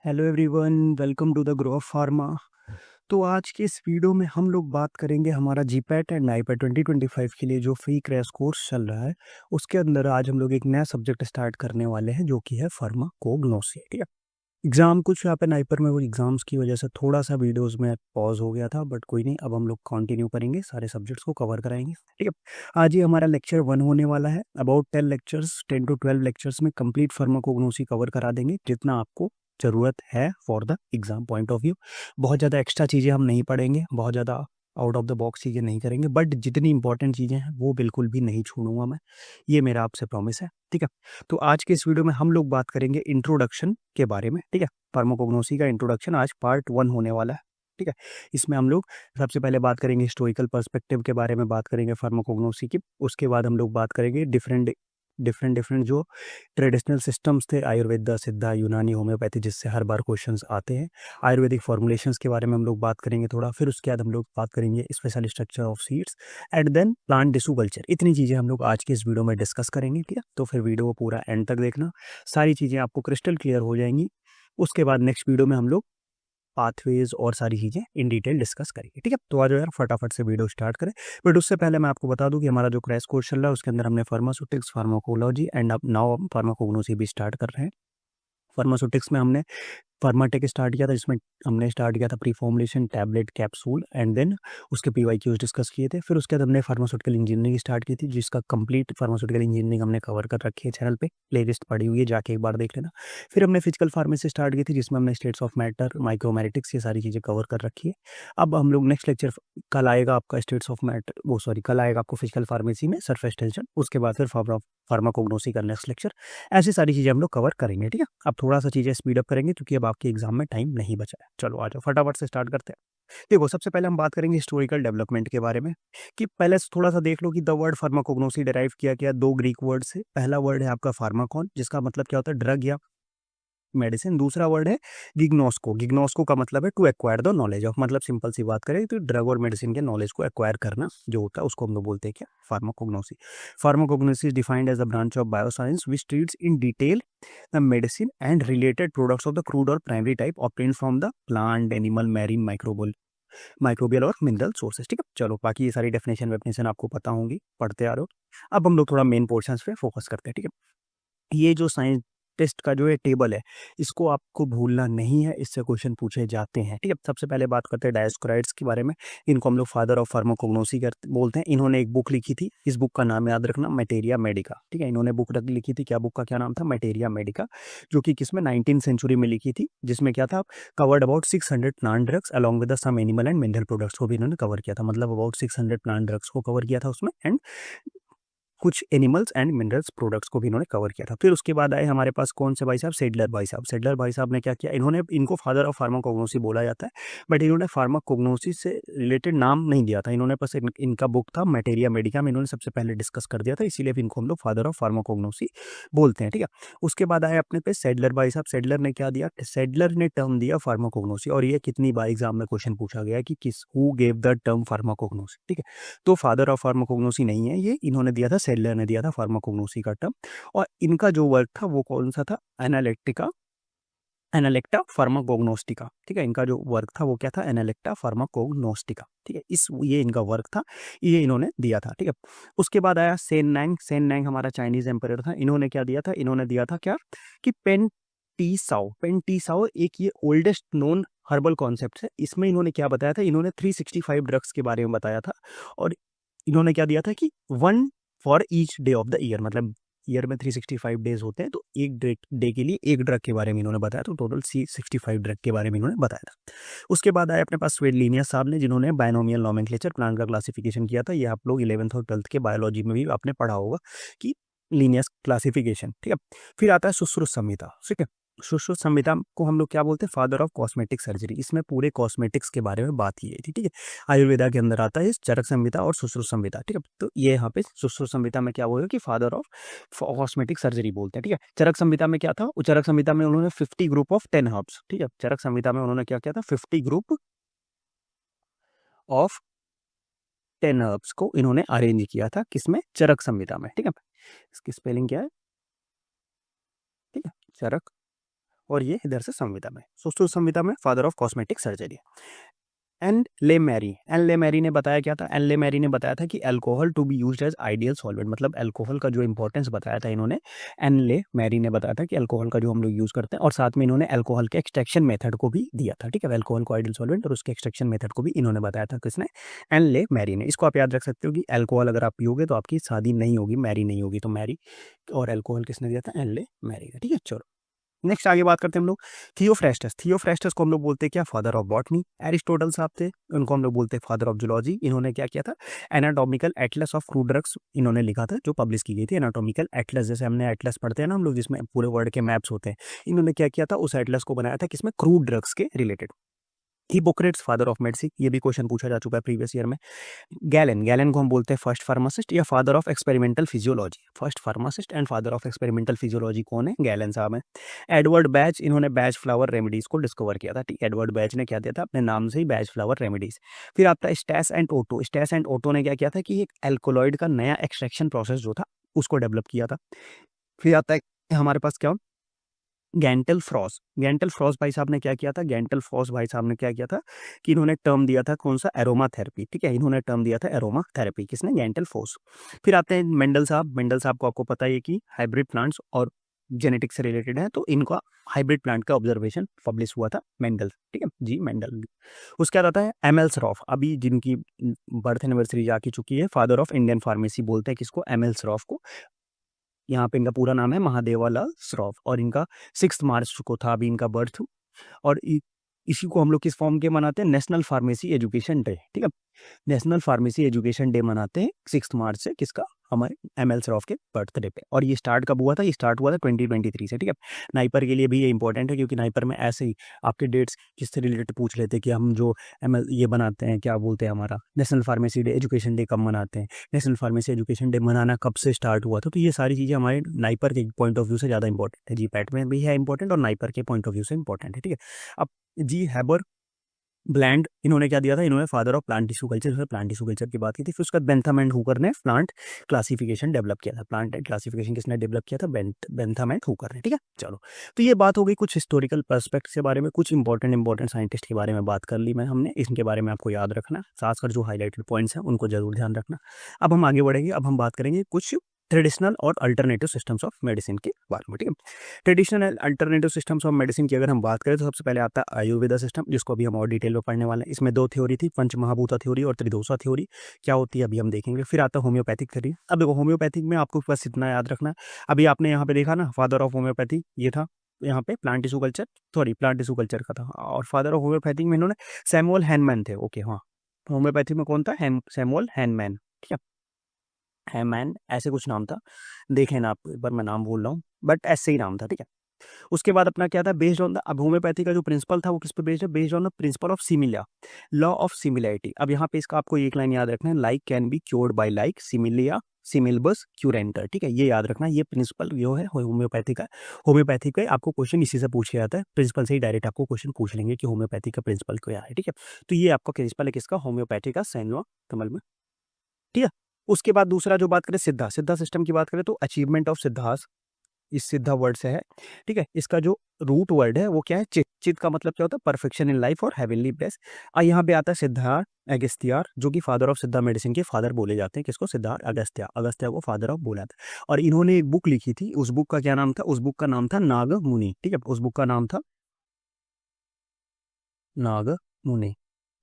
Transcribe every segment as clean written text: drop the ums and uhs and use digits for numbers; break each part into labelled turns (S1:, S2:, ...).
S1: Hello everyone, welcome to the grow of pharma. तो आज के इस वीडियो में हम लोग बात करेंगे हमारा जीपैट एंड नाईपैट 2025 के लिए जो फ्री क्रैश कोर्स चल रहा है उसके अंदर आज हम लोग एक नया सब्जेक्ट स्टार्ट करने वाले हैं जो कि है फार्माकोग्नोसी। ठीक है। एग्जाम कुछ यहाँ पे नाइपर में वो एग्जाम्स की वजह से थोड़ा सा वीडियोस में पॉज हो गया था, बट कोई नहीं, अब हम लोग कंटिन्यू करेंगे, सारे सब्जेक्ट्स को कवर कराएंगे। ठीक है। आज ये हमारा लेक्चर 1 होने वाला है। अबाउट 10 लेक्चर्स, 10 to 12 लेक्चर्स में कंप्लीट फार्माकोग्नोसी कवर करा देंगे जितना आपको ज़रूरत है for the exam point of view. बहुत ज़्यादा एक्स्ट्रा चीज़ें हम नहीं पढ़ेंगे, बहुत ज़्यादा आउट ऑफ द बॉक्स चीज़ें नहीं करेंगे, बट जितनी इंपॉर्टेंट चीज़ें हैं वो बिल्कुल भी नहीं छोड़ूंगा मैं, ये मेरा आपसे प्रॉमिस है। ठीक है। तो आज के इस वीडियो में हम लोग बात करेंगे इंट्रोडक्शन के बारे में। ठीक है। फार्माकोग्नोसी का इंट्रोडक्शन आज पार्ट 1 होने वाला है। ठीक है। इसमें हम लोग सबसे पहले बात करेंगे हिस्टोरिकल पर्सपेक्टिव के बारे में, बात करेंगे फार्माकोग्नोसी की। उसके बाद हम लोग बात करेंगे डिफरेंट डिफरेंट जो ट्रेडिशनल सिस्टम्स थे, आयुर्वेदा, सिद्धा, यूनानी, होम्योपैथी, जिससे हर बार क्वेश्चंस आते हैं। आयुर्वेदिक फॉर्मुलेशंस के बारे में हम लोग बात करेंगे थोड़ा, फिर उसके बाद हम लोग बात करेंगे special structure of seeds and then plant tissue culture. इतनी चीज़ें हम लोग आज के इस वीडियो में डिस्कस करेंगे। ठीक है। तो फिर वीडियो को पूरा एंड तक देखना, सारी चीज़ें आपको क्रिस्टल क्लियर हो जाएंगी। उसके बाद नेक्स्ट वीडियो में हम लोग पाथवेज और सारी चीज़ें इन डिटेल डिस्कस करेंगे। ठीक है। तो आ जाओ यार, फटाफट से वीडियो स्टार्ट करें। बट उससे पहले मैं आपको बता दूं कि हमारा जो क्रैश कोर्स चल रहा है उसके अंदर हमने फार्मास्यूटिक्स, फार्माकोलॉजी एंड अब नाउ फार्माकोग्नोसी भी स्टार्ट कर रहे हैं। फार्मास्यूटिक्स में हमने फार्माटेक स्टार्ट किया था, जिसमें हमने स्टार्ट किया था pre formulation, tablet, capsule and then उसके पीवाईक्यूज डिस्कस किए थे। फिर उसके बाद हमने फार्मास्यूटिकल इंजीनियरिंग स्टार्ट की थी, जिसका कंप्लीट फार्मास्यूटिकल इंजीनियरिंग हमने कवर कर रखी है चैनल पे, प्लेलिस्ट पड़ी हुई है, जाके एक बार देख लेना। फिर हमने फिजिकल फार्मेसी स्टार्ट की थी, जिसमें हमने स्टेट्स ऑफ मैटर, माइक्रोमेरिटिक्स, ये सारी चीज़ें कवर कर रखी है। अब हम लोग नेक्स्ट लेक्चर कल आएगा आपका स्टेट्स ऑफ मैटर, वो सॉरी, कल आएगा आपको फिजिकल फार्मेसी में सरफेस टेंशन। उसके बाद फिर फार्माकोग्नोसी का नेक्स्ट लेक्चर। ऐसी सारी चीज़ें हम लोग कवर करेंगे। ठीक है। अब थोड़ा सा चीज़ें स्पीड अप करेंगे क्योंकि अब आपके एग्जाम में टाइम नहीं बचा है। चलो आ जाओ, फटाफट से स्टार्ट करते हैं। देखो, सबसे पहले हम बात करेंगे हिस्टोरिकल डेवलपमेंट के बारे में, कि पहले थोड़ा सा देख लो कि द वर्ड फार्माकोग्नोसी डिराइव किया गया दो ग्रीक वर्ड से। पहला वर्ड है आपका फार्माकॉन, जिसका मतलब क्या होता है, ड्रग या मेडिसिन। दूसरा वर्ड है गिग्नोस्को। गिग्नोस्को का मतलब है to acquire the knowledge of, मतलब सिंपल सी बात करें तो ड्रग और मेडिसिन के नॉलेज को एक्वायर करना जो होता है उसको हम लोग बोलते हैं क्या, pharmacognosy. Pharmacognosy is defined as a branch of bioscience which treats in detail the medicine and related products of the crude और primary type obtained from the plant, animal, marine, microbial और मिनरल सोर्सेज। ठीक है। चलो, बाकी ये सारी definition आपको पता होंगी, पढ़ते आ रहे हो। अब हम लोग थोड़ा मेन पोर्शन पे फोकस करते हैं। ठीक है। ये जो साइंस टेस्ट का जो ये टेबल है, इसको आपको भूलना नहीं है, इससे क्वेश्चन पूछे जाते हैं। ठीक है। सबसे पहले बात करते हैं डायोस्क्राइड्स के बारे में। इनको हम लोग फादर ऑफ फार्माकोग्नोसी बोलते हैं। इन्होंने एक बुक लिखी थी, इस बुक का नाम याद रखना, मैटेरिया मेडिका। ठीक है। इन्होंने बुक लिखी थी, क्या बुक का क्या नाम था, मैटेरिया मेडिका, जो कि किसमें 19th सेंचुरी में लिखी थी। जिसमें क्या था, covered about 600 plant drugs along with some animal and mineral products को भी इन्होंने कवर किया था। मतलब अबाउट 600 प्लांट ड्रग्स को कवर किया था उसमें, एंड कुछ एनिमल्स एंड मिनरल्स प्रोडक्ट्स को भी इन्होंने कवर किया था। फिर उसके बाद आए हमारे पास कौन से भाई साहब, सेडलर भाई साहब। सेडलर भाई साहब ने क्या किया, इन्होंने, इनको फादर ऑफ फार्माकोग्नोसी बोला जाता है, बट इन्होंने फार्माकोग्नोसी से रिलेटेड नाम नहीं दिया था। इन्होंने बस इनका बुक था मैटेरिया मेडिका में इन्होंने सबसे पहले डिस्कस कर दिया था, इसीलिए इनको हम लोग फादर ऑफ फार्माकोग्नोसी बोलते हैं। ठीक है। उसके बाद आए अपने पे सेडलर भाई साहब। सेडलर ने क्या दिया, सेडलर ने टर्म दिया फार्माकोग्नोसी, और ये कितनी बार एग्जाम में क्वेश्चन पूछा गया कि किस, who gave the term pharmacognosy. ठीक है। तो फादर ऑफ फार्माकोग्नोसी नहीं है ये, इन्होंने दिया था, सेडलर ने दिया था फार्माकोग्नोसी का टर्म। और इनका जो वर्क था वो कौन सा था, एनालिटिका, एनालेक्टा फार्माकोग्नोस्टिका। ठीक है। इनका जो वर्क था वो क्या था, एनालेक्टा फार्माकोग्नोस्टिका। ठीक है। ये इनका वर्क था, ये इन्होंने दिया था। ठीक है। उसके बाद आया सेन नैंग। सेन नैंग हमारा चाइनीज एम्पायर था। इन्होंने क्या दिया था, इन्होंने दिया था क्या, कि Pen Tsao. Pen Tsao एक ये ओल्डेस्ट नोन हर्बल कॉन्सेप्ट है। इसमें इन्होंने क्या बताया था, इन्होंने 365 ड्रग्स के बारे में बताया था, और इन्होंने क्या दिया था कि 1 for each day of the year, मतलब ईयर में 365 डेज होते हैं, तो एक डे के लिए एक ड्रग के बारे में इन्होंने बताया, तो टोटल 65 ड्रग के बारे में इन्होंने बताया था। उसके बाद आए अपने पास स्वेड लीनियस साहब ने, जिन्होंने बायनोमियल नोमेनक्लेचर, प्लांट का क्लासिफिकेशन किया था। ये आप लोग 11th और 12th के बायोलॉजी में भी आपने पढ़ा होगा कि लीनियस क्लासिफिकेशन। ठीक है। फिर आता है सुश्रुत संहिता। ठीक है। सुश्रुत संहिता को हम लोग क्या बोलते हैं, फादर ऑफ कॉस्मेटिक सर्जरी। इसमें पूरे कॉस्मेटिक्स के बारे में बात की गई थी। ठीक है। आयुर्वेदा के अंदर आता है चरक संहिता और सुश्रुत संहिता। ठीक है। तो ये यहाँ पे सुश्रुत संहिता में क्या बोलेगा कि फादर ऑफ कॉस्मेटिक सर्जरी बोलते हैं। ठीक है। चरक संहिता में क्या था, चरक संहिता में उन्होंने 50 ग्रुप ऑफ 10 हर्ब्स। ठीक है। चरक संहिता में उन्होंने क्या किया था, 50 ग्रुप ऑफ 10 हर्ब्स को इन्होंने अरेंज किया था, किसमें, चरक संहिता में। ठीक है। इसकी स्पेलिंग क्या है, ठीक है, चरक और ये इधर से संविदा में। संविदा में फादर ऑफ कॉस्मेटिक सर्जरी। एन ले मैरी ने बताया क्या था? एन ले मैरी ने बताया था कि alcohol to be used as ideal solvent, मतलब अल्कोहल का जो इंपॉर्टेंस बताया था इन्होंने, एन ले मैरी ने बताया था कि अल्कोहल का जो हम लोग यूज़ करते हैं, और साथ में इन्होंने अल्कोहल के एक्सट्रैक्शन मेथड को भी दिया था, ठीक है, अल्कोहल को आइडियल सॉल्वेंट और उसके एक्सट्रैक्शन मेथड को भी इन्होंने बताया था। किसने? एन ले मैरी ने। इसको आप याद रख सकते हो कि अल्कोहल अगर आप पियोगे तो आपकी शादी नहीं होगी, मैरी नहीं होगी, तो मैरी और अल्कोहल किसने दिया था? एन ले मैरी ने, ठीक है। चलो नेक्स्ट आगे बात करते हैं हम लोग थियोफ्रेस्टस को हम लोग बोलते हैं क्या? Father of botany. एरिस्टोटल साहब थे, उनको हम लोग बोलते हैं फादर ऑफ जूलॉजी। इन्होंने क्या किया था? Anatomical Atlas of crude drugs इन्होंने लिखा था, जो पब्लिश की गई थी। एनाटॉमिकल एटलस, जैसे हमने एटलस पढ़ते हैं ना हम लोग, जिसमें पूरे वर्ल्ड के मैप्स होते हैं, इन्होंने क्या किया था? उस एटलस को बनाया था किसमें? क्रूड ड्रग्स के related. Hippocrates father of medicine, ये भी क्वेश्चन पूछा जा चुका है प्रीवियस ईयर में। गैलन को हम बोलते हैं फर्स्ट फार्मासिस्ट या father of experimental physiology. First pharmacist and father of experimental physiology कौन है? गैलन साहब हैं। एडवर्ड बैच, इन्होंने बैच फ्लावर रेमेडीज को डिस्कवर किया था, ठीक। एडवर्ड बैच ने क्या दिया था? अपने नाम से ही बैच फ्लावर रेमेडीज। फिर आता है स्टेस एंड ओटो ने क्या किया था कि एक एल्कोलॉइड का नया एक्सट्रैक्शन प्रोसेस जो था उसको डेवलप किया था। फिर आता है हमारे पास क्या? गैंटल फ्रॉस भाई साहब ने क्या किया था? गैंटल फ्रॉस भाई साहब ने क्या किया था कि इन्होंने टर्म दिया था कौन सा? एरोमा थेरेपी, ठीक है, इन्होंने टर्म दिया था एरोमा थेरेपी। किसने? गैंटल फ्रॉस। फिर आते हैं मेंडल साहब को आपको पता है कि हाइब्रिड प्लांट्स और जेनेटिक्स से रिलेटेड है, तो इनका हाइब्रिड प्लांट का ऑब्जर्वेशन पब्लिश हुआ था मेंडल, ठीक है जी, मेंडल। उसके बाद आता है एमएल श्रॉफ, अभी जिनकी बर्थ एनिवर्सरी जा चुकी है, फादर ऑफ इंडियन फार्मेसी बोलते हैं किसको? एमएल श्रॉफ को। यहाँ पे इनका पूरा नाम है महादेवालाल श्रॉफ, और इनका 6 मार्च को था अभी इनका बर्थ। और इसी को हम लोग किस फॉर्म के मनाते हैं? नेशनल फार्मेसी एजुकेशन डे, ठीक है। नेशनल फार्मेसी एजुकेशन डे मनाते हैं 6 मार्च से, किसका? हमारे एमएल श्रॉफ के बर्थडे पे। और ये स्टार्ट कब हुआ था? ये स्टार्ट हुआ था 2023 से, ठीक है। नाइपर के लिए भी ये इंपॉर्टेंट है, क्योंकि नाइपर में ऐसे ही आपके डेट्स किससे रिलेटेड पूछ लेते हैं कि हम जो एमएल ये बनाते हैं, क्या बोलते हैं, हमारा national pharmacy day education day कब मनाते हैं, नेशनल फार्मेसी एजुकेशन डे मनाना कब से स्टार्ट हुआ था। तो ये सारी चीज़ें हमारे नाइपर के पॉइंट ऑफ व्यू से ज़्यादा इंपॉर्टेंट है, जी पैट में भी है इंपॉर्टेंट और नाइपर के पॉइंट ऑफ व्यू से इंपॉर्टेंट है, ठीक है। अब जी हैबर ब्लैंड, इन्होंने क्या दिया था? इन्होंने father of plant tissue culture, plant tissue culture की बात की थी। फिर उसका बेंथम एंड हुकर ने प्लांट क्लासिफिकेशन डेवलप किया था। प्लांट क्लासिफिकेशन किसने डेवलप किया था? बेंथम एंड हुकर ने, ठीक है। चलो, तो ये बात हो गई कुछ हिस्टोरिकल पर्सपेक्ट के बारे में, कुछ इंपॉर्टेंट साइंटिस्ट के बारे में बात कर ली हमने। इनके बारे में आपको याद रखना, खासकर जो हाईलाइटेड पॉइंट्स हैं उनको जरूर ध्यान रखना। अब हम आगे बढ़ेंगे, अब हम बात करेंगे कुछ ट्रेडिशनल और अल्टरनेटिव सिस्टम्स ऑफ मेडिसिन के बारे में, ठीक है। Traditional and alternative systems of medicine की अगर हम बात करें तो सबसे पहले आता है आयुर्वेदा सिस्टम, जिसको अभी हम और डिटेल में पढ़ने वाले हैं। इसमें 2 थ्योरी थी, पंचमहाभूता थ्योरी और त्रिदोषा थ्योरी। क्या होती है अभी हम देखेंगे। फिर आता है होम्योपैथिक थ्योरी। अब देखो, होम्योपैथिक में आपको बस इतना याद रखना है, अभी आपने यहाँ पे देखा ना, फादर ऑफ होम्योपैथी ये था यहाँ पे प्लांट टिश्यू कल्चर का था, और फादर ऑफ होम्योपैथिक में इन्होंने सैमुअल हैनमैन थे, ओके हाँ। होम्योपैथिक में कौन था? सैमुअल हैनमैन, ठीक है, हैमैन ऐसे कुछ नाम था, देखें ना आप एक बार, मैं नाम भूल रहा हूँ बट ऐसे ही नाम था, ठीक है। उसके बाद अपना क्या था? बेस्ड ऑन द, अब होम्योपैथी का जो प्रिंसिपल था वो किस पे बेस्ड है? Based on the principle of similia, law of similarity. अब यहाँ पे इसका आपको एक लाइन याद रखना है, like can be cured by like, similia similibus curentur, ठीक है, ये याद रखना। ये प्रिंसिपल जो है होम्योपैथी का, आपको क्वेश्चन इसी से पूछा जाता है, प्रिंसिपल से ही डायरेक्ट आपको क्वेश्चन पूछ लेंगे कि होम्योपैथी का प्रिंसिपल क्या है, ठीक है। तो ये आपका प्रिंसिपल है किसका? होम्योपैथी का, सैनुआ कमल में, ठीक है। उसके बाद दूसरा जो बात करें सिद्धा सिस्टम की बात करें तो अचीवमेंट ऑफ सिद्धास, इस सिद्धा वर्ड से है, ठीक है। इसका जो रूट वर्ड है वो क्या है? चित का मतलब क्या होता है? परफेक्शन इन लाइफ और हेवनली ब्लेस। यहाँ पे आता है सिद्धार्थ अगस्त्यार, जो कि फादर ऑफ सिद्धा मेडिसिन के फादर बोले जाते हैं। किसको? सिद्धार्थ अगस्त्या को फादर ऑफ बोला था। और इन्होंने एक बुक लिखी थी, उस बुक का क्या नाम था? उस बुक का नाम था नाग मुनि, ठीक है, उस बुक का नाम था नाग मुनि।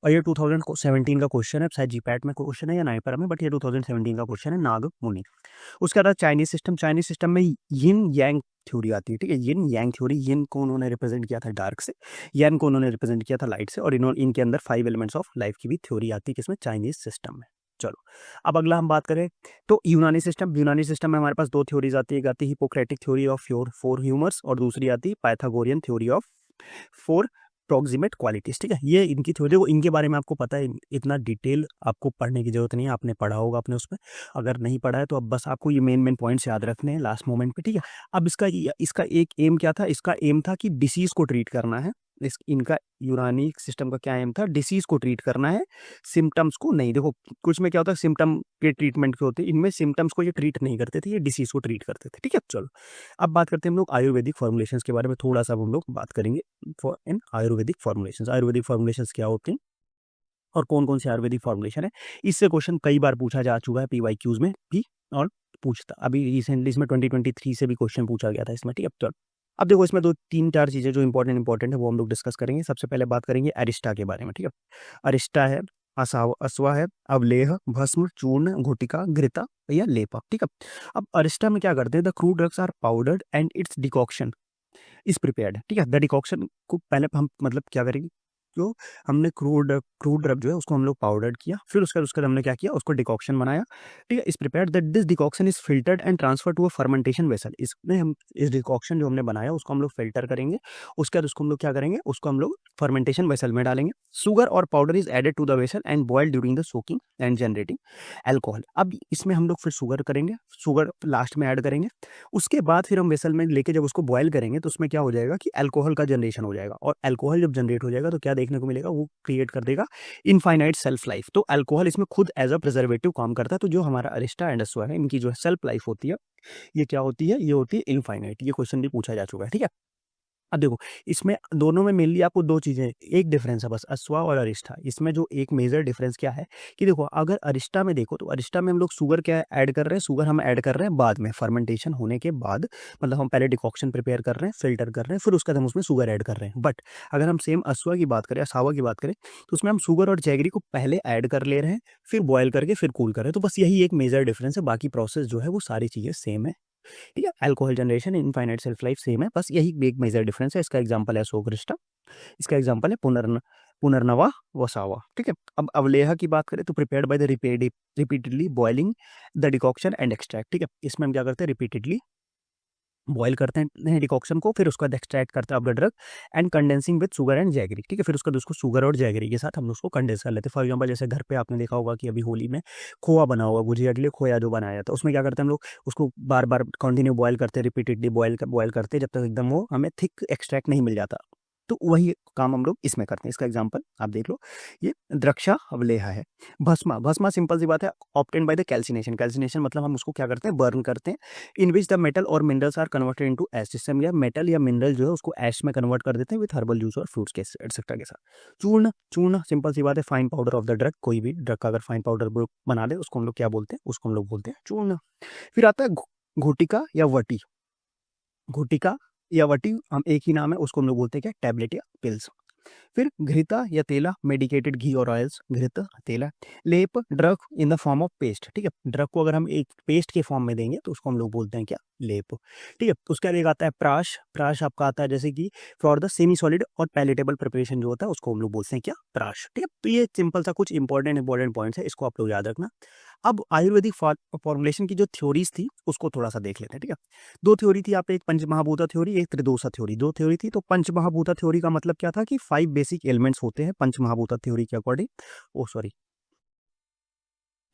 S1: और ये 2017 का क्वेश्चन है, शायद जीपैट में क्वेश्चन है या नाइपर में, बट ये 2017 का क्वेश्चन है, नाग मुनि। उसके बाद चाइनीज सिस्टम में यिन यांग थ्योरी आती है, ठीक है, यिन यांग थ्योरी। यिन को उन्होंने रिप्रेजेंट किया था डार्क से, यान को उन्होंने रिप्रेजेंट किया था लाइट से, और इनके अंदर 5 एलिमेंट्स ऑफ लाइफ की भी थ्योरी आती है किसमें? चाइनीज सिस्टम में। चलो, अब अगला हम बात करें तो यूनानी सिस्टम में हमारे पास 2 थ्योरीज आती है, एक आती है हिपोक्रेटिक थ्योरी ऑफ 4 ह्यूमर्स, और दूसरी आती है Pythagorean theory of 4 proximate qualities, ठीक है। ये इनकी थ्योरी, वो इनके बारे में आपको पता है, इतना डिटेल आपको पढ़ने की जरूरत नहीं है, आपने पढ़ा होगा अपने उसमें, अगर नहीं पढ़ा है तो अब बस आपको ये मेन पॉइंट्स याद रखने हैं लास्ट मोमेंट पे, ठीक है। अब इसका एक एम क्या था? इसका एम था कि डिसीज को ट्रीट करना है, इनका यूनानी सिस्टम का क्या एम था, डिसीज को ट्रीट करना है, सिम्टम्स को नहीं। देखो कुछ में क्या होता है, सिम्टम के ट्रीटमेंट के होते हैं, इनमें सिम्टम्स को ये ट्रीट नहीं करते थे, ये डिसीज को ट्रीट करते थे। ठीक है, चलो अब बात करते हैं हम लोग आयुर्वेदिक फॉर्मुलेशंस के बारे में, थोड़ा सा हम लोग बात करेंगे for in Ayurvedic formulations. Ayurvedic formulations क्या होते हैं और कौन कौन से आयुर्वेदिक फॉर्मुलेशन है, इससे क्वेश्चन कई बार पूछा जा चुका है पीवाईक्यूज में भी, और पूछता अभी रिसेंटली इसमें 2023 से भी क्वेश्चन पूछा गया था इसमें। ठीक है, चलो अब देखो इसमें दो तीन चार चीजें जो इंपॉर्टेंट है वो हम लोग डिस्कस करेंगे। सबसे पहले बात करेंगे अरिष्टा के बारे में। ठीक है, अरिष्टा है, अस्वा है, अवलेह, भस्म, चूर्ण, घुटिका, घृता या लेपा। ठीक है, अब अरिष्टा में क्या करते हैं, the crude drugs are powdered and its decoction is prepared. ठीक है, द डिकॉक्शन को पहले हम मतलब क्या करेंगे, जो हमने क्रूड क्रूड ड्रग जो है उसको हम लोग पाउडर किया, फिर उसके बाद हमने क्या किया, उसको डिकॉक्शन बनाया। ठीक है, इस prepared that this decoction is filtered and transfer to a fermentation vessel. इसमें हम इस डिकॉक्शन जो हमने बनाया उसको हम लोग फिल्टर करेंगे, उसके बाद उसको हम लोग क्या करेंगे, उसको हम लोग फर्मेंटेशन वेसल में डालेंगे। शुगर और powder is added to the vessel and boiled during the soaking and generating alcohol. अब इसमें हम लोग फिर शुगर करेंगे, शुगर लास्ट में ऐड करेंगे, उसके बाद फिर हम वेसल में लेके जब उसको बॉयल करेंगे तो उसमें क्या हो जाएगा कि अल्कोहल का जनरेशन हो जाएगा, और अल्कोहल जब जनरेट हो जाएगा तो क्या देखने को मिलेगा, वो क्रिएट कर देगा इनफाइनाइट सेल्फ लाइफ। तो अल्कोहल इसमें खुद एज अ प्रिजर्वेटिव काम करता है। तो जो हमारा अरिस्टा एंड अस्वा है, इनकी जो सेल्फ लाइफ होती है ये क्या होती है, ये होती है इनफाइनाइट। ये क्वेश्चन भी पूछा जा चुका है। ठीक है, अब देखो इसमें दोनों में मेनली आपको दो चीजें, एक डिफरेंस है बस, अस्वा और अरिष्टा। इसमें जो एक मेजर डिफरेंस क्या है कि देखो अगर अरिष्टा में देखो तो अरिष्टा में हम लोग शुगर क्या ऐड कर रहे हैं, शुगर हम ऐड कर रहे हैं बाद में, फर्मेंटेशन होने के बाद, मतलब हम पहले डिकॉक्शन प्रिपेयर कर रहे हैं, फिल्टर कर रहे हैं, फिर उसके बाद हम उसमें शुगर ऐड कर रहे हैं। बट अगर हम सेम अस्वा की बात करें, असावा की बात करें, तो उसमें हम शुगर और जैगरी को पहले ऐड कर ले रहे हैं, फिर बॉयल करके फिर कूल कर रहे हैं। तो बस यही एक मेजर डिफरेंस है, बाकी प्रोसेस जो है वो सारी चीजें सेम है। ठीक है, alcohol generation, infinite self life same है, बस यही एक मेजर डिफरेंस है। इसका एग्जांपल है सोग्रिष्टा, इसका एग्जांपल है पुनर्नवा वसावा। ठीक है, अब अवलेहा की बात करें तो prepared by the repeatedly boiling the decoction and extract. ठीक है, इसमें हम क्या करते हैं, रिपीटेडली बॉयल करते हैं डिकॉक्शन को, फिर उसका एक्सट्रैक्ट करते हैं अब the drug and condensing with sugar and jaggery. ठीक है, फिर उसका उसको शुगर और जैगरी के साथ हम उसको कंडेंस कर लेते हैं। फॉर एग्जांपल जैसे घर पे आपने देखा होगा कि अभी होली में खोआ बना हुआ, गुजिया के लिए खोया जो बनाया जाता है, उसमें क्या करते हैं हम लोग, उसको बार बार कंटिन्यू बॉयल करते हैं, रिपीटेडली बॉयल करते हैं जब तक एकदम वो हमें थिक एक्सट्रैक्ट नहीं मिल जाता। तो वही काम हम लोग इसमें करते हैं। इसका एग्जाम्पल आप देख लो, ये द्रक्षा अवलेहा है। भस्मा, भस्मा सिंपल सी बात है, obtain by the calcination. Calcination मतलब हम उसको क्या करते हैं, बर्न करते हैं, इन विच द मेटल और मिनरल्स आर कन्वर्टेड इनटू एश। जिससे हम या मेटल या मिनरल जो है उसको एश में कन्वर्ट कर देते हैं विथ हर्बल जूस और फ्रूट्स के एक्सेट्रा के साथ। चूर्ण, चूर्ण सिंपल सी बात है, fine powder of the drug. कोई भी ड्रग का अगर फाइन पाउडर बना दे उसको हम लोग क्या बोलते हैं, उसको हम लोग बोलते हैं चूर्ण। फिर आता है घुटिका या वटी। घुटिका या वटी हम एक ही नाम है, उसको हम लोग बोलते हैं क्या, टैबलेट या पिल्स। फिर घृता या तेला, मेडिकेटेड घी और ऑयल्स, घृत तेला। लेप, drug in the form of paste. ठीक है, ड्रग को अगर हम एक पेस्ट के फॉर्म में देंगे तो उसको हम लोग बोलते हैं क्या, लेप। ठीक है, उसके बाद एक आता है प्राश। प्राश आपका आता है जैसे कि फॉर द सेमी सॉलिड और पैलेटेबल प्रिपरेशन जो होता है उसको हम लोग बोलते हैं क्या, प्राश। ठीक है, तो ये सिंपल सा कुछ इंपॉर्टेंट पॉइंट्स है, इसको आप लोग याद रखना। अब आयुर्वेदिक फॉर्मुलेशन की जो थ्योरीज थी उसको थोड़ा सा देख लेते हैं। ठीक है, दो थ्योरी थी, आप एक पंचमहाभूता थ्योरी, एक त्रिदोषा थ्योरी, दो थ्योरी थी। तो पंचमहाभूता थ्योरी का मतलब क्या था कि 5 बेसिक एलिमेंट्स होते हैं पंचमहाभूता थ्योरी के अकॉर्डिंग। ओ सॉरी,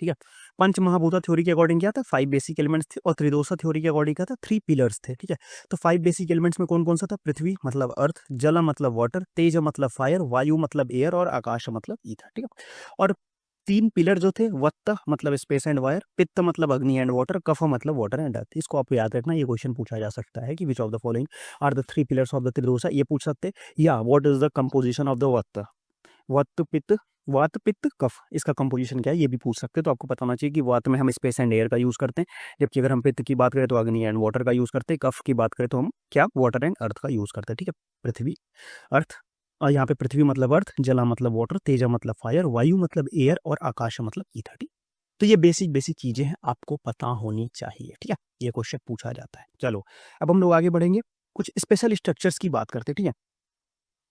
S1: ठीक है, पंचमहाभूता थ्योरी के अकॉर्डिंग क्या था, 5 बेसिक एलिमेंट्स थे, और त्रिदोषा थ्योरी के अकॉर्डिंग क्या था, 3 पिलर्स थे। ठीक है, तो 5 बेसिक एलिमेंट्स में कौन कौन सा था, पृथ्वी मतलब अर्थ, जल मतलब वाटर, तेज मतलब फायर, वायु मतलब एयर, और आकाश मतलब ईथर। ठीक है, और 3 पिलर जो थे, वत्त मतलब स्पेस एंड वायर, पित्त मतलब अग्नि एंड वाटर, कफ मतलब वाटर एंड अर्थ। इसको आपको याद रखना, ये क्वेश्चन पूछा जा सकता है कि which of the following are the 3 pillars of the tridosha, ये पूछ सकते हैं। या what is the composition of the vata, vata pitta, vata पित्त कफ, इसका कंपोजिशन क्या है ये भी पूछ सकते हैं। तो आपको पता होना चाहिए कि वात में हम स्पेस एंड एयर का यूज करते हैं, जबकि अगर हम पित्त की बात करें तो अग्नि एंड वाटर का यूज करते हैं, कफ की बात करें तो हम क्या, वाटर एंड अर्थ का यूज करते हैं। ठीक है, पृथ्वी, अर्थ, और यहाँ पे पृथ्वी मतलब अर्थ, जला मतलब वाटर, तेजा मतलब फायर, वायु मतलब एयर, और आकाश मतलब ईथर। ठीक, तो ये बेसिक बेसिक चीजें हैं, आपको पता होनी चाहिए। ठीक है, ये क्वेश्चन पूछा जाता है। चलो अब हम लोग आगे बढ़ेंगे, कुछ स्पेशल स्ट्रक्चर्स की बात करते हैं। ठीक है,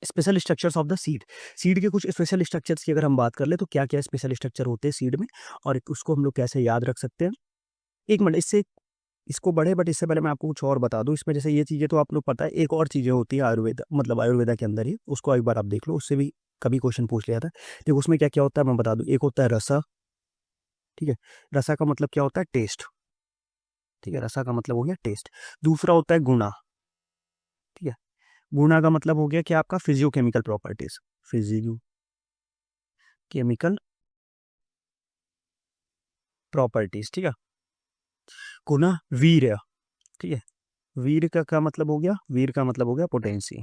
S1: special structures of the seed, seed के कुछ स्पेशल स्ट्रक्चर्स की अगर हम बात कर ले तो क्या क्या स्पेशल स्ट्रक्चर होते हैं सीड में, और उसको हम लोग कैसे याद रख सकते हैं। एक मिनट, इससे इसको बढ़े, बट इससे पहले मैं आपको कुछ और बता दूं। इसमें जैसे ये चीज़ें तो आप लोग पता है, एक और चीज़ें होती है आयुर्वेद, मतलब आयुर्वेदा के अंदर ही, उसको एक बार आप देख लो, उससे भी कभी क्वेश्चन पूछ लिया था। देखो उसमें क्या क्या होता है मैं बता दूं। एक होता है रसा। ठीक है, रसा का मतलब क्या होता है, टेस्ट। ठीक है, रसा का मतलब हो गया टेस्ट। दूसरा होता है गुणा। ठीक है, गुना का मतलब हो गया कि आपका physicochemical properties, physico chemical properties, ठीक है। गुना वीर्य, ठीक है। वीर का क्या मतलब हो गया, वीर का मतलब हो गया पोटेंसी,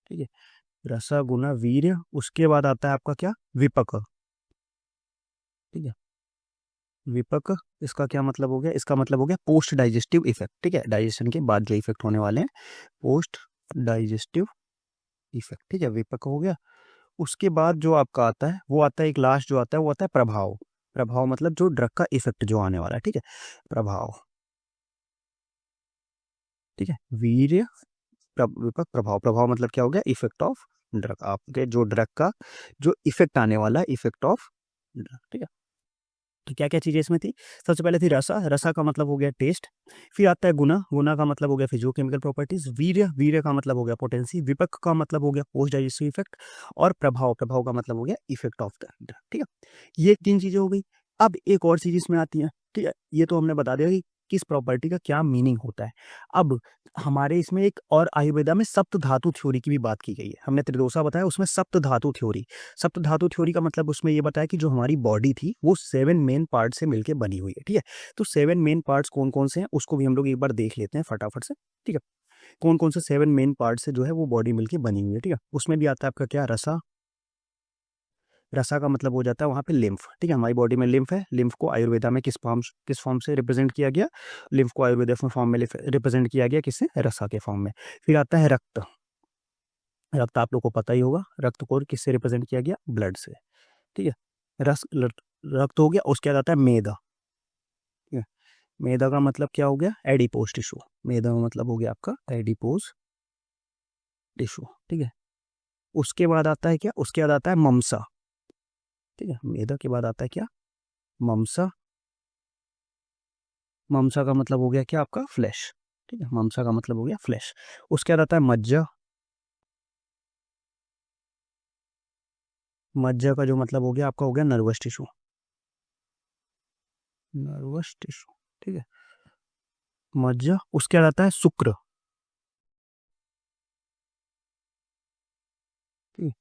S1: ठीक है। रसा गुना वीर्य, उसके बाद आता है आपका क्या, विपक, ठीक है। विपक, इसका क्या मतलब हो गया, इसका मतलब हो गया पोस्ट डाइजेस्टिव इफेक्ट, ठीक है। डाइजेशन के बाद जो इफेक्ट होने वाले हैं, पोस्ट डाइजेस्टिव इफेक्ट, ठीक है, विपक हो गया। उसके बाद जो आपका आता है वो आता है एक लास्ट जो आता है वो आता है प्रभाव। प्रभाव मतलब जो ड्रग का इफेक्ट जो आने वाला है, ठीक है, प्रभाव, ठीक है। वीर्य, विपक, प्रभाव। प्रभाव मतलब क्या हो गया, इफेक्ट ऑफ ड्रग, आपके जो ड्रग का जो इफेक्ट आने वाला है, इफेक्ट ऑफ ड्रग, ठीक है। तो क्या क्या चीजें इसमें थी, सबसे पहले थी रसा, रसा का मतलब हो गया टेस्ट। फिर आता है गुना, गुना का मतलब हो गया फिजियोकेमिकल प्रॉपर्टीज। वीर्य, वीर्य का मतलब हो गया पोटेंसी। विपक का मतलब हो गया पोस्ट डाइजेस्टिव इफेक्ट। और प्रभाव, प्रभाव का मतलब हो गया इफेक्ट ऑफ द ड्रग, ठीक है। ये 3 चीजें हो गई। अब एक और चीज इसमें आती है, ठीक है। ये तो हमने बता दिया कि किस प्रॉपर्टी का क्या मीनिंग होता है। अब हमारे इसमें एक और आयुर्वेदा में सप्त धातु थ्योरी की भी बात की गई है। हमने त्रिदोषा बताया, उसमें सप्त धातु थ्योरी, सप्त धातु थ्योरी का मतलब उसमें ये बताया कि जो हमारी बॉडी थी वो 7 मेन पार्ट से मिलकर बनी हुई है, ठीक है। तो 7 मेन पार्ट्स कौन कौन से हैं उसको भी हम लोग एक बार देख लेते हैं फटाफट से, ठीक है। कौन कौन से 7 मेन पार्ट से जो है वो बॉडी मिलकर बनी हुई है, ठीक है। उसमें भी आता है आपका क्या, रसा, रसा का मतलब हो जाता है वहाँ पे लिम्फ, ठीक है। हमारी बॉडी में लिम्फ है, लिम्फ को आयुर्वेदा में किस फॉर्म से रिप्रेजेंट किया गया, लिम्फ को आयुर्वेदा फॉर्म में रिप्रेजेंट किया गया किससे, रसा के फॉर्म में। फिर आता है रक्त, रक्त आप लोग को पता ही होगा, रक्त को किससे रिप्रेजेंट किया गया, ब्लड से, ठीक है। रक्त हो गया। उसके बाद आता है मेदा, ठीक है। मेदा का मतलब क्या हो गया, एडिपोज टिश्यू, मेदा का मतलब हो गया आपका एडिपोज टिश्यू, ठीक है। उसके बाद आता है क्या, उसके बाद आता है ममसा, ठीक है। मेदा के बाद आता है क्या, ममसा, ममसा का मतलब हो गया क्या आपका फ्लैश, ठीक है। ममसा का मतलब हो गया फ्लैश। उसके बाद आता है मज्जा, मज्जा का जो मतलब हो गया आपका हो गया नर्वस टिश्यू, नर्वस टिश्यू, ठीक है, मज्जा। उसके बाद आता है शुक्र, ठीक है।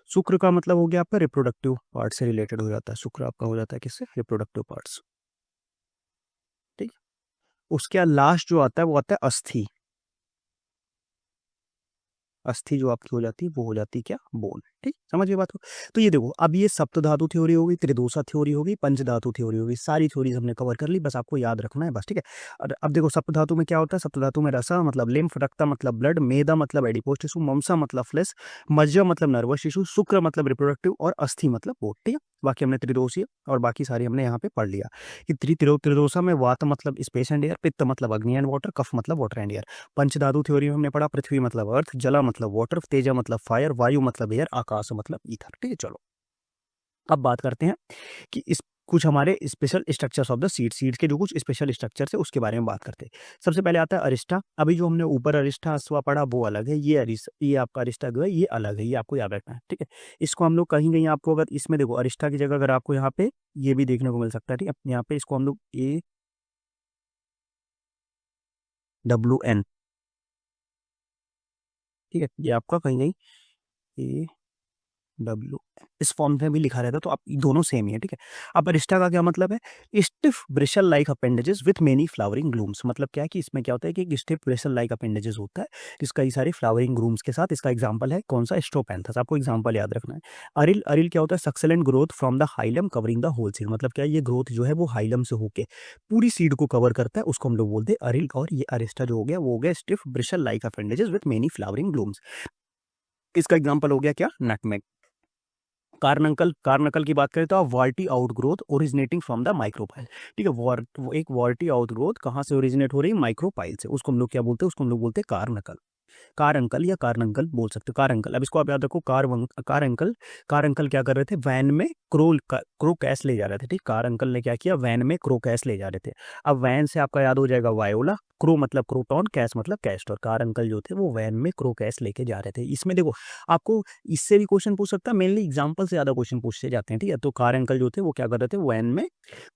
S1: शुक्र का मतलब हो गया आपका रिप्रोडक्टिव पार्ट से रिलेटेड हो जाता है, शुक्र आपका हो जाता है किससे, रिप्रोडक्टिव पार्ट्स, ठीक है। उसके बाद लास्ट जो आता है वो आता है अस्थि, अस्थि जो आपकी हो जाती है वो हो जाती है क्या, बोन, ठीक, समझ गए बात को। तो ये देखो, अब ये सप्त धातु थ्योरी हो गई, त्रिदोषा थ्योरी हो गई, पंच धातु थ्योरी हो गई, सारी थ्योरीज हमने कवर कर ली, बस आपको याद रखना है बस, ठीक है। और अब देखो सप्त धातु में क्या होता है, सप्त धातु में रसा मतलब लिम्फ, रक्ता मतलब ब्लड, मेदा मतलब एडिपोज टिश्यू, ममसा मतलब फ्लेश, मज्जा मतलब नर्वस टिश्यू, शुक्र मतलब रिप्रोडक्टिव, और अस्थि मतलब बोन, ठीक है। बाकी हमने त्रिदोषीय और बाकी सारी हमने यहाँ पे पढ़ लिया कि त्रिदोषा में वात मतलब स्पेस एंड एयर, पित्त मतलब अग्नि एंड वाटर, कफ मतलब वाटर एंड एयर। पंचधातु थ्योरी में हमने पढ़ा पृथ्वी मतलब अर्थ, जला मतलब वाटर, तेजा मतलब फायर, वायु मतलब एयर, आकाश मतलब ईथर, ठीक है। चलो अब बात करते हैं कि इस कुछ हमारे special structures of the seed, seeds के जो कुछ स्पेशल स्ट्रक्चर्स है उसके बारे में बात करते हैं। सबसे पहले आता है अरिस्टा। अभी जो हमने ऊपर अरिस्टा अश्वा पढ़ा वो अलग है, ये ये आपका अरिस्टा जो है ये अलग है, ये आपको याद रखना है, ठीक है। इसको हम लोग कहीं कहीं आपको अगर इसमें देखो अरिस्टा की जगह अगर आपको यहाँ पे ये भी देखने को मिल सकता है, ठीक है। यहाँ पे इसको हम लोग AWN, ठीक है, ये आपका कहीं कहीं डब्ल्यू इस फॉर्म में भी लिखा रहता है, तो आप दोनों सेम ही है, ठीक है। अब अरिस्टा का क्या मतलब है, stiff bristle like appendages with many flowering glumes, मतलब क्या है कि इसमें क्या होता है कि एक स्टिफ ब्रिशल लाइक अपेंडेजेस होता है जिसका कई सारे फ्लावरिंग ग्लूम्स के साथ। इसका एग्जांपल है कौन सा, स्ट्रोपैंथस, आपको एग्जांपल याद रखना है। अरिल, अरिल क्या होता है, succulent growth from the hilum covering the whole seed, मतलब क्या है ये ग्रोथ जो है वो हाइलम से होके पूरी सीड को कवर करता है, उसको हम लोग बोलते हैं अरिल। और ये अरिस्टा जो हो गया वो हो गया stiff bristle like appendages with many flowering glumes. इसका एग्जांपल हो गया क्या, नटमेग। कार्नकल, कार्नकल की बात करें तो warty outgrowth originating from the micropyle, ठीक है। वो एक वॉल्टी आउटग्रोथ कहाँ से ओरिजिनेट हो रही है, माइक्रोपाइल से, उसको हम लोग क्या बोलते हैं, उसको हम लोग बोलते हैं कार्नकल। कार अंकल या कार अंकल बोल सकते हो, कार अंकल। अब इसको आप याद रखो, कार अंकल क्या कर रहे थे, वैन में क्रो कैश ले जा रहे थे, ठीक। कार अंकल ने क्या किया, वैन में क्रो कैश ले जा रहे थे। अब वैन से आपका याद हो जाएगा वायोला, क्रो मतलब क्रोटॉन, कैश मतलब कैश, और कार अंकल जो थे वो वैन में क्रो कैश लेके जा रहे थे। इसमें देखो आपको इससे भी क्वेश्चन पूछ सकता है, मेनली एग्जाम्पल से ज्यादा क्वेश्चन पूछते जाते हैं, ठीक है। तो कार अंकल जो थे वो क्या कर रहे थे, वैन में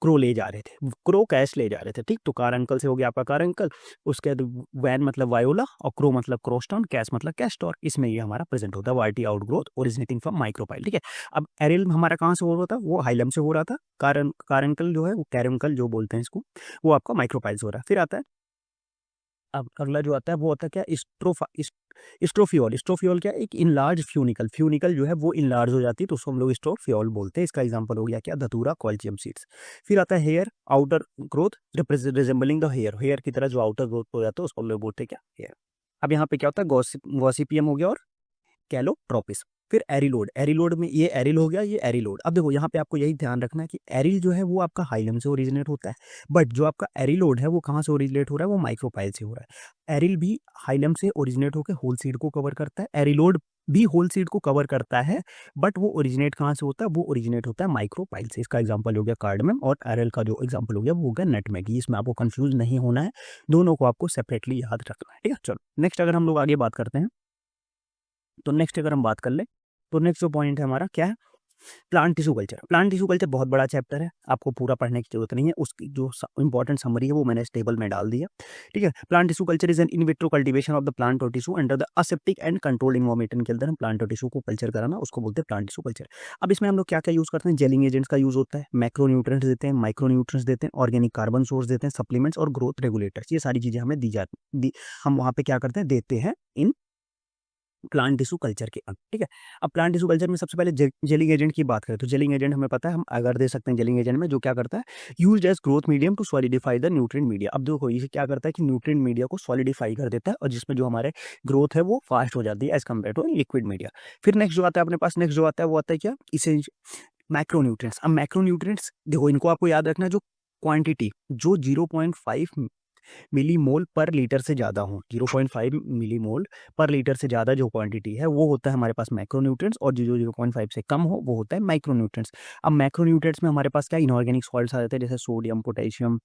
S1: क्रो ले जा रहे थे, क्रो कैश ले जा रहे थे, ठीक। तो कार अंकल से हो गया आपका कार अंकल, उसके बाद वैन मतलब वायोला, और क्रो मतलब क्रोस्टॉन, कैश मतलब कैस्टोर। इसमें ये हमारा प्रेजेंट होता है वाईटी आउटग्रोथ ओरिजिनेटिंग फ्रॉम माइक्रोपाइल, ठीक है। अब एरिल हमारा कहाँ से हो रहा था, वो हाइलम से हो रहा था। कार अंकल जो है वो कैरंकल जो बोलते हैं इसको, वो आपका माइक्रोपाइल से हो रहा है। फिर आता है, अब अगला जो आता है वो होता है क्या, स्ट्रोफियोल। स्ट्रोफियोल क्या, एक इनलार्ज फ्यूनिकल, फ्यूनिकल जो है वो इनलार्ज हो जाती है, तो उसको हम लोग स्ट्रोफियोल बोलते हैं। इसका एग्जांपल हो गया क्या, धतूरा, कॉल्चियम सीड्स। फिर आता है hair, outer growth resembling the hair, hair की तरह जो आउटर ग्रोथ हो जाता है उसको हम लोग बोलते हैं क्या, हेयर। अब यहाँ पे क्या होता है, गॉसिपियम हो गया और कैलोट्रोपिस। फिर एरिलोड, एरिलोड में ये एरिल हो गया, ये एरिलोड। अब देखो यहाँ पे आपको यही ध्यान रखना है कि एरिल जो है वो आपका हाइलम से ओरिजिनेट होता है, बट जो आपका एरिलोड है वो कहाँ से ओरिजिनेट हो रहा है, वो माइक्रोपाइल से हो रहा है। एरिल भी हाइलम से ओरिजिनेट होकर होल सीड को कवर करता है, एरिलोड भी होल सीड को कवर करता है, बट वो ओरिजिनेट कहाँ से होता है, वो ओरिजिनेट होता है माइक्रोपाइल से। इसका एग्जांपल हो गया कार्डमम, और एरिल का जो एग्जांपल हो गया वो हो गया नटमेग। इसमें आपको कंफ्यूज नहीं होना है, दोनों को आपको सेपरेटली याद रखना है, ठीक है। चलो नेक्स्ट अगर हम लोग आगे बात करते हैं, तो नेक्स्ट अगर हम बात कर ले, तो नेक्स्ट जो पॉइंट है हमारा क्या है, plant tissue culture. Plant tissue culture बहुत बड़ा चैप्टर है, आपको पूरा पढ़ने की जरूरत नहीं है, उसकी जो इंपॉर्टेंट समरी है वो मैंने इस टेबल में डाल दिया, ठीक है। Plant tissue culture is an in vitro cultivation of the plant और tissue under the aseptic and controlled environment के अंदर हम प्लांट और टिश्यू को कल्चर कराना, उसको बोलते हैं प्लांट टिश्यू कल्चर। अब इसमें हम लोग क्या क्या यूज करते हैं, जेलिंग एजेंट्स का यूज होता है, मैक्रो न्यूट्रिएंट्स देते हैं, माइक्रो न्यूट्रिएंट्स देते हैं, ऑर्गेनिक कार्बन सोर्स देते हैं, सप्लीमेंट्स और ग्रोथ रेगुलेटर्स, ये सारी चीजें हमें दी जाती, हम वहाँ पे क्या करते हैं, देते हैं इन प्लांट टिश्यू कल्चर के अंदर, ठीक है। अब प्लांट टिश्यू कल्चर में सबसे पहले जेलिंग एजेंट की बात करें, तो जेलिंग एजेंट हमें पता है, हम अगर दे सकते हैं जेलिंग एजेंट में, जो क्या करता है, used as growth medium to solidify the nutrient media. अब देखो ये क्या करता है कि न्यूट्रिएंट मीडिया को सॉलिडिफाई कर देता है, और जिसमें जो हमारे ग्रोथ है वो फास्ट हो जाती है as compare to liquid media. फिर नेक्स्ट जो आता है अपने पास, नेक्स्ट जो आता है वो आता है क्या, इसे मैक्रोन्यूट्रिएंट्स। अब मैक्रोन्यूट्रिएंट्स देखो, इनको आपको याद रखना है, जो क्वांटिटी जो 0.5 मिलीमोल पर लीटर से ज़्यादा हो, 0.5 मिलीमोल पर लीटर से ज़्यादा जो क्वांटिटी है वो होता है हमारे पास मैक्रोन्यूट्रिएंट्स, और जो 0.5 से कम हो वो होता है माइक्रोन्यूट्रिएंट्स। अब मैक्रोन्यूट्रिएंट्स में हमारे पास क्या, इनऑर्गेनिक सॉल्ट्स आ जाते हैं, जैसे सोडियम, पोटेशियम,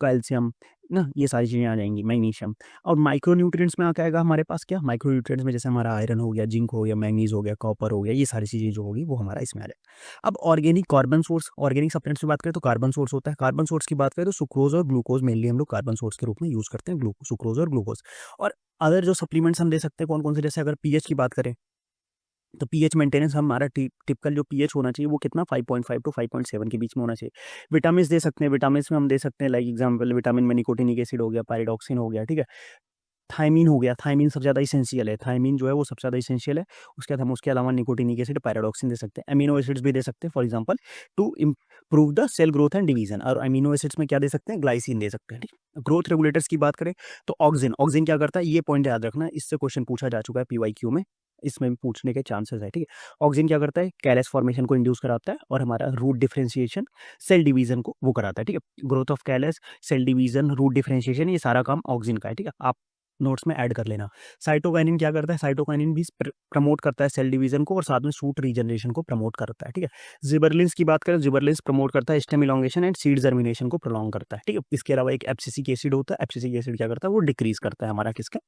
S1: कैल्शियम ना, ये सारी चीज़ें आ जाएंगी, मैग्नीशियम। और माइक्रोन्यूट्रिएंट्स में क्या आएगा हमारे पास, क्या माइक्रोन्यूट्रिएंट्स में, जैसे हमारा आयरन हो गया, जिंक हो गया, मैंगनीज हो गया, कॉपर हो गया, ये सारी चीज़ें जो होगी वो हमारा इसमें आ जाएगा। अब organic carbon source, organic supplements की बात करें तो कार्बन सोर्स होता है, कार्बन सोर्स की बात करें तो सुक्रोज और ग्लूकोज मेनली हम लोग कार्बन सोर्स के रूप में यूज करते हैं, सुक्रोज और ग्लूकोज। और अदर जो सप्लीमेंट्स हम दे सकते हैं कौन कौन से, जैसे अगर पीएच की बात करें तो पीएच मेंटेनेंस हमारा टिपिकल जो पीएच होना चाहिए वो कितना, 5.5 टू 5.7 के बीच में होना चाहिए। विटामिन दे सकते हैं, विटामिन में हम दे सकते हैं, लाइक एग्जांपल विटामिन में निकोटिनिक एसिड हो गया, पायरिडॉक्सिन हो गया, ठीक है। थायमीन हो गया, थायमीन सबसे ज़्यादा इसेंशियल है, थायमीन जो है वो सबसे ज़्यादा इसेंशियल है। उसके बाद हम उसके अलावा निकोटिनिक एसिड, पायरिडॉक्सिन दे सकते हैं। अमीनो एसिड्स भी दे सकते हैं, for example to improve the cell growth and division. और अमीनो एसिड्स में क्या दे सकते हैं, ग्लाइसिन दे सकते हैं, ठीक है। ग्रोथ रेगुलेटर्स की बात करें तो ऑक्सिन, ऑक्सिन क्या करता है, ये पॉइंट याद रखना, इससे क्वेश्चन पूछा जा चुका है पीवाईक्यू में, इसमें भी पूछने के चांसेस है, ठीक है। ऑक्सिन क्या करता है, कैलस फॉर्मेशन को इंड्यूस कराता है, और हमारा रूट डिफरेंशिएशन, सेल डिवीजन को वो कराता है, ठीक है। Growth of callus, cell division, root differentiation, ये सारा काम ऑक्सिन का है, ठीक है। आप नोट्स में ऐड कर लेना। साइटोकाइनिन क्या करता है, साइटोकाइनिन भी प्रमोट करता है सेल डिवीजन को, और साथ में शूट रीजनरेशन को प्रमोट करता है, ठीक है। जिबरलिंस की बात करें, जिबरलिंस प्रमोट करता है stem elongation and seed germination को प्रोलॉन्ग करता है, ठीक है। इसके अलावा एक एब्सिसिक एसिड होता है, एब्सिसिक एसिड क्या करता है, वो डिक्रीज करता है हमारा किसका,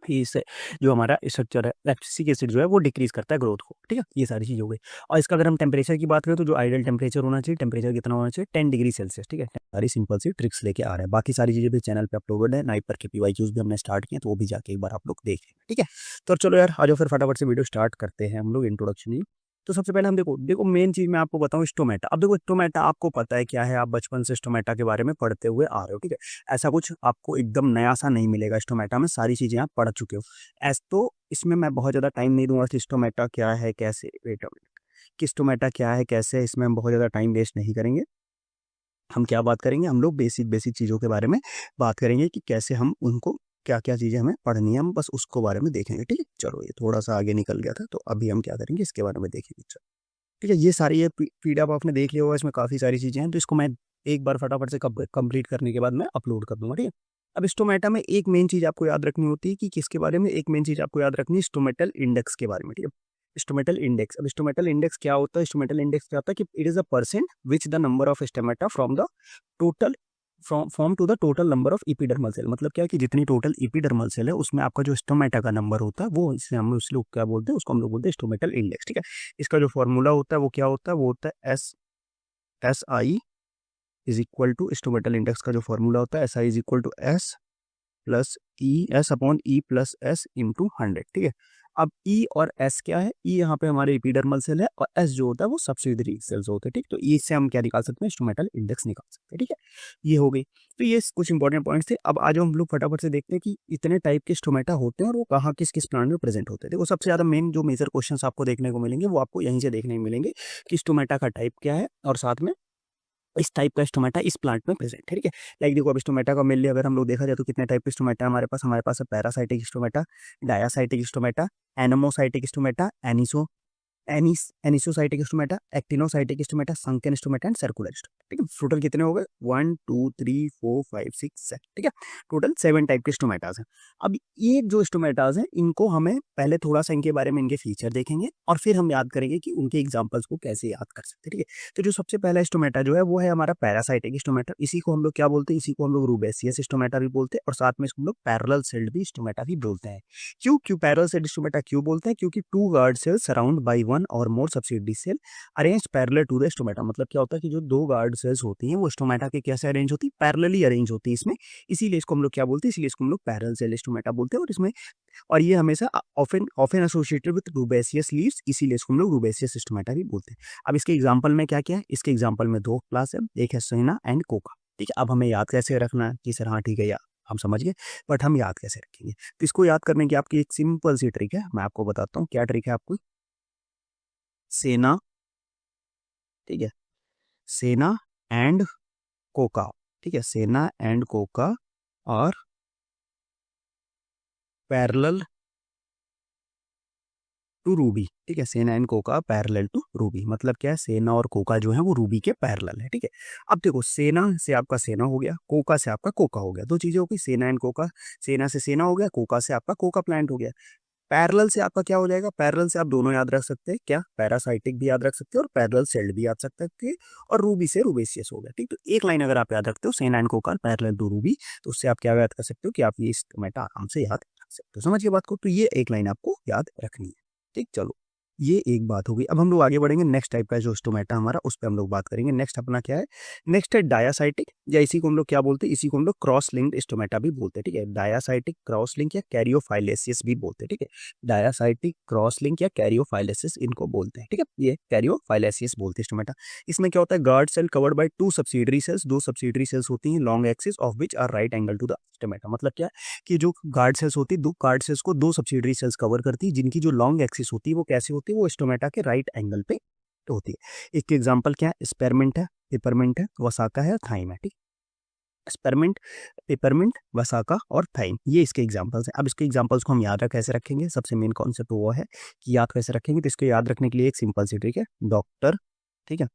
S1: इससे जो हमारा स्ट्रक्चर है, लैक्टिक एसिड जो है वो डिक्रीज करता है ग्रोथ को, ठीक है। ये सारी चीज़ हो गई। और इसका अगर हम टेम्परेचर की बात करें तो जो आइडियल टेम्परेचर होना चाहिए, टेम्परेचर कितना होना चाहिए, 10 डिग्री सेल्सियस, ठीक है। सारी सिंपल सी ट्रिक्स लेके आ रहे हैं, बाकी सारी चीज़ें भी चैनल पे अपलोडेड है, नाइपर के पीवाईक्यूज भी हमने स्टार्ट किए, तो वो भी जाके एक बार आप लोग देख लें, ठीक है। तो चलो यार, आज फिर फटाफट से वीडियो स्टार्ट करते हैं हम लोग, इंट्रोडक्शन ही। तो सबसे पहले हम देखो मेन चीज़ मैं आपको बताऊँ, स्टोमेटा। अब देखो स्टोमेटा आपको पता है क्या है, आप बचपन से स्टोमेटा के बारे में पढ़ते हुए आ रहे हो, ठीक है। ऐसा कुछ आपको एकदम नया सा नहीं मिलेगा, स्टोमेटा में सारी चीज़ें आप पढ़ चुके हो। ऐस तो इसमें मैं बहुत ज़्यादा टाइम नहीं दूंगा कि स्टोमेटा क्या है कैसे, वेट अ मिनट, कि स्टोमेटा क्या है कैसे, इसमें हम बहुत ज़्यादा टाइम वेस्ट नहीं करेंगे। हम क्या बात करेंगे, हम लोग बेसिक बेसिक चीज़ों के बारे में बात करेंगे कि कैसे हम उनको, क्या क्या चीज़ें हमें पढ़नी है, हम बस उसको बारे में देखेंगे, ठीक है। चलो ये थोड़ा सा आगे निकल गया था, तो अभी हम क्या करेंगे इसके बारे में देखेंगे, चलो ठीक है। ये सारी ये पीडीएफ आपने देख लिया होगा, इसमें काफ़ी सारी चीज़ें हैं, तो इसको मैं एक बार फटाफट से कंप्लीट करने के बाद मैं अपलोड कर दूंगा, ठीक है। अब स्टोमेटा में एक मेन चीज आपको याद रखनी होती है कि किसके बारे में, एक मेन चीज आपको याद रखनी है स्टोमेटल इंडेक्स के बारे में, ठीक है। स्टोमेटल इंडेक्स, अब स्टोमेटल इंडेक्स क्या होता है, स्टोमेटल इंडेक्स क्या होता है कि it is a percent which the number of stomata from the total from to the total number of epidermal cell. मतलब क्या है कि जितनी टोटल इपिडर्मल सेल है उसमें आपका जो स्टोमेटा का नंबर होता है वो इसे हम लोग क्या बोलते हैं, उसको हम लोग बोलते हैं स्टोमेटल इंडेक्स, ठीक है। इसका जो फॉर्मूला होता है वो क्या होता है, वो होता है SI is equal to, stomatal index का जो फॉर्मूला होता है SI is equal to S+E/E+S/100, ठीक है। अब E और S क्या है, E यहाँ पे हमारे एपिडर्मल सेल है और S जो होता है वो सब्सिडरी सेल्स होते हैं, ठीक। तो इससे हम क्या निकाल सकते हैं, स्टोमेटल इंडेक्स निकाल सकते हैं, ठीक है। ये हो गई। तो ये कुछ इंपॉर्टेंट पॉइंट्स थे। अब आज हम लोग फटाफट से देखते हैं कि इतने टाइप के स्टोमेटा होते हैं और वो कहाँ किस किस प्लांट में प्रेजेंट होते हैं। देखो सबसे ज्यादा मेन जो मेजर क्वेश्चंस आपको देखने को मिलेंगे वो आपको यहीं से देखने को मिलेंगे कि स्टोमेटा का टाइप क्या है और साथ में इस टाइप का स्टोमेटा इस प्लांट में प्रेजेंट है, ठीक है। लाइक देखो अब स्टोमेटा का मेनली अगर हम लोग देखा जाए तो कितने टाइप के स्टोमेटा हमारे पास है paracytic stomata, diacytic stomata, anomocytic stomata, anisocytic stomata, actinocytic stomata, sunken stomata and circular stomata, ठीक है। टोटल कितने हो गए, 1 2 3 4 5 6 7, ठीक है। टोटल 7 टाइप के स्टोमेटाज हैं। अब ये जो स्टोमेटाज हैं इनको हमें पहले थोड़ा सा इनके बारे में, इनके फीचर देखेंगे और फिर हम याद करेंगे कि उनके एग्जाम्पल्स को कैसे याद कर सकते हैं, ठीक है। तो जो सबसे पहला स्टोमेटा जो है वो है हमारा पैरासाइटिक स्टोमेटा। इसी को हम लोग क्या बोलते हैं, इसी को हम लोग रूबेसियस स्टोमेटा भी बोलते हैं और साथ में इसको हम लोग पैरेलल सेल्ड भी स्टोमेटा भी बोलते हैं। क्यों पैरेलल सेल्ड स्टोमेटा क्यों बोलते हैं, क्योंकि 2 guard sales surround by 1 or more subsidiary cell arrange parallel to the stomata. मतलब क्या होता है कि जो 2 गार्ड सेल्स होती हैं वो स्टोमेटा के कैसे अरेंज होती है, पैरेलली अरेंज होती है इसमें, इसीलिए इसको हम लोग क्या बोलते हैं, इसीलिए इसको हम लोग पैरेलल सेल स्टोमेटा बोलते हैं। और इसमें और ये हमेशा ऑफन एसोसिएटेड विद रूबेसियस लीव्स, इसीलिए इसको हम लोग रूबेसियस स्टोमेटा भी बोलते हैं। अब इसके एग्जांपल में क्या क्या है, इसके एग्जांपल में 2 क्लास है, एक है सेना एंड कोका, ठीक है। अब हमें याद कैसे रखना है कि सर हाँ ठीक है यार हम समझ गए, बट हम याद कैसे रखेंगे, तो इसको याद करने की आपकी एक सिंपल सी ट्रिक है, मैं आपको बताता हूँ क्या ट्रिक है आपको। सेना, ठीक है, सेना एंड कोका, ठीक है, सेना एंड कोका और पैरेलल टू रूबी, ठीक है। Senna and coca parallel to ruby, मतलब क्या है, सेना और कोका जो है वो रूबी के पैरेलल है, ठीक है। अब देखो सेना से आपका सेना हो गया, कोका से आपका कोका हो गया, दो चीजें हो गई, सेना एंड कोका, सेना से सेना हो गया, कोका से आपका कोका प्लांट हो गया। पैरेलल से आपका क्या हो जाएगा, पैरेलल से आप दोनों याद रख सकते हैं, क्या, पैरासाइटिक भी याद रख सकते हैं और पैरेलल सेल्ड भी याद रख सकते हैं, और रूबी से रूबेसियस हो गया, ठीक। तो एक लाइन अगर आप याद रखते हो senna and coca parallel to ruby, तो उससे आप क्या याद कर सकते हो कि आप ये स्टोमेटा आराम से याद रख सकते हो, समझिए बात को। तो ये एक लाइन आपको याद रखनी है, ठीक। चलो ये एक बात हो गई। अब हम लोग आगे बढ़ेंगे, नेक्स्ट टाइप का जो स्टोमेटा हमारा उस पर हम लोग बात करेंगे। नेक्स्ट अपना क्या है, नेक्स्ट है डायासाइटिक, या इसी को हम लोग क्या बोलते हैं, इसी को हम लोग क्रॉस लिंक्ड स्टोमेटा भी बोलते हैं, ठीक है। डायासाइटिक क्रॉस लिंक या कैरियोफाइलेसिस भी बोलते हैं, ठीक है। डायासाइटिक क्रॉस लिंक या कैरियोफाइलेसिस इनको बोलते हैं, ठीक है। ये कैरियोफाइलेसिस बोलते हैं स्टोमेटा। इसमें क्या होता है, guard cell covered by 2 subsidiary cells, 2 subsidiary cells होती हैं long axis of which are right angle to the stomata. मतलब क्या है कि जो गार्ड सेल्स होती है, 2 गार्ड सेल्स को 2 सब्सिडरी सेल्स कवर करती है, जिनकी जो लॉन्ग एक्सिस होती है वो कैसे होती है, वो स्टोमेटा के राइट एंगल पे होती है। एक एग्जांपल क्या है, स्पेरमिंट है, पेपरमिंट है, वसाका है, थाइम है, ठीक। स्पेरमिंट, पेपरमिंट, वसाका और थाइम, ये इसके एग्जांपल्स हैं। अब इसके एग्जांपल्स को हम याद कैसे रखेंगे, सबसे मेन कॉन्सेप्ट वो है कि याद कैसे रखेंगे। तो इसको याद रखने के लिए एक सिंपल सी ट्रिक है, डॉक्टर, ठीक है,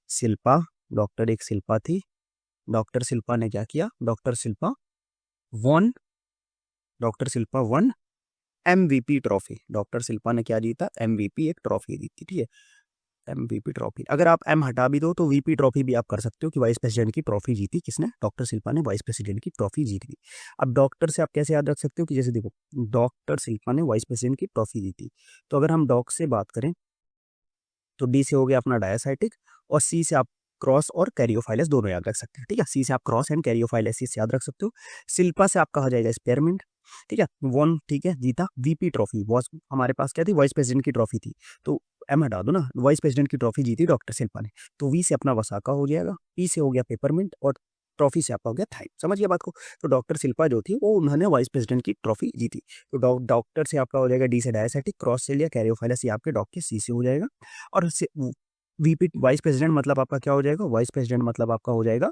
S1: शिल्पा, डॉक्टर एक शिल्पा थी, डॉक्टर शिल्पा ने क्या किया, one doctor Shilpa one MVP trophy, doctor Shilpa ने क्या जीता, MVP एक ट्रॉफी जीती, ठीक है। MVP ट्रॉफी, अगर आप M हटा भी दो तो VP ट्रॉफी भी आप कर सकते हो कि वाइस प्रेसिडेंट की ट्रॉफी जीती किसने, डॉक्टर शिल्पा ने वाइस प्रेसिडेंट की ट्रॉफी जीत ली। अब डॉक्टर से आप कैसे याद रख सकते हो कि जैसे देखो डॉक्टर शिल्पा ने वाइस प्रेसिडेंट की ट्रॉफी जीती, तो अगर हम डॉक से बात करें तो D से हो गया अपना डायासाइटिक और C से आप क्रॉस और कैरियोफाइलस दोनों याद रख सकते हैं, ठीक है। C से आप क्रॉस एंड कैरियोफाइलेसिस याद रख सकते हो। शिल्पा से आपका हो जाएगा स्पेरमिंट, ठीक है, वन, ठीक है, जीता। VP ट्रॉफी वॉज हमारे पास क्या थी, वाइस प्रेसिडेंट की ट्रॉफी थी, तो M हटा दो ना, वाइस प्रेसिडेंट की ट्रॉफी जीती डॉक्टर शिल्पा ने, तो V से अपना वसाका हो जाएगा, P से हो गया पेपरमिंट और ट्रॉफी से आपका हो गया थाइम, समझ गया बात को। तो डॉक्टर शिल्पा जो थी वो उन्होंने वाइस प्रेसिडेंट की ट्रॉफी जीती। तो डॉक्टर से आपका हो जाएगा D से डायसाइटिक, क्रॉस से लिया कैरियोफाइलस, ये आपके डॉक के C से हो जाएगा। और VP वाइस प्रेसिडेंट मतलब आपका क्या हो जाएगा, वाइस प्रेसिडेंट मतलब आपका हो जाएगा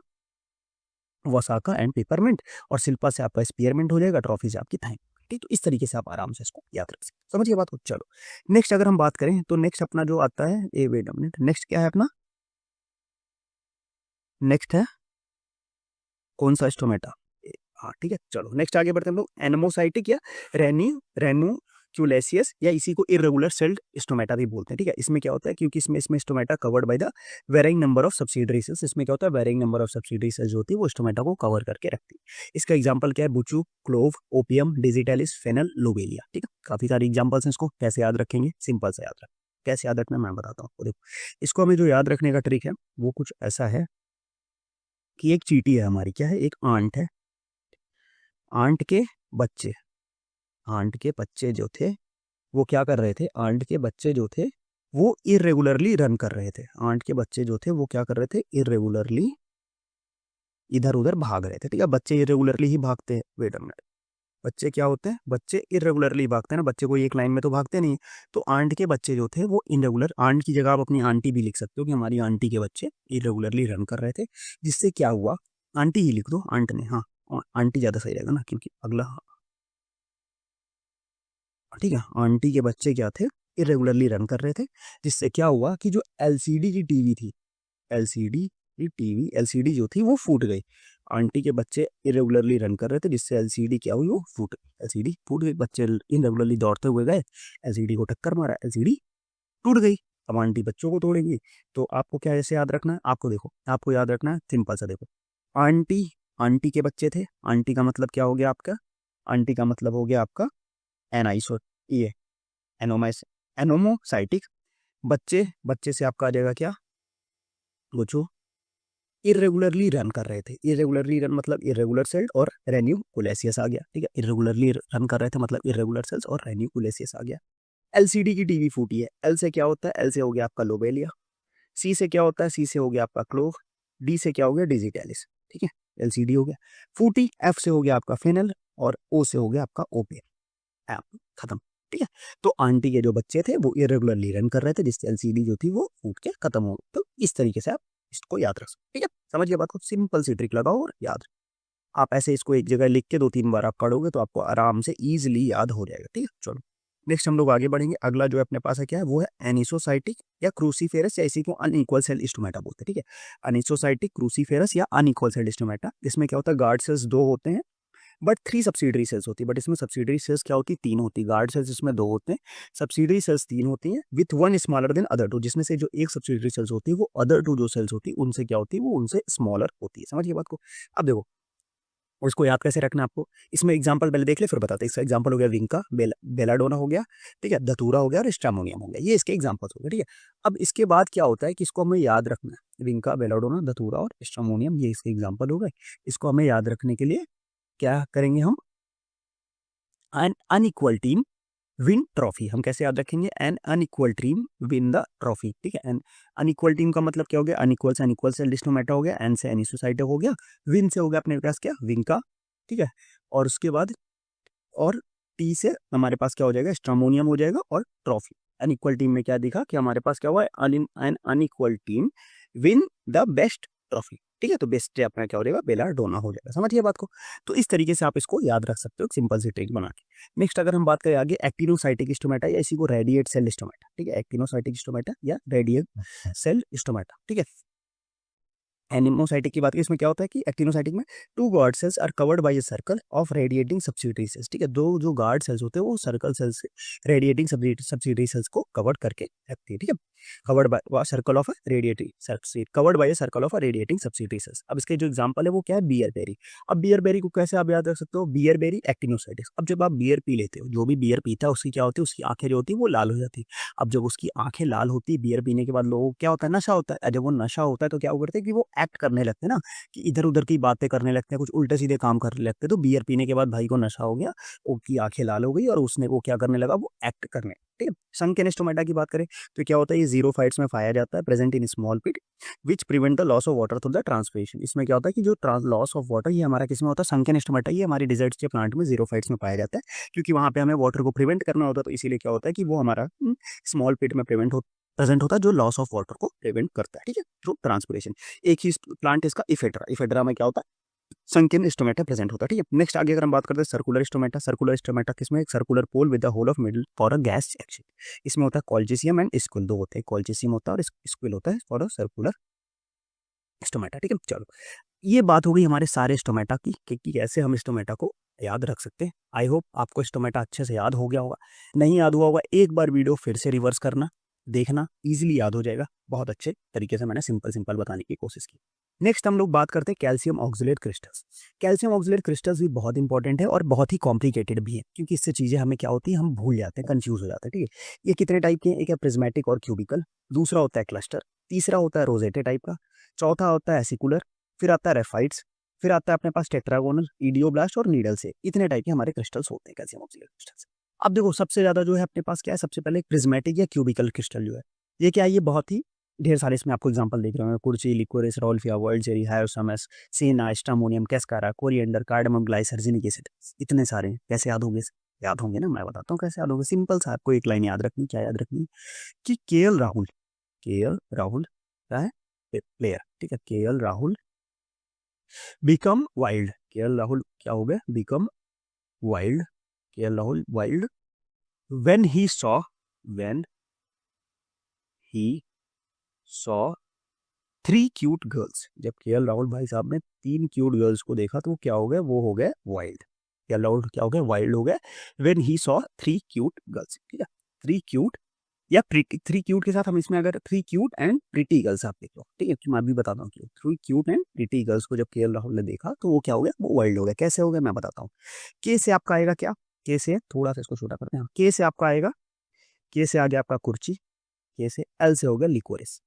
S1: वसाका एंड पेपरमिंट, और शिल्पा से आपका स्पीयरमिंट हो जाएगा, ट्रॉफी से आपकी थाइम, ठीक। तो इस तरीके से आप आराम से इसको याद रख सकते, समझिए बात को। चलो नेक्स्ट अगर हम बात करें तो नेक्स्ट अपना जो आता है, ए वेट अ मिनट, नेक्स्ट क्या है अपना, नेक्स्ट है कौन सा स्टोमेटा, हाँ ठीक है। चलो नेक्स्ट आगे बढ़ते हैं हम लोग। एनमोसाइटिक या रेन्यूक्यूलेसियस या इसी को इरेगुलर सेल्ड स्टोमेटा भी बोलते हैं। ठीक है, इसमें क्या होता है, क्योंकि इसमें stomata covered by the varying number of subsidiary cells, इसमें क्या होता है, varying number of subsidiary cells जो होती है वो स्टोमेटा को कवर करके रखती है। इसका एग्जाम्पल क्या है, buchu, clove, opium, digitalis, fennel, lobelia. ठीक है, काफी सारी एग्जाम्पल्स हैं। इसको कैसे याद रखेंगे, सिंपल से याद रखें। कैसे याद रखना मैं बताता हूँ आपको। देखो, इसको हमें जो याद रखने का ट्रिक है वो कुछ ऐसा है कि एक चींटी है हमारी, क्या है, एक आंट है। आंट के बच्चे आंट के बच्चे जो थे वो क्या कर रहे थे, आंट के बच्चे जो थे वो इरेगुलरली रन कर रहे थे। आंट के बच्चे जो थे वो क्या कर रहे थे, इरेगुलरली इधर उधर भाग रहे थे। ठीक है, बच्चे इरेगुलरली ही भागते हैं। वेट अ मिनट, बच्चे क्या होते हैं, बच्चे इरेगुलरली भागते हैं ना, बच्चे कोई एक लाइन में तो भागते नहीं। तो आंट के बच्चे जो थे वो इरेगुलर, आंट की जगह आप अपनी आंटी भी लिख सकते हो कि हमारी आंटी के बच्चे इरेगुलरली रन कर रहे थे। जिससे क्या हुआ, आंटी ही लिख दो, आंट ने, हाँ आंटी ज्यादा सही रहेगा ना, क्योंकि अगला, ठीक है, आंटी के बच्चे क्या थे, इरेगुलरली रन कर रहे थे। जिससे क्या हुआ कि जो एलसीडी की टीवी थी, एलसीडी जो थी वो फूट गई। आंटी के बच्चे इरेगुलरली रन कर रहे थे, जिससे एलसीडी क्या हुई, वो फूट गई। एलसीडी फूट गई, बच्चे इरेगुलरली दौड़ते हुए गए, एलसीडी को टक्कर मारा, एलसीडी टूट गई। अब आंटी बच्चों को तोड़ेंगी, तो आपको क्या ऐसे याद रखना है, आपको देखो, आपको याद रखना है सिंपल सा। देखो, आंटी आंटी के बच्चे थे, आंटी का मतलब क्या हो गया आपका, आंटी का मतलब हो गया आपका एनाइसो, ये एनोमाइस, एनोमोसाइटिक। बच्चे बच्चे से आपका आ जाएगा क्या, बच्चों इरेगुलरली रन कर रहे थे। इरेगुलरली रन मतलब इरेगुलर सेल्स और रेन्यूकुलेसियस आ गया। ठीक है, इरेगुलरली रन कर रहे थे मतलब इरेगुलर सेल्स और रेन्यूकुलेसियस आ गया। एलसीडी की टीवी फूटी है, एल से क्या होता है, एल से हो गया आपका लोबेलिया। सी से क्या होता है, सी से हो गया आपका क्लोव। डी से क्या हो गया, डिजिटैलिस। ठीक है, एलसीडी हो गया फूटी। एफ से हो गया आपका फेनल और ओ से हो गया आपका ओपियम। ऐप खत्म। ठीक है, तो आंटी के जो बच्चे थे वो इरेगुलरली रन कर रहे थे, जिससे एलसीडी जो थी वो फूट के खत्म हो गई। तो इस तरीके से आप इसको याद रख सकते। ठीक है, समझिए बात को, सिंपल सी ट्रिक लगाओ और याद रखो। आप ऐसे इसको एक जगह लिख के 2-3 बार आप पढ़ोगे तो आपको आराम से इजीली याद हो जाएगा। ठीक है, चलो नेक्स्ट हम लोग आगे बढ़ेंगे। अगला जो अपने पास है क्या है, वो है एनिसोसाइटिक या क्रूसीफेरस, या इसी को अनइक्वल सेल स्टोमेटा बोलते हैं। ठीक है, अनिसोसाइटिक, क्रूसीफेरस या अनइक्वल सेल स्टोमेटा। इसमें क्या होता है, गार्ड सेल्स 2 होते हैं बट 3 सब्सिडरी सेल्स होती है। बट इसमें सब्सिडरी सेल्स क्या होती है, 3 होती है। गार्ड सेल्स इसमें 2 होते हैं, सब्सिडरी सेल्स 3 होती हैं, with one smaller than other 2, जिसमें से जो एक सब्सिडरी सेल्स होती है वो अदर 2 जो सेल्स होती है उनसे क्या होती है, वो उनसे स्मॉलर होती है। समझिए बात को। अब देखो, और इसको याद कैसे रखना है आपको, इसमें एग्जांपल पहले देख ले फिर बताते हैं। इसका एग्जांपल हो गया विंका, बेलाडोना हो गया, ठीक है, धतूरा हो गया और स्ट्रामोनियम हो गया। ये इसके एग्जांपल्स हो गए। ठीक है, अब इसके बाद क्या होता है कि इसको हमें याद रखना है, विंका, बेलाडोना, धतूरा और स्ट्रामोनियम, ये इसके एग्जांपल हो गए। इसको हमें याद रखने के लिए क्या करेंगे हम, N unequal team win trophy. हम कैसे याद रखेंगे, N unequal team win the trophy. ठीक है, एन अनइक्वल टीम का मतलब क्या हो गया, अनइक्वल से अनइक्वल से लिस्टोमेटा हो गया, एन से एनिसोसाइटिक हो गया, विन से हो गया अपने पास क्या, विंका। ठीक है, और उसके बाद और टी से हमारे पास क्या हो जाएगा, स्ट्रामोनियम हो जाएगा और ट्रॉफी। अनइक्वल टीम में क्या दिखा कि हमारे पास क्या हुआ है, N unequal team win the best trophy. ठीक है, तो बेस्ट अपना क्या हो जाएगा, बेलाडोना हो जाएगा। समझिए बात को। तो इस तरीके से आप इसको याद रख सकते हो, सिंपल सी ट्रिक बना के। नेक्स्ट अगर हम बात करें आगे, एक्टिनोसाइटिक स्टोमेटा या इसी को रेडिएट सेल स्टोमेटा। ठीक है, एक्टिनोसाइटिक स्टोमेटा या रेडिएट सेल स्टोमेटा। ठीक है, एनिमोसाइटिक की बात करें, इसमें क्या होता है कि एक्टिनोसाइटिक में 2 guard cells are covered by a circle of radiating subsidiary cells. ठीक है, 2 जो गार्ड सेल्स होते हैं वो सर्कल सेल्स से रेडिएटिंग सब्सिडरी सेल्स को कवर्ड करके रखती है। ठीक है, covered by circle of radiating covered by circle of radiating subsidiary cells. अब इसके जो एग्जांपल है वो क्या है, बियर बेरी। अब बियर बेरी को कैसे आप याद रख सकते हो, बियर बेरी एक्टिनोसाइटिक। अब जब आप बियर पी लेते हो, जो भी बियर पीता है उसकी क्या होती है, उसकी आंखें जो होती है वो लाल हो जाती है। अब जब उसकी आंखें लाल होती है बियर पीने के बाद, लोगों को क्या होता है, नशा होता है। जब वो नशा होता है तो क्या वो करते हैं कि वो एक्ट करने लगते हैं ना, कि इधर उधर की बातें करने लगते हैं, कुछ उल्टे सीधे काम करने लगते हैं। तो बियर पीने के बाद भाई को नशा हो गया, उसकी आंखें लाल हो गई और उसने वो क्या करने लगा, वो एक्ट करने। ठीक है, संकेन स्टोमेटा की बात करें तो क्या होता है, ये जीरो फाइट्स में पाया जाता है, present in small pit which prevent the loss of water through the transpiration. इसमें क्या होता है कि जो लॉस ऑफ वाटर ये हमारा किसमें होता है, संकेन स्टोमेटा, ये हमारी डिजर्ट्स के प्लांट में जीरो फाइट्स में पाया जाता है, क्योंकि वहां पे हमें वाटर को प्रिवेंट करना होता है। तो इसीलिए क्या होता है कि वो हमारा स्मॉल पिट में प्रेजेंट होता है, जो लॉस ऑफ वाटर को प्रिवेंट करता है। ठीक है, थ्रू ट्रांसपिरेशन। एक ही प्लांट इसका इफेड्रा, इफेड्रा में क्या होता है, संकीर्ण स्टोमेटा प्रेजेंट होता है। ठीक है, नेक्स्ट आगे अगर हम बात करते हैं सर्कुलर स्टोमेटा। सर्कुलर स्टोमेटा किसमें, एक circular pole with the hole of middle for a gas exit. इसमें होता है कॉल्चिसियम एंड स्क्विल, 2 होते हैं, कॉल्चिसियम होता है और स्क्विल होता है फॉर अ सर्कुलर स्टोमेटा। ठीक है, चलो ये बात हो गई हमारे सारे स्टोमेटा की कि कैसे हम स्टोमेटा को याद रख सकते हैं। आई होप आपको स्टोमेटा अच्छे से याद हो गया होगा। नहीं याद हुआ होगा, एक बार वीडियो फिर से रिवर्स करना, देखना, इजीली याद हो जाएगा। बहुत अच्छे तरीके से मैंने सिंपल सिंपल बताने की कोशिश की। नेक्स्ट हम लोग बात करते हैं calcium oxalate crystals. Calcium oxalate crystals भी बहुत इंपॉर्टेंट है और बहुत ही कॉम्प्लिकेटेड भी है, क्योंकि इससे चीज़ें हमें क्या होती है, हम भूल जाते हैं, कंफ्यूज हो जाते हैं। ठीक है, ये कितने टाइप के हैं? एक है प्रिज्मेटिक और क्यूबिकल, दूसरा होता है क्लस्टर, तीसरा होता है रोजेटे टाइप का, चौथा होता है एसिकुलर, फिर आता है रेफाइट्स, फिर आता है अपने पास टेट्रागोनल, इडियोब्लास्ट और नीडल से। इतने टाइप के हमारे क्रिस्टल्स होते हैं कैल्शियम ऑक्सलेट क्रिस्टल्स। अब देखो सबसे ज्यादा जो है अपने पास क्या है, सबसे पहले प्रिज्मेटिक या क्यूबिकल क्रिस्टल जो है, ये क्या है, ये बहुत ही ढेर सारे इसमें आपको एग्जांपल देख रहे हो, कुर्ची, लिकोरिस, रोल्फिया, वर्ल्ड जेरी, हायोसामस, सेना, स्टामोनियम, कैस्कारा, कोरिएंडर, कार्डमम, ग्लाइसर्जिनिक एसिड, इतने सारे हैं। कैसे याद होंगे? याद होंगे ना, मैं बताता हूँ कैसे याद होंगे। सिंपल सा, आपको एक लाइन याद रखनी, क्या याद रखनी कि केएल राहुल, केएल राहुल क्या है? प्लेयर। ठीक है, KL Rahul become wild, KL Rahul क्या हो गए? Become wild, KL Rahul wild when he saw, when he saw 3 cute girls. जब केएल राहुल भाई साहब ने 3 क्यूट गर्ल्स को देखा तो वो क्या हो गए? वो हो गए वाइल्ड। केएल राहुल क्या हो गए? वाइल्ड हो गए when he saw 3 cute girls. ठीक है, 3 क्यूट या प्रीटी, 3 क्यूट के साथ हम इसमें अगर 3 क्यूट एंड प्रीटी गर्ल्स आप देख लो। ठीक है, मैं अभी बताता हूँ क्यों। 3 क्यूट एंड प्रीटी गर्ल्स को जब केएल राहुल ने देखा तो वो क्या हो गया? वो वाइल्ड हो गया। कैसे हो गया मैं बताता हूँ। के से आपका आएगा क्या? के से थोड़ा सा इसको छोटा करते हैं। के से आपका आएगा, के से आ गया आपका कुर्ची, के से एल से हो गया लिकोरिस,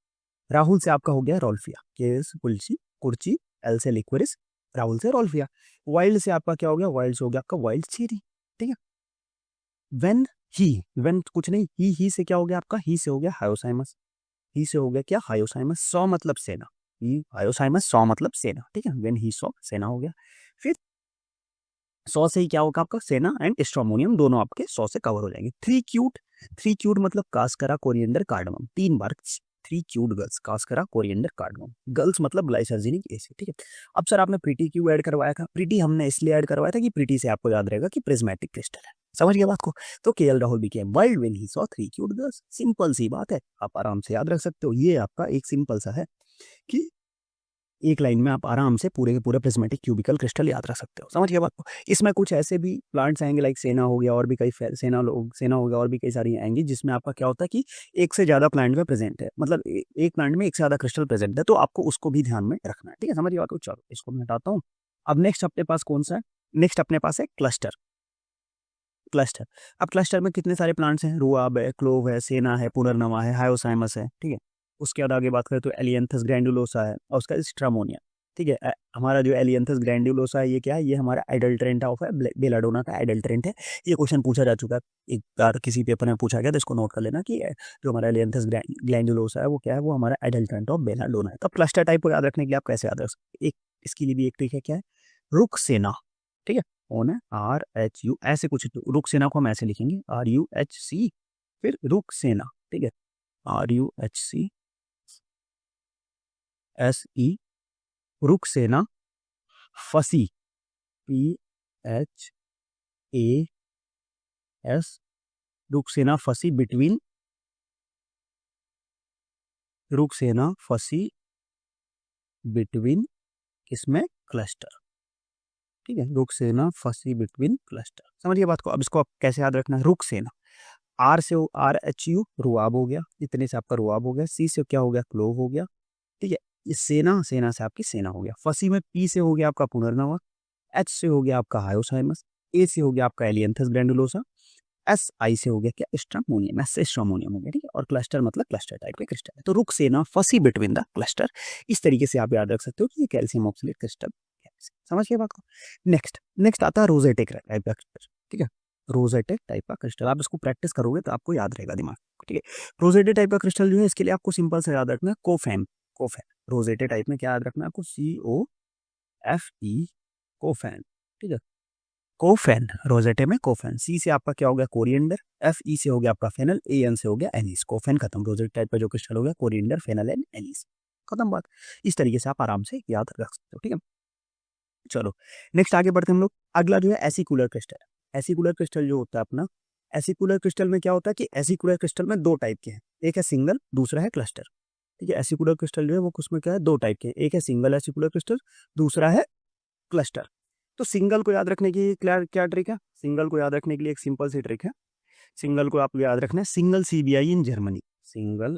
S1: राहुल से आपका हो गया रोल्फिया, के से कुल्ची कुर्ची, एल से लिक्विरिस, राहुल से रोल्फिया। वाइल्ड से आपका क्या हो गया? वाइल्ड से हो गया आपका वाइल्ड चेरी। ठीक है, वेन ही, वेन कुछ नहीं, ही से क्या हो गया आपका? ही से हो गया हायोसाइमस, ही से हो गया क्या? हायोसाइमस। सौ मतलब सेना, ही हायोसाइमस, सौ मतलब सेना। ठीक है, वेन ही सौ, सेना हो गया। फिर 100 से ही क्या होगा आपका? सेना एंड स्ट्रोमोनियम, दोनों आपके 100 से कवर हो जाएंगे। 3 क्यूट, 3 क्यूट मतलब कास्करा, कोरिएंडर, कार्डमम। 3 बार 3 cute girls, cascara, coriander, cardamom. Girls मतलब ग्लाइसर्जिनिक एसिड। ठीक है, अब सर आपने प्रीटी क्यों ऐड करवाया था? प्रीटी हमने इसलिए ऐड करवाया था कि प्रीटी से आपको याद रहेगा कि प्रिज्मेटिक क्रिस्टल है। समझ गया बात को? तो KL Rahul became wild when he saw 3 cute girls. Simple सी बात है, आप आराम से याद रख सकते हो। ये आपका एक सिंपल सा है कि एक लाइन में आप आराम से पूरे के पूरे प्रिज्मेटिक क्यूबिकल क्रिस्टल याद रख सकते हो। समझ गया बात को? इसमें कुछ ऐसे भी प्लांट्स आएंगे लाइक सेना हो गया, और भी कई सेना लोग, सेना हो गया, और भी कई सारी आएंगी जिसमें आपका क्या होता है कि एक से ज्यादा प्लांट में प्रेजेंट है, मतलब एक प्लांट में एक से ज्यादा क्रिस्टल प्रेजेंट है, तो आपको उसको भी ध्यान में रखना है। ठीक है, समझ गया बात को? चलो इसको मैं हटाता हूँ। अब नेक्स्ट अपने पास कौन सा है? नेक्स्ट अपने पास है क्लस्टर। क्लस्टर, अब क्लस्टर में कितने सारे प्लांट्स हैं? रुआब है, क्लोव है, सेना है, पुनर्नवा है, हायोसाइमस है। ठीक है, उसके बाद आगे बात करें तो एलियंथस ग्रैंडुलोसा है और उसका स्ट्रामोनिया। ठीक है, हमारा जो एलियंथस ग्रैंडुलोसा है ये क्या है? ये हमारा एडल्टरेंट ऑफ है, बेलाडोना का एडल्टरेंट है। ये क्वेश्चन पूछा जा चुका है, एक बार किसी पेपर में पूछा गया, तो इसको नोट कर लेना कि जो हमारा एलियंथस ग्लैंडुलोसा है वो क्या है? वो हमारा एडल्टरेंट ऑफ बेलाडोना है। तो क्लस्टर टाइप को याद रखने के लिए आप कैसे याद रख सकते? एक इसके लिए भी एक ट्रिक है, क्या है? रुकसेना। ठीक है, कौन है? RHU, ऐसे कुछ रुक सेना को हम ऐसे लिखेंगे, RUHC, फिर रुक सेना। ठीक है, RUHCSE, रुक सेना, फसी, PHAS, रुक सेना फसी बिटवीन, रुक सेना फसी बिटवीन किसमें? क्लस्टर। ठीक है, रुक सेना फसी बिटवीन क्लस्टर। समझिए बात को? अब इसको आप कैसे याद रखना है? रुक सेना, आर से RHU, रुआब हो गया, इतने से आपका रुआब हो गया। सी से क्या हो गया? क्लोव हो गया। ठीक है, ये सेना, सेना से आपकी सेना हो गया। फसी में पी से हो गया आपका पुनर्नवा, एच से हो गया आपका हायोसाइमस, ए से हो गया आपका एलियंथस ग्रैंडुलोसा, एस आई से हो गया क्या? स्ट्रामोनियम, एस से स्ट्रामोनियम हो गया। ठीक है, और क्लस्टर मतलब क्लस्टर टाइप के क्रिस्टल है। तो रुक सेना फसी बिटवीन द क्लस्टर, इस तरीके से आप याद रख सकते हो कि ये कैल्शियम ऑक्सलेट क्रिस्टल। समझ गए बात को? नेक्स्ट नेक्स्ट आता है रोजेटिक टाइप का क्रिस्टल। ठीक है, रोजेटिक टाइप का क्रिस्टल, आप इसको प्रैक्टिस करोगे तो आपको याद रहेगा दिमाग। ठीक है, रोजेटे टाइप का क्रिस्टल जो है, इसके लिए आपको सिंपल से याद रखना है कोफेम। कोफेन, रोजेटे टाइप में क्या याद रखना है आपको? COFE, कोफेन। ठीक है, कोफेन, रोजेटे में कोफेन। सी से आपका क्या हो गया? कोरिएंडर, FE से हो गया आपका फेनल, AN से हो गया एनीस। कोफेन खत्म। रोजेट टाइप का जो क्रिस्टल हो गया कोरिएंडर, फेनल एंड एनीस, खत्म बात। इस तरीके से आप आराम से याद रख सकते हो। ठीक है, चलो नेक्स्ट आगे बढ़ते हैं हम लोग। अगला जो है एसिकुलर क्रिस्टल। एसिकुलर क्रिस्टल जो होता है अपना, एसिकुलर क्रिस्टल में क्या होता है कि एसिकुलर क्रिस्टल में 2 टाइप के हैं, एक है सिंगल, दूसरा है क्लस्टर। ठीक है। एसिकुलर क्रिस्टल जो है वो उसमें क्या है, दो टाइप के, एक है सिंगल एसिकुलर क्रिस्टल, दूसरा है क्लस्टर। तो सिंगल को याद रखने की क्या क्या ट्रिक है, सिंगल को याद रखने के लिए एक सिंपल सी ट्रिक है, सिंगल को आपको याद रखना है, single CBI in Germany, single,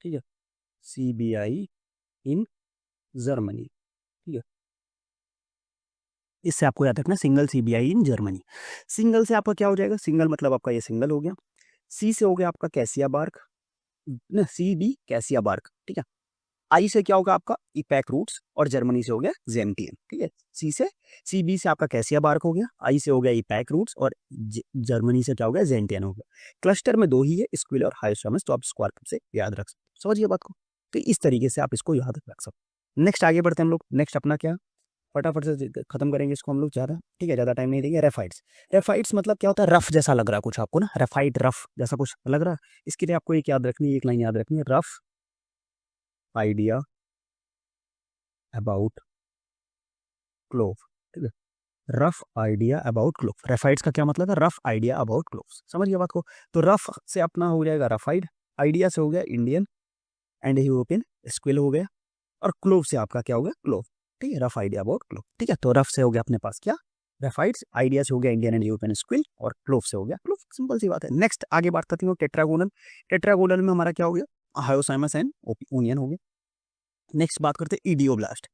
S1: ठीक है, सीबीआई इन जर्मनी, ठीक है, इससे आपको याद रखना single CBI in Germany. Single से आपका क्या हो जाएगा, सिंगल मतलब आपका ये सिंगल हो गया, सी से हो गया आपका कैसिया बार्क, ना सी बी कैसिया बार्क, ठीक है। आई से क्या होगा आपका इपैक रूट्स, और जर्मनी से हो गया जेमटियन, ठीक है। सी से, सी बी से आपका कैसिया बार्क हो गया, आई से हो गया इपैक रूट्स, और जर्मनी से क्या हो गया, जेंटियन हो गया। क्लस्टर में दो ही है, स्क्विल और हाइस्टमस, तो आप स्क्वायर से याद रख सकते हो, समझिए बात को। तो इस तरीके से आप इसको याद रख सकते हो। नेक्स्ट आगे बढ़ते हैं हम लोग, नेक्स्ट अपना क्या, फटाफट से खत्म करेंगे इसको हम लोग ज़्यादा, ठीक है, ज़्यादा टाइम नहीं देंगे। रेफाइट्स, रेफाइट्स मतलब क्या होता है, रफ जैसा लग रहा है कुछ आपको ना, रेफाइट रफ जैसा कुछ लग रहा है, इसके लिए आपको एक याद रखनी है, एक लाइन याद रखनी है, रफ आइडिया अबाउट क्लोव, ठीक है, rough idea about clove. Raphides का क्या मतलब है, रफ आइडिया अबाउट क्लोव, समझिए बात को। तो रफ से अपना हो जाएगा रफाइड, आइडिया से हो गया इंडियन एंड यूरोपियन, स्क्विल हो गया, और क्लोव से आपका क्या हो गया, क्लोव, ठीक है, रफ आइडिया अबाउट क्लोव, ठीक है। तो रफ से हो गया अपने पास क्या, रेफाइड्स, आइडिया से हो गया इंडियन एंड यूरोपियन स्क्विल, और क्लोव से हो गया क्लोव, सिंपल सी बात है। नेक्स्ट आगे बात करती हूँ टेट्रागोनल, टेट्रागोनल में हमारा क्या हो गया, हायोसाइमस एंड ओनियन हो गया। नेक्स्ट बात करते हैं इडियोब्लास्ट।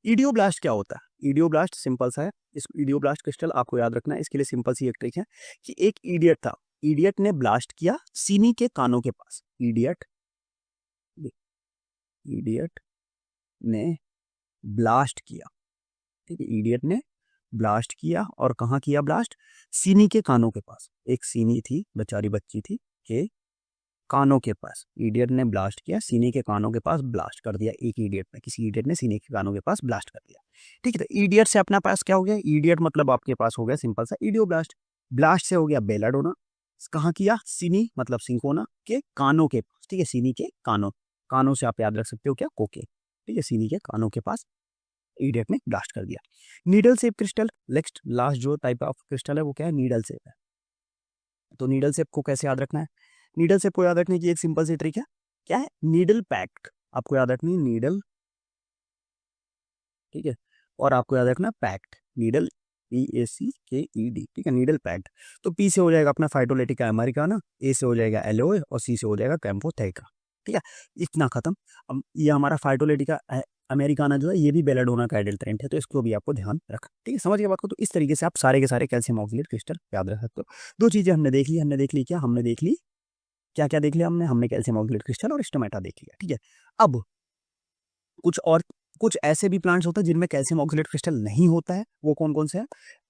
S1: इडियोब्लास्ट क्या होता है, इडियोब्लास्ट सिंपल सा है, इस इडियोब्लास्ट क्रिस्टल आपको याद रखना है, इसके लिए सिंपल सी एक ट्रिक है कि एक इडियट था, इडियट ने ब्लास्ट किया सीनी के कानों के पास, इडियट, इडियट ने ब्लास्ट किया, ठीक है, इडियट ने ब्लास्ट किया, और कहाँ किया ब्लास्ट, सीनी के कानों के पास, एक सीनी थी बेचारी बच्ची थी के कानों के पास, इडियट ने ब्लास्ट किया, सीनी के कानों के पास ब्लास्ट कर दिया, एक इडियट ने, किसी इडियट ने सीनी के कानों के पास ब्लास्ट कर दिया, ठीक है। तो इडियट से अपना पास क्या हो गया, इडियट मतलब आपके पास हो गया सिंपल सा इडियोब्लास्ट, ब्लास्ट से हो गया बेलाडोना, कहाँ किया, सीनी मतलब सिंकोना के कानों के पास, ठीक है, सीनी के कानों, कानों से आप याद रख सकते हो क्या, कोके, ठीक है, सीनी के कानों के पास इडियट ने ब्लास्ट कर दिया। Needle shape crystal, next last जो टाइप ऑफ क्रिस्टल है वो क्या है, नीडल शेप है। तो नीडल शेप को कैसे याद रखना है, नीडल शेप को याद रखने की एक सिंपल सी ट्रिक है, क्या है, नीडल पैक्ट, आपको याद रखनी है नीडल, ठीक है, और आपको याद रखना पैक्ट, नीडल PACKED, ठीक है, नीडल पैक्ट। तो पी से हो जाएगा अपना फाइटोलेटिका अमेरिकाना, ए से हो जाएगा एलोए, और सी से हो जाएगा कैम्फोथेका, ठीक है, इतना खत्म। अब ये हमारा फाइटोलेटिका अमेरिकाना जो है ये भी बेलाडोना का एडल्ट्रेंट है, तो इसको भी आपको ध्यान रखना, ठीक है, समझ गए बात को। तो इस तरीके से आप सारे के सारे कैल्शियम ऑक्सलेट क्रिस्टल याद रख सकते हो। दो चीजें हमने देख ली, हमने देख ली क्या, हमने देख ली क्या क्या देख लिया हमने, हमने कैल्शियम ऑक्सलेट क्रिस्टल और स्टोमेटा देख लिया, ठीक है। अब कुछ और, कुछ ऐसे भी प्लांट्स होते हैं जिनमें कैल्शियम ऑक्सलेट क्रिस्टल नहीं होता है, वो कौन कौन से हैं,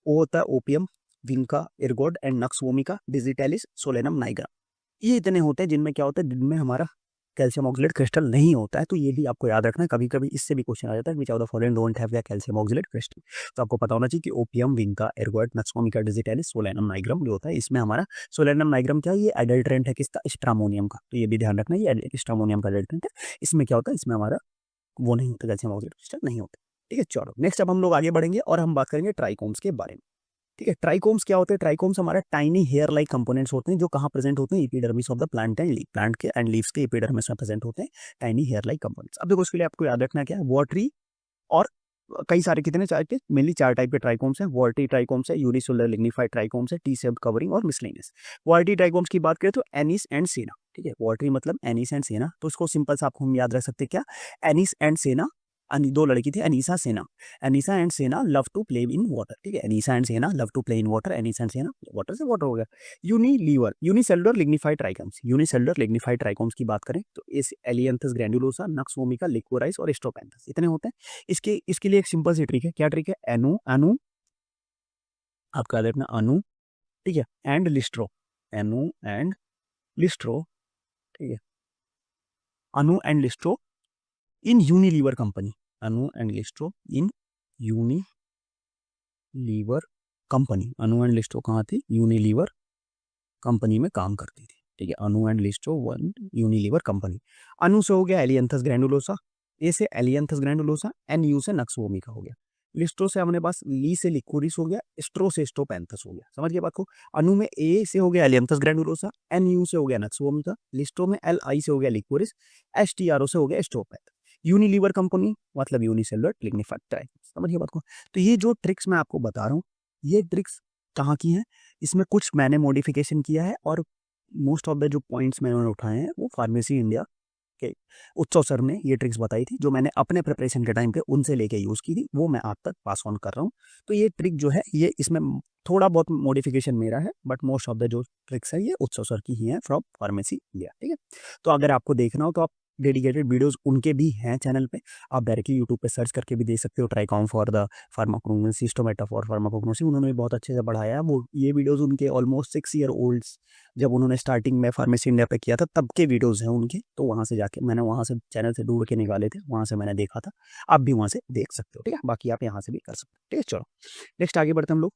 S1: वो होता है opium, vinca, ergot and nux vomica, digitalis, solanum nigra. ये इतने होते हैं जिनमें क्या होता है, जिनमें हमारा कैल्शियम ऑक्सलेट क्रिस्टल नहीं होता है, तो ये भी आपको याद रखना है। कभी कभी इससे भी क्वेश्चन आ जाता है, which of the following don't have calcium oxalate crystal, तो आपको पता होना चाहिए कि opium, vinca, ergot, nux vomica, digitalis, solanum nigrum जो होता है, इसमें हमारा सोलेनम नाइग्रम क्या है, ये एडल्ट्रेंट है किसका, स्ट्रामोनियम का, तो ये भी ध्यान रखना, ये स्ट्रामोनियम का एडल्ट्रेंट है। इसमें क्या होता है, इसमें हमारा वो नहीं होता, कैल्शियम ऑक्सलेट क्रिस्टल नहीं होते, ठीक है। चलो नेक्स्ट अब हम लोग आगे बढ़ेंगे और हम बात करेंगे ट्राइकोम्स के बारे में, ठीक है। ट्राइकोम्स क्या होते हैं, ट्राइकोम्स हमारा टाइनी हेयर लाइक कंपोनेंट्स होते हैं जो कहाँ प्रेजेंट होते हैं, epidermis of the plant and leaf, plant के एंड लीव्स के एपिडर्मिस में प्रेजेंट होते हैं टाइनी हेयर लाइक कंपोनेंट्स। अब देखो उसके लिए आपको याद रखना क्या है, वॉटरी और कई सारे, कितने टाइप के, मेनली 4 टाइप के ट्राइकोम्स हैं, वॉटरी ट्राइकोम्स है, यूनिसेलुलर लिग्निफाइड ट्राइकोम्स है, टी शेप्ड कवरिंग और मिसलेनियस। वॉटरी ट्राइकोम्स की बात करें तो एनिस एंड सेना, ठीक है, वॉटरी मतलब एनिस एंड सेना, तो उसको सिंपल सा आपको हम याद रख सकते हैं क्या, एनिस एंड सेना, दो लड़की थी Anisa Sena, Anisa and Sena love to play in water, ठीक है, Anisa and Sena love to play in water, Anisa and Sena water से वाटर हो गया। Unilever, unicellular lignified trichomes, unicellular lignified trichomes की बात करें तो इस एलियंथस ग्रैन्युलोसा, नक्स वोमिका, लिक्वोराइस और स्ट्रोपेंथस इतने होते हैं। इसके लिए एक सिंपल सी ट्रिक है, क्या ट्रिक है, अनु अनु आपका देखना अनु, ठीक है, एंड लिस्ट्रो, अनु एंड लिस्ट्रो, ठीक है, Anu and Listro in Unilever company, Anu and Listro in Unilever company, Anu and Listro कहाँ थी, यूनिलीवर कंपनी में काम करती थी, ठीक है, Anu and लिस्ट्रो one Unilever company. अनु से हो गया एलियंथस ग्रैन्युलोसा, ए से एलियंथस ग्रैन्युलोसा, एन यू से नक्स वोमिका हो गया। लिस्ट्रो से अपने पास ली से लिकोरिस हो गया, स्ट्रो से स्ट्रोपेंथस हो गया। समझ गए बात को। अनु में ए से हो गया एलियंथस ग्रैंडुलोसा, एन यू से हो गया नक्सोमता, लिस्ट्रो में एल आई से हो गया liquorice, S T R O से हो गया स्ट्रोपेंथ। यूनिलीवर कंपनी मतलब यूनिसेलुलर लिग्निफाइड ट्राइकोम्स। समझिए बात को। तो ये जो ट्रिक्स मैं आपको बता रहा हूँ, ये ट्रिक्स कहाँ की हैं, इसमें कुछ मैंने मॉडिफिकेशन किया है और मोस्ट ऑफ द जो पॉइंट्स मैंने उठाए हैं वो फार्मेसी इंडिया के उत्सव सर ने ये ट्रिक्स बताई थी, जो मैंने अपने प्रिपरेशन के टाइम पे उनसे लेके यूज़ की थी, वो मैं आप तक पास ऑन कर रहा हूँ। तो ये ट्रिक जो है ये इसमें थोड़ा बहुत मॉडिफिकेशन मेरा है, बट मोस्ट ऑफ द जो ट्रिक्स है ये उत्सव सर की ही है फ्रॉम फार्मेसी इंडिया। ठीक है, तो अगर आपको देखना हो तो आप डेडिकेटेड वीडियोस उनके भी हैं चैनल पे, आप डायरेक्टली यूट्यूब पे सर्च करके भी देख सकते हो। Trichome for the pharmacognosy, stomata for pharmacognosy, उन्होंने भी बहुत अच्छे से बढ़ाया है। वो ये वीडियोस उनके ऑलमोस्ट 6 ईयर ओल्ड्स, जब उन्होंने स्टार्टिंग में फार्मेसी इंडिया पे किया था तब के वीडियोस हैं उनके। तो वहाँ से जाके मैंने वहाँ से चैनल से ढूंढ के निकाले थे, वहाँ से मैंने देखा था। आप भी वहाँ से देख सकते हो। ठीक है, बाकी आप यहाँ से भी कर सकते हो। ठीक है, चलो नेक्स्ट आगे बढ़ते हम लोग।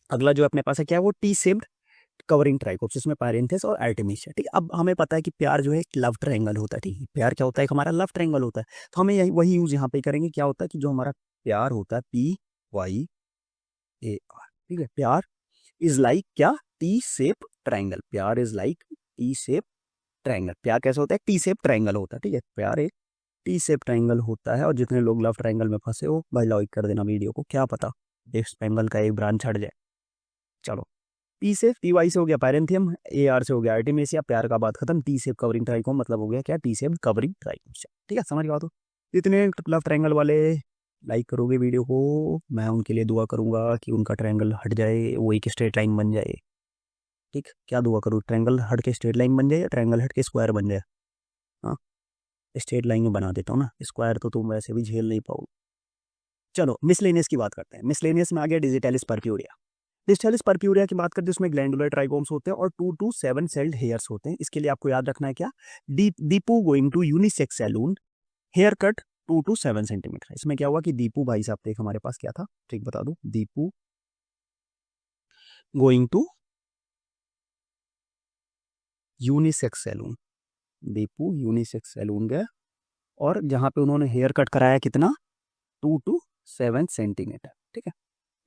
S1: अगला जो अपने पास है क्या है, वो टी शेप्ड कवरिंग ट्राइकोप्स, इसमें पायरेंथेस और आर्टेमिस। ठीक है, अब हमें पता है कि प्यार जो है एक लव ट्रायंगल होता है। ठीक है, प्यार क्या होता है, एक हमारा लव ट्रायंगल होता है। तो हमें यही वही यूज यहाँ पे करेंगे। क्या होता है कि जो हमारा प्यार होता है PYAR, ठीक है, प्यार इज लाइक क्या, टी शेप ट्रायंगल। प्यार is like T shape triangle. प्यार कैसे होता है, टी शेप ट्रायंगल होता है। ठीक है, प्यार एक टी शेप ट्रायंगल होता है। और जितने लोग लव ट्रायंगल में फंसे हो भाई लाइक कर देना वीडियो को, क्या पता इस ट्रायंगल का एक ब्रांच हट जाए। चलो, पी से PY से हो गया पायरेंथियम, AR से हो गया आर्टिमेसिया, प्यार का बात खत्म। टी शेप कवरिंग ट्राइकोम मतलब हो गया क्या, टी शेप कवरिंग ट्राइकोम। ठीक है, समझ गया। तो जितने लव ट्रायंगल वाले लाइक करोगे वीडियो को, मैं उनके लिए दुआ करूंगा कि उनका ट्रायंगल हट जाए, वो एक स्ट्रेट लाइन बन जाए। ठीक, क्या दुआ करूँ, ट्रायंगल हट के स्ट्रेट लाइन बन जाए या ट्रायंगल हट के स्क्वायर बन जाए। हाँ, स्ट्रेट लाइन में बना देता हूँ ना, स्क्वायर तो तुम वैसे भी झेल नहीं पाओ। चलो मिसलेनियस की बात करते हैं। मिसलेनियस में आ गया डिजिटलिस परप्यूरिया। डिजिटलिस परप्यूरिया की बात करते हैं, उसमें ग्लैंडुलर ट्राइकोम्स होते हैं और 2 to 7 सेल्ड हेयर्स होते हैं। इसके लिए आपको याद रखना है क्या, Deepu going to unisex salon, hair cut 2 to 7 centimetre. इसमें क्या हुआ कि दीपू भाई साहब थे, हमारे पास क्या था, ठीक बता दो, Deepu going to unisex salon, Deepu unisex salon गए और जहाँ पे उन्होंने हेयर कट कराया कितना, 2 to 7 सेंटीमीटर। ठीक है,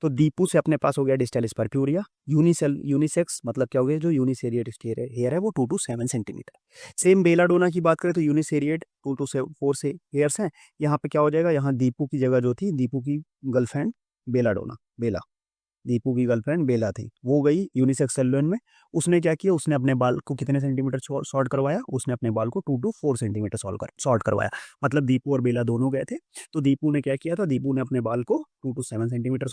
S1: तो दीपू से अपने पास हो गया डिजिटलिस परप्यूरिया। यूनिसेक्स मतलब क्या हो गया, जो यूनिसेरिएट हेयर है वो 2 to 7 सेंटीमीटर। सेम बेलाडोना की बात करें तो यूनिसेरिएट 2 to 4 से हेयर्स हैं। यहाँ पे क्या हो जाएगा, यहाँ दीपू की जगह जो थी, दीपू की गर्लफ्रेंड बेलाडोना, बेला, दीपू की गर्लफ्रेंड बेला थी, वो गई यूनिसेक्स सैलून में। उसने क्या किया, उसने अपने बाल को कितने सेंटीमीटर शॉर्ट करवाया, उसने अपने बाल को 2 to 4 सेंटीमीटर शॉर्ट करवाया। मतलब दीपू और बेला दोनों गए थे। तो दीपू ने क्या किया था, दीपू ने अपने बाल को 2 to 7 सेंटीमीटर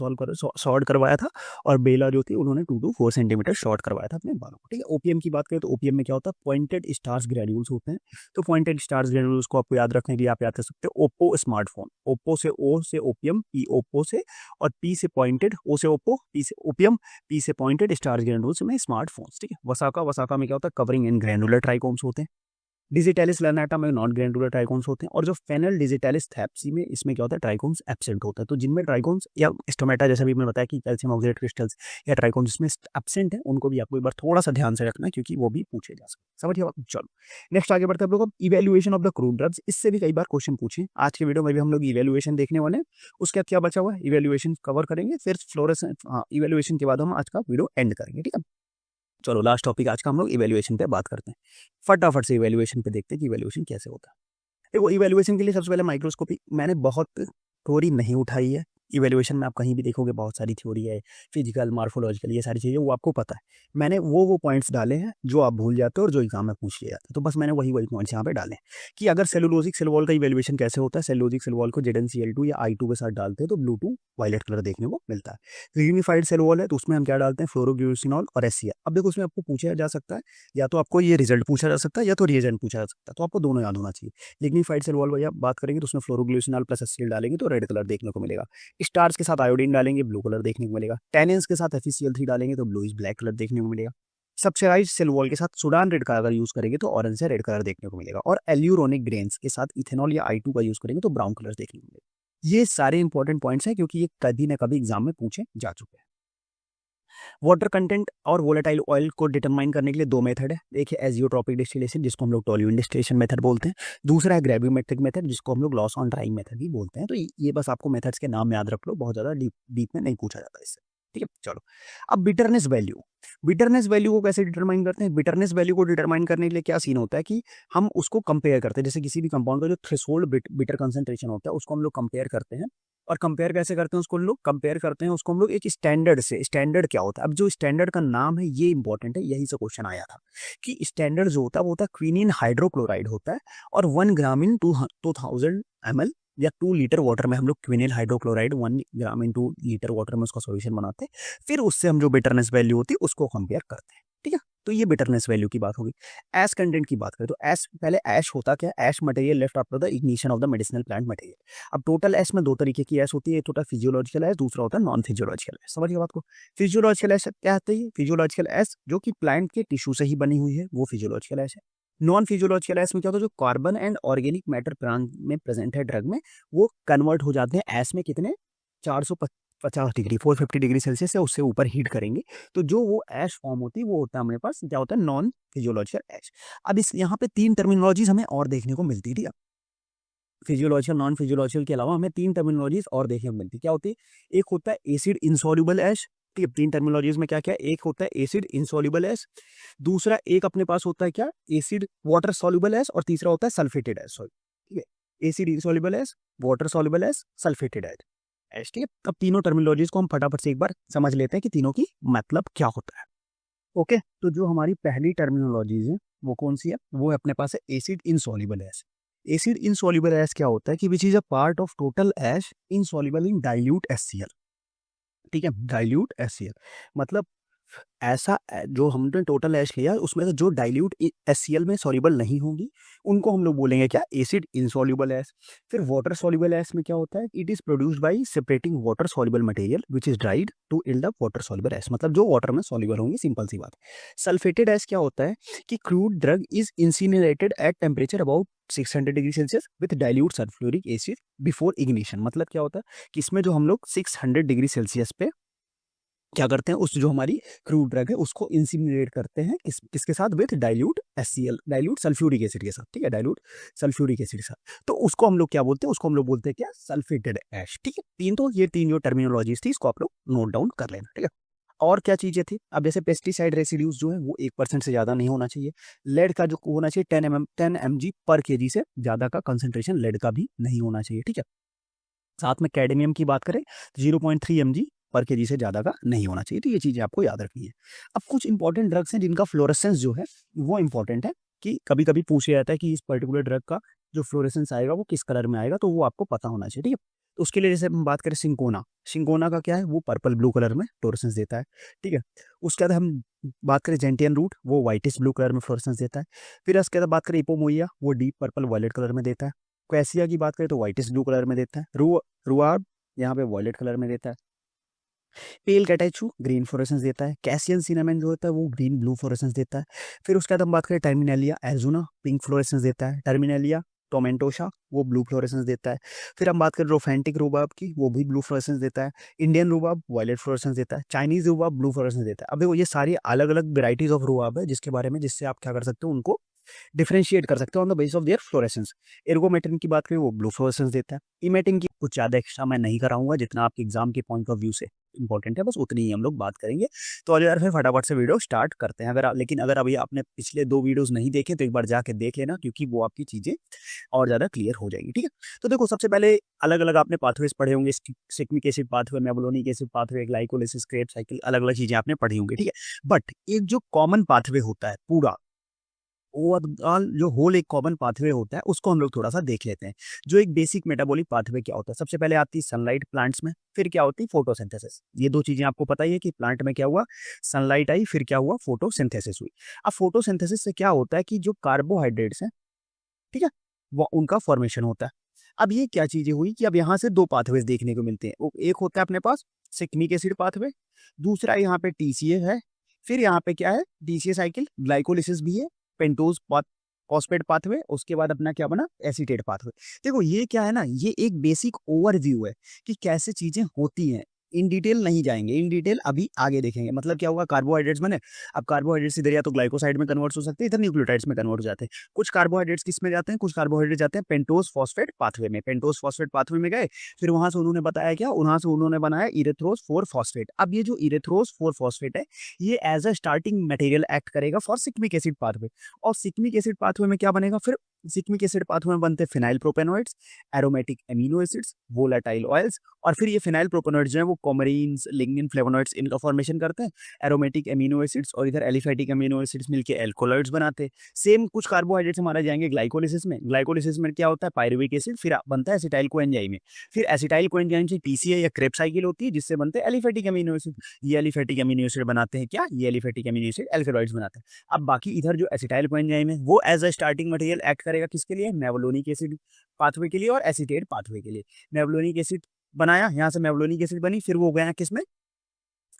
S1: शॉर्ट करवाया था और बेला जो थी उन्होंने 2 to 4 सेंटीमीटर शॉर्ट करवाया था अपने बालों को। ठीक है, ओपीएम की बात करें तो ओपीएम में क्या होता है, पॉइंटेड स्टार्स ग्रेन्यूल्स होते हैं। तो पॉइंटेड स्टार्स ग्रेन्यूल्स को आपको याद रखने के लिए आप याद कर सकते हो ओप्पो स्मार्टफोन। ओप्पो से ओ से ओपीएम, पी ओप्पो से, और पी से पॉइंटेड, ओ से ओप्पो, पी से ओपीएम, पी से पॉइंटेड स्टार्स ग्रेन्यूल्स में स्मार्टफोन्स। ठीक है, वसाका में क्या होता है, कवरिंग इन ग्रैनुलर ट्राइकोम्स होते हैं। डिजिटलिस लर्नाटा में नॉन ग्रैनुलर ट्राइकोम्स होते हैं। और जो फेनल डिजिटलिस थैप्सी में, इसमें क्या होता है, ट्राइकोम्स एब्सेंट होता है। तो जिनमें ट्राइकोम्स या स्टोमेटा, जैसा भी मैंने बताया कि कैल्शियम ऑक्सीडेट क्रिस्टल्स या ट्राइकोम्स जिसमें एब्सेंट है, उनको भी आपको एक बार थोड़ा सा ध्यान से रखना है, क्योंकि वो भी पूछे जा सकते हैं। समझिए बात। चलो नेक्स्ट आगे बढ़ते हैं हम लोग। Evaluation of the crude drugs, इससे भी कई बार क्वेश्चन पूछे। आज के वीडियो में भी हम लोग इवेल्युएशन देखने वाले हैं। उसके बाद क्या बचा हुआ है, इवेल्युएशन कवर करेंगे, फिर फ्लोरेसेंस, हाँ इवेल्युएशन के बाद हम आज का वीडियो एंड करेंगे। ठीक है, चलो लास्ट टॉपिक आज का हम लोग इवैल्यूएशन पे बात करते हैं। फटाफट से इवैल्यूएशन पे देखते हैं कि इवैल्यूएशन कैसे होता है। देखो, इवैल्यूएशन के लिए सबसे पहले माइक्रोस्कोपी मैंने बहुत थ्योरी नहीं उठाई है। इवैल्यूएशन में आप कहीं भी देखोगे बहुत सारी थ्योरी है, फिजिकल, मार्फोलॉजिकल, ये सारी चीज़ें वो आपको पता है। मैंने वो पॉइंट्स डाले हैं जो आप भूल जाते हो और जो एग्जाम में पूछ लिया जाता है। तो बस मैंने वही पॉइंट्स यहाँ पे डाले हैं कि अगर सेलुलोजिक सेल वॉल का इवैल्यूएशन कैसे होता है। सेलुलोजिक सेल वॉल को ZnCl2 या I2 के साथ डालते हैं तो ब्लू टू वायलेट कलर देखने को मिलता है। यूनिफाइड सेल वॉल है तो उसमें हम क्या डालते हैं, फ्लोरोग्लिसरॉल और HCl। अब देखो, उसमें आपको पूछा जा सकता है, या तो आपको ये रिजल्ट पूछा जा सकता है या तो रिएजेंट पूछा जा सकता है। तो आपको दोनों याद होना चाहिए। लिग्निफाइड सेल वॉल भैया बात करेंगे तो उसमें फ्लोरोग्लिसरॉल प्लस HCl डालेंगे तो रेड कलर देखने को मिलेगा। स्टार्च के साथ आयोडीन डालेंगे, ब्लू कलर देखने को मिलेगा। टैनिन्स के साथ FeCl3 डालेंगे तो ब्लूइश ब्लैक कलर देखने को मिलेगा। सब्सिडाइज्ड सेल वॉल के साथ सुडान रेड का अगर यूज करेंगे तो ऑरेंज से रेड कलर देखने को मिलेगा। और एल्यूरोनिक ग्रेन्स के साथ इथेनॉल या I2 का यूज करेंगे तो ब्राउन कलर देखने को मिलेगा। ये सारे इंपॉर्टेंट पॉइंट्स हैं, क्योंकि ये कभी ना कभी एग्जाम में पूछे जा चुके हैं। वाटर कंटेंट और वोलेटाइल ऑयल को डिटरमाइन करने के लिए 2 मेथड है। एक है एजियोट्रॉपिक डिस्टिलेशन जिसको हम लोग टोल्यूइन डिस्टिलेशन मेथड बोलते हैं, दूसरा है ग्रेविमेट्रिक मेथड जिसको हम लोग लॉस ऑन ड्राइंग मेथड भी बोलते हैं। तो ये बस आपको मेथड्स के नाम याद रख लो, बहुत ज़्यादा डीप में नहीं पूछा जाता इससे, ठीक है। चलो, अब बिटरनेस वैल्यू को कैसे डिटरमाइन करते हैं? बिटरनेस वैल्यू को डिटरमाइन करने के लिए क्या सीन होता है कि हम उसको कंपेयर करते हैं, जैसे किसी भी कंपाउंड का जो थ्रेशोल्ड बिटर कंसंट्रेशन होता है उसको हम लोग कंपेयर करते हैं। और कंपेयर कैसे करते हैं उसको लोग? कंपेयर करते हैं उसको हम लोग एक स्टैंडर्ड से। स्टैंडर्ड क्या होता है? अब जो स्टैंडर्ड का नाम है ये इंपॉर्टेंट है, यही से क्वेश्चन आया था कि स्टैंडर्ड जो होता है वो होता है क्विनिन हाइड्रोक्लोराइड होता है, और 1 ग्राम इन 2000 ml या 2 लीटर वाटर में हम लोग क्विनिल हाइड्रोक्लोराइड 1 ग्राम इन 2 लीटर वाटर में उसका सॉल्यूशन बनाते हैं, फिर उससे हम जो बिटरनेस वैल्यू होती है उसको कंपेयर करते हैं, ठीक है। तो ये बिटरनेस वैल्यू की बात होगी। ऐश कंटेंट की बात करें तो ऐश, पहले ऐश होता क्या? Ash material left after the ignition of the medicinal plant material. अब टोटल ऐश में 2 तरीके की ऐश होती है, एक होता है फिजियोलॉजिकल ऐश, दूसरा होता है नॉन फिजियोलॉजिकल ऐश। समझिए बात को। फिजियोलॉजिकल ऐश क्या होती है? फिजियोलॉजिकल ऐश जो कि प्लांट के टिश्यू से ही बनी हुई है, वो फिजियोलॉजिकल ऐश है। नॉन फिजियोलॉजिकल ऐश में क्या होता है? जो carbon and organic matter plant में प्रेजेंट है ड्रग में, वो कन्वर्ट हो जाते हैं ऐश में। कितने? 450 डिग्री, 450 डिग्री सेल्सियस से उससे ऊपर हीट करेंगे तो जो वो ऐश फॉर्म होती है वो होता है हमारे पास, क्या होता है? नॉन फिजियोलॉजिकल ऐश। अब इस यहाँ पे 3 टर्मिनोलॉजीज हमें और देखने को मिलती थी। फिजियोलॉजिकल, नॉन फिजियोलॉजिकल के अलावा हमें 3 टर्मिनोलॉजीज और देखने को मिलती। क्या होती है? एक होता है एसिड इनसॉल्युबल ऐश, ठीक है। 3 टर्मिनोलॉजीज में क्या क्या है? एक होता है एसिड इनसॉल्युबल ऐश, दूसरा एक अपने पास होता है क्या? एसिड वाटर सॉल्युबल ऐश, और तीसरा होता है सल्फेटेड ऐश, सॉरी, ठीक है। एसिड इनसॉल्युबल ऐश, वाटर सॉल्युबल ऐश, सल्फेटेड ऐश, ठीक है। अब तीनों टर्मिनोलॉजीज को हम फटाफट से एक बार समझ लेते हैं कि तीनों की मतलब क्या होता है। ओके, तो जो हमारी पहली टर्मिनोलॉजीज है वो कौन सी है? वो है अपने पास है acid insoluble ash. Acid insoluble ash क्या होता है कि which is a part of total ash insoluble in dilute HCl, ठीक है। डाइल्यूट HCl मतलब ऐसा जो हमने टोटल ऐश लिया उसमें से जो डाइल्यूट HCl में सॉल्युबल नहीं होंगी उनको हम लोग बोलेंगे क्या? Acid insoluble ash. फिर वाटर सॉल्युबल ऐश में क्या होता है? It is produced by separating water soluble material which is dried to yield up water soluble ash, मतलब जो वाटर में सॉल्युबल होंगी, सिंपल सी बात। सल्फेटेड ऐश क्या होता है कि crude drug is incinerated at temperature about 600 degree Celsius with dilute sulphuric acid before ignition. मतलब क्या होता है कि इसमें जो हम लोग 600 डिग्री सेल्सियस पे क्या करते हैं? उस जो हमारी क्रूड ड्रग है उसको इंसिनरेट करते हैं, किसके साथ? With dilute HCl, dilute sulphuric acid के साथ, ठीक है। डाइल्यूट सल्फ्यूरिक एसिड के साथ, तो उसको हम लोग क्या बोलते हैं? उसको हम लोग बोलते हैं क्या? सल्फेटेड ऐश, ठीक है। ये तीन जो टर्मिनोलॉजीज थी इसको आप लोग नोट डाउन कर लेना, ठीक है। और क्या चीजें थी? अब जैसे पेस्टिसाइड रेसिड्यूज जो है वो 1% से ज्यादा नहीं होना चाहिए। लेड का जो होना चाहिए 10 mg पर kg से ज्यादा का कंसेंट्रेशन लेड का भी नहीं होना चाहिए, ठीक है। साथ में कैडमियम की बात करें 0.3 mg पर केजी से ज़्यादा का नहीं होना चाहिए। तो ये चीज़ें आपको याद रखनी है। अब कुछ इंपॉर्टेंट ड्रग्स हैं जिनका फ्लोरेसेंस जो है वो इंपॉर्टेंट है, कि कभी कभी पूछा जाता है कि इस पर्टिकुलर ड्रग का जो फ्लोरेसेंस आएगा वो किस कलर में आएगा, तो वो आपको पता होना चाहिए, ठीक है। तो उसके लिए जैसे हम बात करें सिंकोना का क्या है? वो पर्पल ब्लू कलर में फ्लोरेसेंस देता है, ठीक है। उसके बाद हम बात करें जेंटियन रूट, वो व्हाइटिश ब्लू कलर में फ्लोरेसेंस देता है। फिर उसके बाद बात करें इपोमोइया, वो डीप पर्पल वॉयलेट कलर में देता है। क्वेसिया की बात करें तो व्हाइटिश ब्लू कलर में देता है। रुआब यहाँ पे वॉयलेट कलर में देता है। पेल कैटेचू ग्रीन फ्लोरेसेंस देता है। कैसियन सिनेमन जो होता है वो ग्रीन ब्लू फ्लोरेसेंस देता है। फिर उसके बाद हम बात करें टर्मिनेलिया एल्जुना, पिंक फ्लोरेसेंस देता है। टर्मिनेलिया टोमेंटोशा, वो ब्लू फ्लोरेसेंस देता है। फिर हम बात करें रोफेंटिक रूबाब की, वो भी ब्लू फ्लोरेसेंस देता है। इंडियन रूबाब वायलेट फ्लोरेसेंस देता है। चाइनीज रूबाब ब्लू फ्लोरेसेंस देता है। अब देखो ये सारी अलग अलग वेराइटीज ऑफ रूबाब है जिसके बारे में, जिससे आप क्या कर सकते हो? उनको डिफरेंशिएट कर सकते हो on the basis of their fluorescence. Ergometrine की बात करें वो ब्लू फ्लोरेसेंस देता है। इमेटिन की कुछ ज़्यादा एक्स्ट्रा मैं नहीं कराऊंगा, जितना आपके एग्जाम के पॉइंट ऑफ व्यू से इंपॉर्टेंट है बस उतनी ही हम लोग बात करेंगे। तो यार फिर फटाफट से वीडियो स्टार्ट करते हैं। लेकिन अगर अभी आपने पिछले 2 वीडियोस नहीं देखे तो एक बार जाके देख लेना, क्योंकि वो आपकी चीज़ें और ज़्यादा क्लियर हो जाएंगी, ठीक है। तो देखो सबसे पहले अलग अलग आपने पाथवेज पढ़े होंगे, shikimic acid pathway, mevalonic acid pathway, glycolysis, Krebs cycle, अलग अलग चीज़ें आपने पढ़ी होंगी, ठीक है। बट एक जो कॉमन पाथवे होता है पूरा ओवरऑल, जो होल एक कॉमन पाथवे होता है उसको हम लोग थोड़ा सा देख लेते हैं। जो एक बेसिक मेटाबॉलिक पाथवे क्या होता है? सबसे पहले आती है सनलाइट प्लांट्स में, फिर क्या होती है? फोटोसिंथेसिस। ये 2 चीजें आपको पता ही है कि प्लांट में क्या हुआ? सनलाइट आई, फिर क्या हुआ? फोटोसिंथेसिस हुई। अब फोटोसिंथेसिस से क्या होता है कि जो कार्बोहाइड्रेट्स हैं, ठीक है, वो उनका फॉर्मेशन होता है। अब ये क्या चीजें हुई कि अब यहाँ से 2 पाथवेज देखने को मिलते हैं। एक होता है अपने पास सिक्मिक एसिड पाथवे, दूसरा यहाँ पे TCA है, फिर यहाँ पे क्या है? DCA साइकिल, ग्लाइकोलिसिस भी है, पेंटोज फॉस्फेट पाथवे, उसके बाद अपना क्या बना? Acetate pathway. देखो ये क्या है ना, ये एक बेसिक ओवरव्यू है कि कैसे चीजें होती हैं। इन डिटेल नहीं जाएंगे, इन डिटेल अभी आगे देखेंगे। मतलब क्या होगा, कार्बोहाइड्रेट्स बने, अब कार्बोहाइड्रेट्स इधर या तो ग्लाइकोसाइड में कन्वर्ट हो सकते हैं, इधर न्यूक्लियोटाइड्स में कन्वर्ट हो जाते हैं। कुछ कार्बोहाइड्रेट्स किस में जाते हैं, कुछ कार्बोहाइड्रेट जाते हैं पेंटोज फॉस्फेट पाथवे में, पेंटोज फॉस्फेट पाथवे में गए, फिर वहां से उन्होंने बताया क्या, वहां से उन्होंने बनाया इरेथ्रोज 4 फॉस्फेट। अब ये जो इरेथ्रोज 4 फॉस्फेट है, ये as a starting material act करेगा फॉर सिक्मिक एसिड पाथवे। और सिक्मिक एसिड पाथवे में क्या बनेगा, फिर सिक्मिक एसिड पाथवे में बनते हैं phenyl propanoids, aromatic amino acids, volatile oils, और फिर ये फिनाइल प्रोपेनॉइड्स जो है वो कोमरीन्स, लिग्निन, फ्लेवोनॉइड्स इनका फॉर्मेशन करते हैं, एरोमेटिक एमिनो एसिड्स और इधर एलिफेटिक एमिनो एसिड्स मिलके एल्कोलॉइड्स बनाते हैं। सेम कुछ कार्बोहाइड्रेट्स हमारे जाएंगे ग्लाइकोलिसिस में, ग्लाइकोलिसिस में क्या होता है, पायरुविक एसिड, फिर बनता है एसिटाइल कोएंजाइम में, फिर एसिटाइल कोएंजाइम से टीसीए या क्रेब साइकिल होती है जिससे बनते हैं एलिफेटिक एमिनो एसिड। ये एलिफेटिक एमिनो एसिड बनाते हैं क्या, ये एलिफेटिक एमिनो एसिड एल्केलॉइड्स बनाते हैं। अब बाकी इधर जो एसिटाइल कोएंजाइम है वो as a starting material act करेगा किसके लिए, मेवलोनिक एसिड पाथवे के लिए और एसीटेट पाथवे के लिए। मेवलोनिक एसिड बनाया, यहाँ से मेवलोनिक एसिड बनी, फिर वो गया किसमें,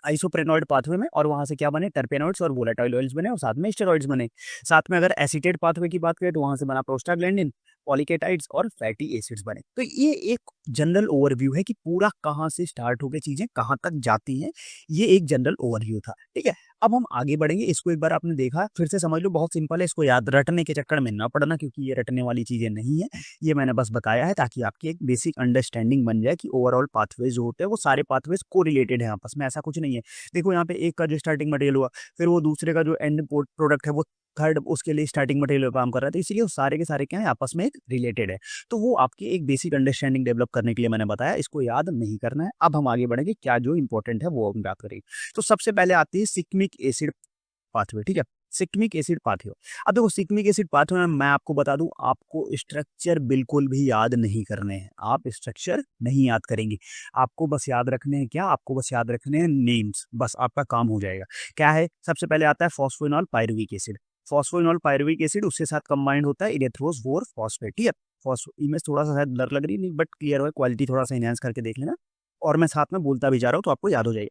S1: आइसोप्रेनॉइड पाथवे में, और वहां से क्या बने, टर्पेनॉइड्स और वोलेटाइल ऑयल्स बने और साथ में स्टेरॉइड्स बने। साथ में अगर एसीटेट पाथवे की बात करें तो वहां से बना प्रोस्टाग्लैंडिन, पॉलीकेटाइड्स और फैटी एसिड्स बने। तो ये एक जनरल ओवरव्यू है कि पूरा कहाँ से स्टार्ट होकर चीजें कहाँ तक जाती हैं, ये एक जनरल ओवरव्यू था। ठीक है, अब हम आगे बढ़ेंगे। इसको एक बार आपने देखा फिर से समझ लो, बहुत सिंपल है, इसको याद रटने के चक्कर में ना पड़ना क्योंकि ये रटने वाली चीजें नहीं है, ये मैंने बस बताया है ताकि आपकी एक बेसिक अंडरस्टैंडिंग बन जाए कि ओवरऑल पाथवेज जो होते हैं वो सारे पाथवेज को रिलेटेड है आपस में, ऐसा कुछ नहीं है। देखो यहाँ पे एक का जो स्टार्टिंग मटेरियल हुआ, फिर वो दूसरे का जो एंड प्रोडक्ट है वो थर्ड उसके लिए स्टार्टिंग मटेरियल काम कर रहा है, तो इसीलिए वो सारे के सारे क्या है आपस में रिलेटेड है। तो वो आपकी एक बेसिक अंडरस्टैंडिंग डेवलप करने के लिए मैंने बताया, इसको याद नहीं करना है। अब हम आगे बढ़ेंगे, क्या जो इंपॉर्टेंट है वो हम बात करेंगे। तो सबसे पहले आती है सिक्मिक एसिड पाथवे। ठीक है, सिक्मिक एसिड पाथवे। अब देखो सिक्मिक एसिड पाथवे में मैं आपको बता दूं, आपको स्ट्रक्चर बिल्कुल भी याद नहीं करने हैं, आप स्ट्रक्चर नहीं याद करेंगे, आपको बस याद रखने हैं क्या, आपको बस याद रखने हैं नेम्स, बस आपका काम हो जाएगा। क्या है, सबसे पहले आता है phosphoenol pyruvic acid. Phosphoenol pyruvic acid उसके साथ कंबाइंड होता है इरेथ्रोज 4 फॉस्फेट। ठीक है, इमेज थोड़ा सा शायद ब्लर लग रही नहीं, बट क्लियर हो, क्वालिटी थोड़ा सा इनहेंस करके देख लेना, और मैं साथ में बोलता भी जा रहा हूँ तो आपको याद हो जाएगा।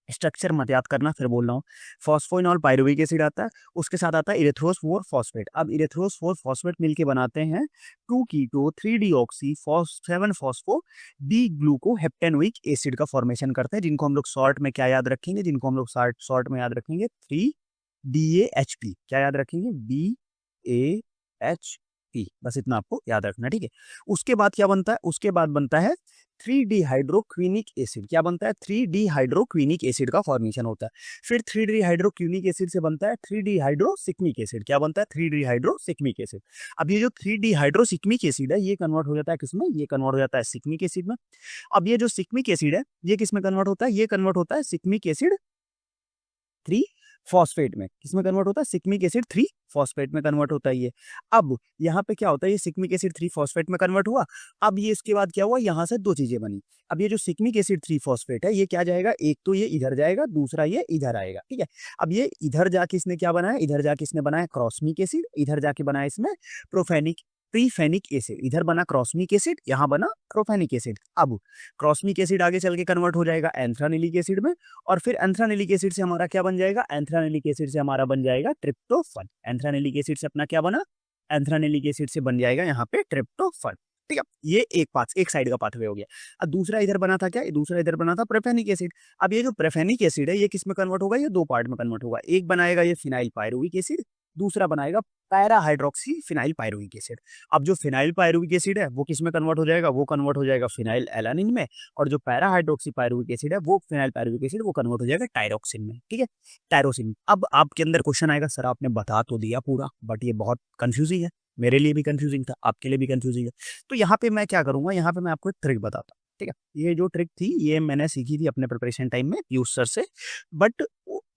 S1: स्ट्रक्चर मत याद करना, फिर बोल रहा हूँ। फॉस्फोइनॉल पायरुविक एसिड आता है, उसके साथ आता है इरेथ्रोस 4 फॉस्फेट। अब इरेथ्रोस 4 फॉस्फेट मिलके बनाते हैं 2 कीटो 3 डीऑक्सी 7 फॉस्फो डी ग्लूको हेप्टेनोइक एसिड का फॉर्मेशन करते हैं, जिनको हम लोग शॉर्ट में क्या याद रखेंगे, जिनको हम लोग शॉर्ट में याद रखेंगे 3DAHP। क्या याद रखेंगे, DAHP, बस इतना आपको याद रखना। ठीक है, उसके बाद क्या बनता है, उसके बाद बनता है 3 डिहाइड्रोक्विनिक एसिड। क्या बनता है, 3 डिहाइड्रोक्विनिक एसिड का फॉर्मेशन होता है। फिर 3 डिहाइड्रोक्विनिक एसिड से बनता है 3 डिहाइड्रोसिक्मिक एसिड। क्या बनता है, 3 डिहाइड्रोसिक्मिक एसिड। अब ये जो 3 डिहाइड्रोसिक्मिक एसिड है ये कन्वर्ट हो जाता है किसमें, ये कन्वर्ट हो जाता है सिक्मिक एसिड में। अब ये जो सिक्मिक एसिड है ये किसमें कन्वर्ट होता है, ये कन्वर्ट होता है सिक्मिक एसिड 3 फॉस्फेट में। किसमें कन्वर्ट होता है, सिक्मिक एसिड 3 फॉस्फेट में कन्वर्ट होता है ये। अब यहाँ पे क्या होता है, ये सिक्मिक एसिड 3 फॉस्फेट में कन्वर्ट हुआ। अब ये इसके बाद क्या हुआ, यहाँ से दो चीजें बनी। अब ये जो सिक्मिक एसिड 3 फॉस्फेट है ये क्या जाएगा, एक तो ये इधर जाएगा, दूसरा ये इधर आएगा। ठीक है, अब ये इधर जाके इसने क्या बनाया, इधर जाके इसने बनाया क्रॉसमिक एसिड, इधर जाके बनाया इसमें प्रोफेनिक प्रीफेनिक एसिड। इधर बना क्रॉसमिक एसिड, यहाँ बना प्रोफेनिक एसिड। अब क्रॉसमिक एसिड आगे चल के कन्वर्ट हो जाएगा एंथ्रानिलिक एसिड में, और फिर एंथ्रानिलिक एसिड से हमारा क्या बन जाएगा, एंथ्रानिलिक एसिड से हमारा बन जाएगा ट्रिप्टोफन। एंथ्रानिलिक एसिड से अपना क्या बना, एंथ्रानिलिक एसिड से बन जाएगा यहाँ पे ट्रिप्टोफन। ठीक है, ये एक साइड का पाथवे हो गया। अब दूसरा इधर बना था क्या, दूसरा इधर बना था प्रोफेनिक एसिड। अब ये जो प्रोफेनिक एसिड है ये किस में कन्वर्ट होगा, ये दो पार्ट में कन्वर्ट होगा। एक बनाएगा ये फिनाइल पायरुविक एसिड, दूसरा बनाएगा para hydroxy phenyl pyruvic acid. अब जो फिनाइल पायरुविक एसिड है वो किस में कन्वर्ट हो जाएगा, वो कन्वर्ट हो जाएगा फिनाइल एलानिन में, और जो पैरा हाइड्रोक्सी पायरुविक एसिड है वो फिनाइल पायरुविक एसिड वो कन्वर्ट हो जाएगा टायरोक्सिन में। ठीक है, टायरोसिन। अब आपके अंदर क्वेश्चन आएगा, सर आपने बता तो दिया पूरा, बट ये बहुत कंफ्यूजिंग है, मेरे लिए भी कंफ्यूजिंग था, आपके लिए भी कंफ्यूजिंग है। तो यहाँ पे मैं क्या करूंगा, यहाँ पे मैं आपको एक ट्रिक बताता हूँ। ठीक है, ये जो ट्रिक थी ये मैंने सीखी थी अपने प्रिपरेशन टाइम में पीयूष सर से, बट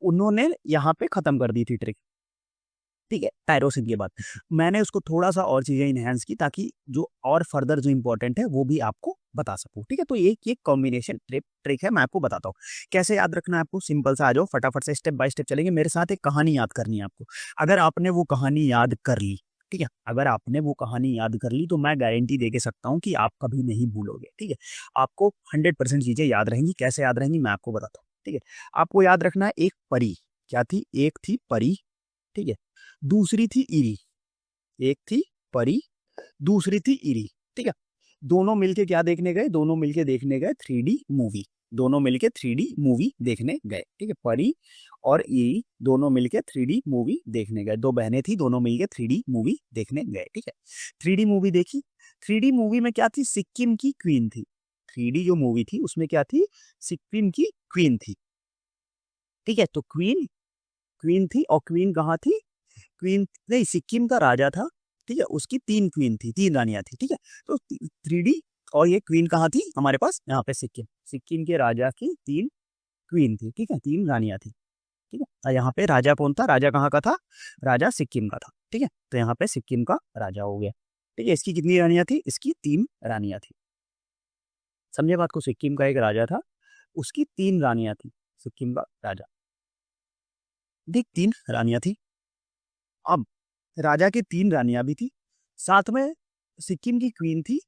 S1: उन्होंने यहाँ पे खत्म कर दी थी ट्रिक। ठीक है, टायरोसिन के बाद मैंने उसको थोड़ा सा और चीजें इनहेंस की ताकि जो और फर्दर जो इंपॉर्टेंट है वो भी आपको बता सकूं। ठीक है, तो एक कॉम्बिनेशन ट्रिक है, मैं आपको बताता हूँ कैसे याद रखना है आपको। सिंपल सा, आ जाओ फटाफट से स्टेप बाय स्टेप चलेंगे। मेरे साथ एक कहानी याद करनी है आपको। अगर आपने वो कहानी याद कर ली, ठीक है, अगर आपने वो कहानी याद कर ली तो मैं गारंटी दे के सकता हूँ कि आप कभी नहीं भूलोगे। ठीक है, आपको 100% चीजें याद रहेंगी। कैसे याद रहेंगी मैं आपको बताता हूँ। ठीक है, आपको याद रखना है एक परी। क्या थी, एक थी परी। ठीक है, दूसरी थी इरी। एक थी परी, दूसरी थी इरी। ठीक है, दोनों मिलके क्या देखने गए, दोनों मिलके देखने गए 3D मूवी। दोनों मिलके 3D मूवी देखने गए। ठीक है, परी और ईरी दोनों मिलके 3D मूवी देखने गए। दो बहनें थी, दोनों मिलके 3D मूवी देखने गए। ठीक है, 3D मूवी देखी। 3D मूवी में क्या थी? सिक्किम की क्वीन थी। 3D जो मूवी थी उसमें क्या थी? सिक्किम की क्वीन थी। ठीक है, तो क्वीन क्वीन थी, और क्वीन कहाँ थी? क्वीन नहीं, सिक्किम का राजा था। ठीक है, उसकी 3 क्वीन थी, 3 रानियां थी। ठीक है, तो 3D और ये क्वीन कहाँ थी हमारे पास? यहाँ पे सिक्किम। सिक्किम के राजा की 3 क्वीन थी। ठीक है, 3 रानियां थी। ठीक है, और यहाँ पे राजा कौन था? राजा कहाँ का था? राजा सिक्किम का था। ठीक है, तो यहाँ पे सिक्किम का राजा हो गया। ठीक है, इसकी कितनी रानियां थी? इसकी 3 रानियां थी। समझे बात को? सिक्किम का एक राजा था, उसकी 3 रानियां थी। सिक्किम का राजा, देख 3 रानियां थी। अब राजा की 3 रानियां भी थी, साथ में सिक्किम की क्वीन थी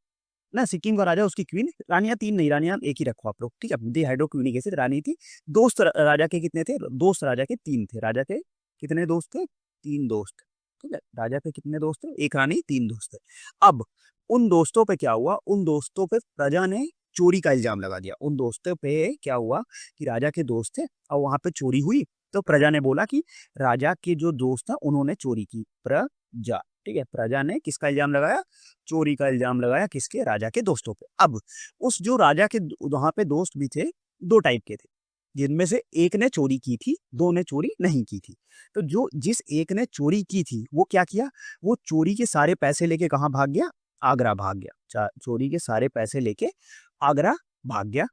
S1: ना। सिक्किम का राजा, उसकी क्वीन। रानियां 3 नहीं, रानियां एक ही रखो आप लोग। ठीक है, डिहाइड्रो क्वीन कैसे रानी थी। दोस्त राजा के कितने थे? दोस्त राजा के 3 थे। राजा के कितने दोस्त थे? 3 दोस्त। ठीक है, राजा के कितने दोस्त थे? एक रानी, 3 दोस्त थे। अब उन दोस्तों पे क्या हुआ? उन दोस्तों पे प्रजा ने चोरी का इल्जाम लगा दिया। उन दोस्तों पे क्या हुआ कि राजा के दोस्त थे और वहां पे चोरी हुई, तो प्रजा ने बोला कि राजा के जो दोस्त था उन्होंने चोरी की। प्रजा, ठीक है, प्रजा ने किसका इल्जाम लगाया? चोरी का इल्जाम लगाया। किसके? राजा के दोस्तों पे। अब उस जो राजा के वहां पे दोस्त भी थे, 2 टाइप के थे, जिनमें से एक ने चोरी की थी, 2 ने चोरी नहीं की थी। तो जो जिस एक ने चोरी की थी वो क्या किया? वो चोरी के सारे पैसे लेके कहाँ भाग गया? आगरा भाग गया। चोरी के सारे पैसे लेके आगरा भाग गया।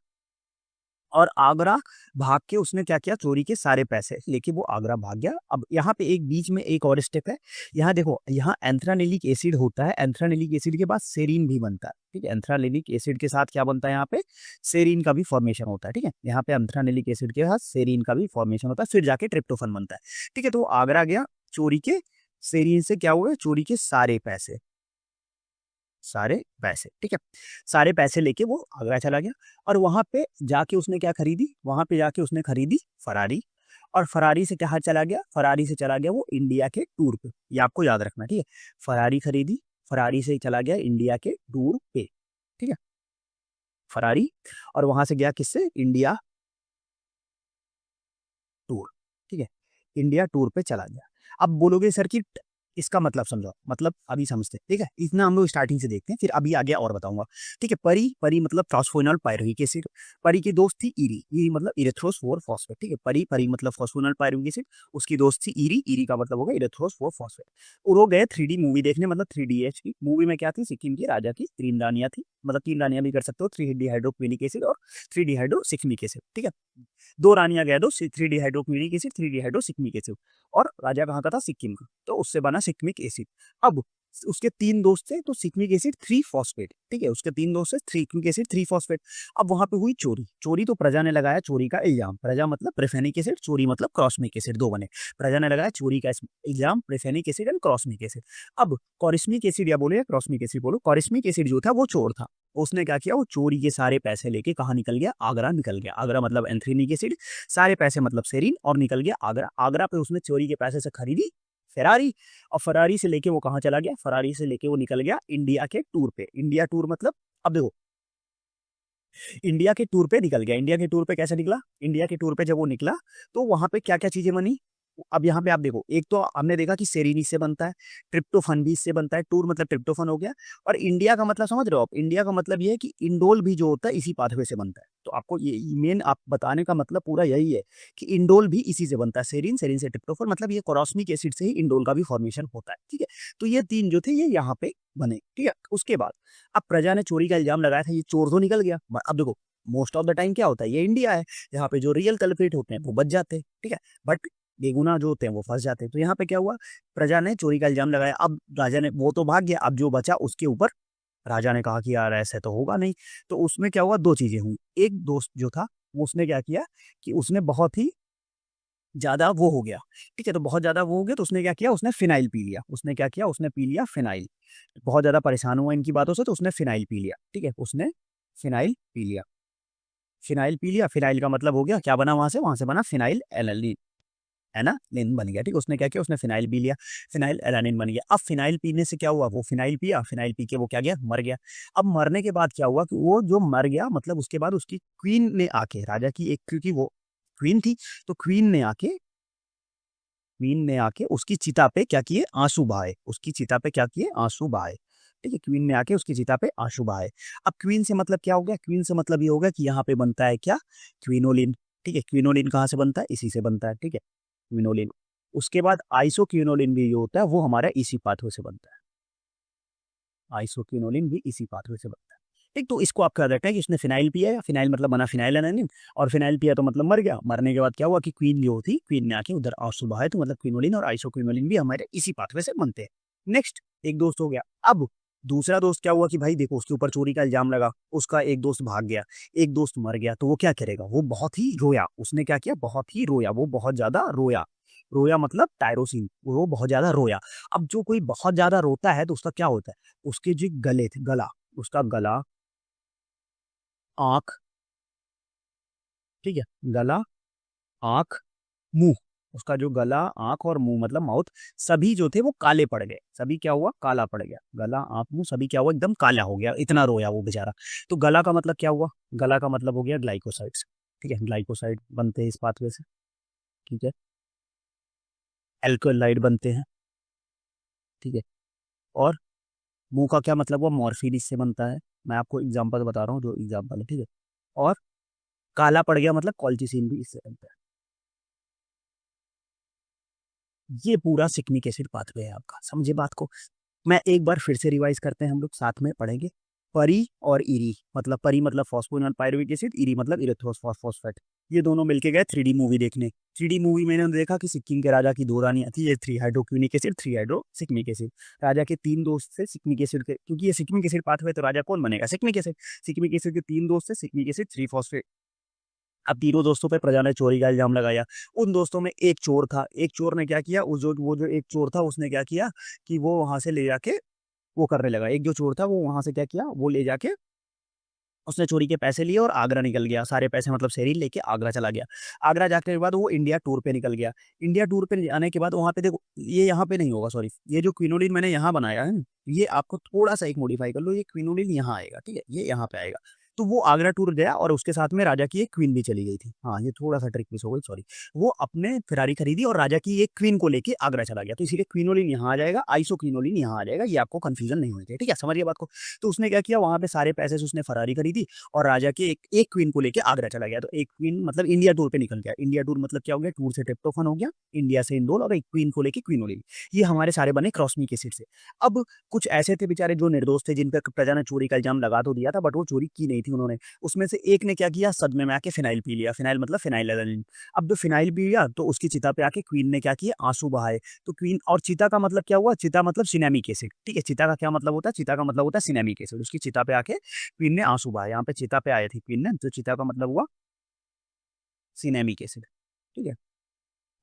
S1: और आगरा भाग के उसने क्या किया? चोरी के सारे पैसे लेके वो आगरा भाग गया। अब यहाँ पे एक बीच में एक और स्टेप है। यहाँ देखो, यहाँ एंथ्रानिलिक एसिड होता है। एंथ्रानिलिक एसिड के बाद सेरीन भी बनता है। ठीक है, एंथ्रानिलिक एसिड के साथ क्या बनता है? यहाँ पे सेरीन का भी फॉर्मेशन होता है। ठीक है, यहाँ पे एंथ्रानिलिक एसिड के साथ सेरीन का भी फॉर्मेशन होता है, फिर जाके ट्रिप्टोफन बनता है। ठीक है, तो आगरा गया, चोरी के सेरीन से क्या हुआ? चोरी के सारे पैसे, सारे पैसे। ठीक है, सारे पैसे लेके वो आगरा चला गया। और वहां पे जाके उसने क्या खरीदी? वहां पे जाके उसने खरीदी फरारी। और फरारी से कहाँ चला गया? फरारी से चला गया वो इंडिया के टूर पे। ये आपको याद रखना। ठीक है, फरारी खरीदी, फरारी से चला गया इंडिया के टूर पे। ठीक है, फरारी, और वहां से गया किससे? India tour. ठीक है, इंडिया टूर पे चला गया। अब बोलोगे सर कि इसका मतलब समझो, मतलब अभी समझते हैं। ठीक है, इतना हम लोग स्टार्टिंग से देखते हैं, फिर अभी आगे और बताऊंगा। ठीक है, परी, परी मतलब फॉस्फोइनोल पायरुविक एसिड। परी की दोस्त थी ईरी। ईरी मतलब इरेथ्रोस 4 फॉस्फेट। ठीक है, परी, परी मतलब फॉस्फोइनोल पायरुविक एसिड, उसकी दोस्त थी ईरी। ईरी का मतलब होगा इरेथ्रोस 4 फॉस्फेट। और वो गए 3D मूवी देखने, मतलब 3DH की मूवी में क्या थी? सिक्किम की राजा की 3 रानियां थी, मतलब 3 रानियां भी कर सकते हो, 3 डिहाइड्रोक्विनिक एसिड और 3 डिहाइड्रोसिक्मिक एसिड। ठीक है, 2 रानियां गए, दो 3 डिहाइड्रोक्विनिक एसिड, 3 डिहाइड्रोसिक्मिक एसिड। और राजा कहाँ का था? सिक्किम का, तो उससे बना सिक्मिक एसिड। अब उसके 3 दोस्त थे, तो सिक्मिक एसिड 3 फॉस्फेट। ठीक है, उसके 3 दोस्त थे, सिक्मिक एसिड 3 फॉस्फेट। अब वहां पे हुई चोरी। चोरी तो प्रजा ने लगाया चोरी का इल्जाम। प्रजा मतलब प्रेफेनिक एसिड, चोरी मतलब क्रॉसमिक एसिड, 2 बने। प्रजा ने लगाया चोरी का इल्जाम, प्रेफेनिक एसिड एंड क्रॉसमिक एसिड। अब कॉरिस्मिक एसिड या बोलो या क्रॉसमिक एसिड बोलो, कॉरिस्मिक एसिड जो था वो चोर था। उसने क्या किया? वो चोरी के सारे पैसे लेके कहाँ निकल गया? आगरा निकल गया। आगरा मतलब एंथ्रेनिक एसिड, सारे पैसे मतलब सेरीन, और निकल गया आगरा। आगरा पे उसने चोरी के पैसे से खरीदी फेरारी, और फरारी से लेके वो कहाँ चला गया? फरारी से लेके वो निकल गया इंडिया के टूर पे। इंडिया टूर मतलब, अब देखो, इंडिया के टूर पे निकल गया। इंडिया के टूर पे कैसे निकला? इंडिया के टूर पे जब वो निकला तो वहां पे क्या क्या चीजें बनी? अब यहाँ पे आप देखो, एक तो हमने देखा कि सेरीन इससे बनता है, ट्रिप्टोफन भी इससे बनता है। टूर मतलब ट्रिप्टोफन हो गया। और इंडिया का मतलब समझ रहे हो आप? इंडिया का मतलब ये है कि इंडोल भी जो होता है इसी पाथवे से बनता है। तो आपको ये मेन आप बताने का मतलब पूरा यही है कि इंडोल भी इसी से बनता है। सेरीन, सेरीन से ट्रिप्टोफन, मतलब ये कोरोस्मिक एसिड से ही इंडोल का भी फॉर्मेशन होता है। ठीक है, तो ये 3 जो थे ये यहाँ पे बने। ठीक है, उसके बाद अब प्रजा ने चोरी का इल्जाम लगाया था, ये चोर तो निकल गया। अब देखो, मोस्ट ऑफ द टाइम क्या होता है? ये इंडिया है, यहाँ पे जो रियल कल्प्रिट होते हैं वो बच जाते हैं। ठीक है, बट बेगुनाह जो होते हैं वो फंस जाते हैं। तो यहाँ पे क्या हुआ? प्रजा ने चोरी का इल्जाम लगाया। अब राजा ने, वो तो भाग गया, अब जो बचा उसके ऊपर राजा ने कहा कि यार ऐसे तो होगा नहीं। तो उसमें क्या हुआ? 2 चीजें हुई। एक दोस्त जो था वो उसने क्या किया कि उसने बहुत ही ज्यादा वो हो गया। ठीक है, तो बहुत ज्यादा वो हो गया तो उसने क्या किया? उसने फिनाइल पी लिया। उसने क्या किया? उसने पी लिया फिनाइल। बहुत ज्यादा परेशान हुआ इनकी बातों से, तो उसने फिनाइल पी लिया। ठीक है, उसने फिनाइल पी लिया। फिनाइल पी लिया, फिनाइल का मतलब हो गया क्या बना? वहां से बना फिनाइल एलानिन। एनानिन बन गया। ठीक है, उसने क्या किया, उसने फिनाइल पी लिया, फिनाइल एलानिन बन गया। अब फिनाइल पीने से क्या हुआ, वो फिनाइल पिया, फिनाइल पी के वो क्या गया, मर गया। अब मरने के बाद क्या हुआ कि वो जो मर गया, मतलब उसके बाद उसकी क्वीन ने आके, राजा की एक, क्योंकि वो क्वीन थी, तो क्वीन ने आके उसकी चिता पे क्या किए, आंसू बहाए, उसकी चिता पे क्या किए, आंसू बहाए। ठीक है, क्वीन ने आके उसकी चिता पे आंसू बहाए। अब क्वीन से मतलब क्या हो गया, क्वीन से मतलब ये हो गया कि यहाँ पे बनता है क्या, क्विनोलिन। ठीक है, क्विनोलिन कहाँ से बनता है, इसी से बनता है। ठीक है, क्विनोलिन। उसके बाद आइसोक्विनोलिन भी जो होता है वो हमारा इसी पाथवे से बनता है, आइसोक्विनोलिन भी इसी पाथवे से बनता है। ठीक, तो इसको आप याद रखना है कि इसने फिनाइल पिया है, फिनाइल मतलब बना फिनाइल एनानिन, और फिनाइल पिया तो मतलब मर गया। मरने के बाद क्या हुआ कि क्वीन जो थी, क्वीन ने आके उधर आंसू बहाए, तो मतलब क्विनोलिन और आइसोक्विनोलिन भी हमारे इसी पाथवे से बनते हैं। नेक्स्ट, एक दोस्त हो गया। अब दूसरा दोस्त क्या हुआ कि भाई देखो, उसके ऊपर चोरी का इल्जाम लगा, उसका एक दोस्त भाग गया, एक दोस्त मर गया, तो वो क्या करेगा, वो बहुत ही रोया। उसने क्या किया, बहुत ही रोया, वो बहुत ज्यादा रोया। रोया मतलब टायरोसिन, वो बहुत ज्यादा रोया। अब जो कोई बहुत ज्यादा रोता है तो उसका क्या होता है, उसके जो गले थे, गला, उसका गला, आंख, ठीक है, गला, आंख, मुंह, उसका जो गला, आंख और मुंह मतलब माउथ, सभी जो थे वो काले पड़ गए। सभी क्या हुआ, काला पड़ गया। गला, आंख, मुंह सभी क्या हुआ, एकदम काला हो गया, इतना रोया वो बेचारा। तो गला का मतलब क्या हुआ, गला का मतलब हो गया ग्लाइकोसाइड्स। ठीक है, ग्लाइकोसाइड बनते हैं इस पाथवे से। ठीक है, एल्कोलाइड बनते हैं। ठीक है, और मुंह का क्या मतलब हुआ, मॉर्फिन इससे बनता है। मैं आपको एग्जांपल बता रहा हूँ, जो एग्जांपल है। ठीक है, और काला पड़ गया मतलब कॉल्चिसिन भी इससे बनता है। ये पूरा सिक्निक एसिड पाथवे है आपका, समझे बात को। मैं एक बार फिर से रिवाइज करते हैं, हम लोग साथ में पढ़ेंगे। परी और इरी, मतलब परी मतलब फॉस्फोइनोल पायरुविक एसिड, इरी मतलब इरेथ्रोफॉस्फेट। ये दोनों मिलके गए 3D मूवी देखने। 3D मूवी में इन्होंने देखा कि सिक्किम के राजा की दो रानियां थी, ये 3 हाइड्रोक्विनिक एसिड, 3 हाइड्रोसिक्निक एसिड। राजा के 3 दोस्त थे सिक्निक एसिड के, क्योंकि ये सिक्निक एसिड पाथवे, तो राजा कौन बनेगा, सिक्निक एसिड। सिक्निक एसिड के 3 दोस्त थे, सिक्निक एसिड 3 फॉस्फेट। अब तीनों दोस्तों पे प्रजा ने चोरी का इल्जाम लगाया। उन दोस्तों में एक चोर था, एक चोर ने क्या किया, वो जो एक चोर था उसने क्या किया कि वो वहां से ले जाके वो करने लगा। एक जो चोर था वो वहां से क्या किया, वो ले जाके उसने चोरी के पैसे लिए और आगरा निकल गया, सारे पैसे मतलब शेरी लेके आगरा चला गया। आगरा जाने के बाद वो इंडिया टूर पे निकल गया। इंडिया टूर पे जाने के बाद वहां पे देखो, ये यहाँ पे नहीं होगा, सॉरी, ये जो क्विनोलिन मैंने यहाँ बनाया है ना, ये आपको थोड़ा सा एक मॉडिफाई कर लो, ये क्विनोलिन यहाँ आएगा। ठीक है, ये यहाँ पे आएगा। तो वो आगरा टूर गया और उसके साथ में राजा की एक क्वीन भी चली गई थी। हाँ, ये थोड़ा सा ट्रिक मिस हो गई, सॉरी। वो अपने फिरारी खरीदी और राजा की एक क्वीन को लेके आगरा चला गया, तो इसीलिए क्विनोलिन यहाँ आ जाएगा, आइसो क्विनोलिन यहाँ आ जाएगा। ये आपको कंफ्यूजन नहीं होनी चाहिए, ठीक है, समझिए बात को। तो उसने क्या किया, वहां पे सारे पैसे से उसने फरारी खरीदी और राजा के एक एक क्वीन को लेके आगरा चला गया। तो एक क्वीन मतलब इंडिया टूर पे निकल गया। इंडिया टूर मतलब क्या हो गया, टूर से ट्रिप्टोफन हो गया, इंडिया से इंडोल, और एक क्वीन को लेके क्वीनोलिन। ये हमारे सारे बने क्रॉसमिक एसिड से। अब कुछ ऐसे थे बेचारे जो निर्दोष थे, जिन पर प्रजा ने चोरी का इल्जाम लगा तो दिया था, बट वो चोरी की नहीं थी उन्होंने। उसमें से एक ने क्या किया, सदमे में आके फिनाइल पी लिया। फिनाइल मतलब फिनाइल। अब जो फिनाइल पी लिया तो उसकी चिता पे आके क्वीन ने क्या किया, आंसू बहाए। तो क्वीन, और चिता का मतलब क्या हुआ, चिता मतलब सिनेमिक एसिड। ठीक है, चिता का क्या मतलब होता है, चिता का मतलब होता है सिनेमिक एसिड। उसकी चिता पे आके क्वीन ने आंसू बहाए, यहाँ पे चिता पे आई थी क्वीन ने, तो चिता का मतलब हुआ सिनेमिक एसिड। ठीक है,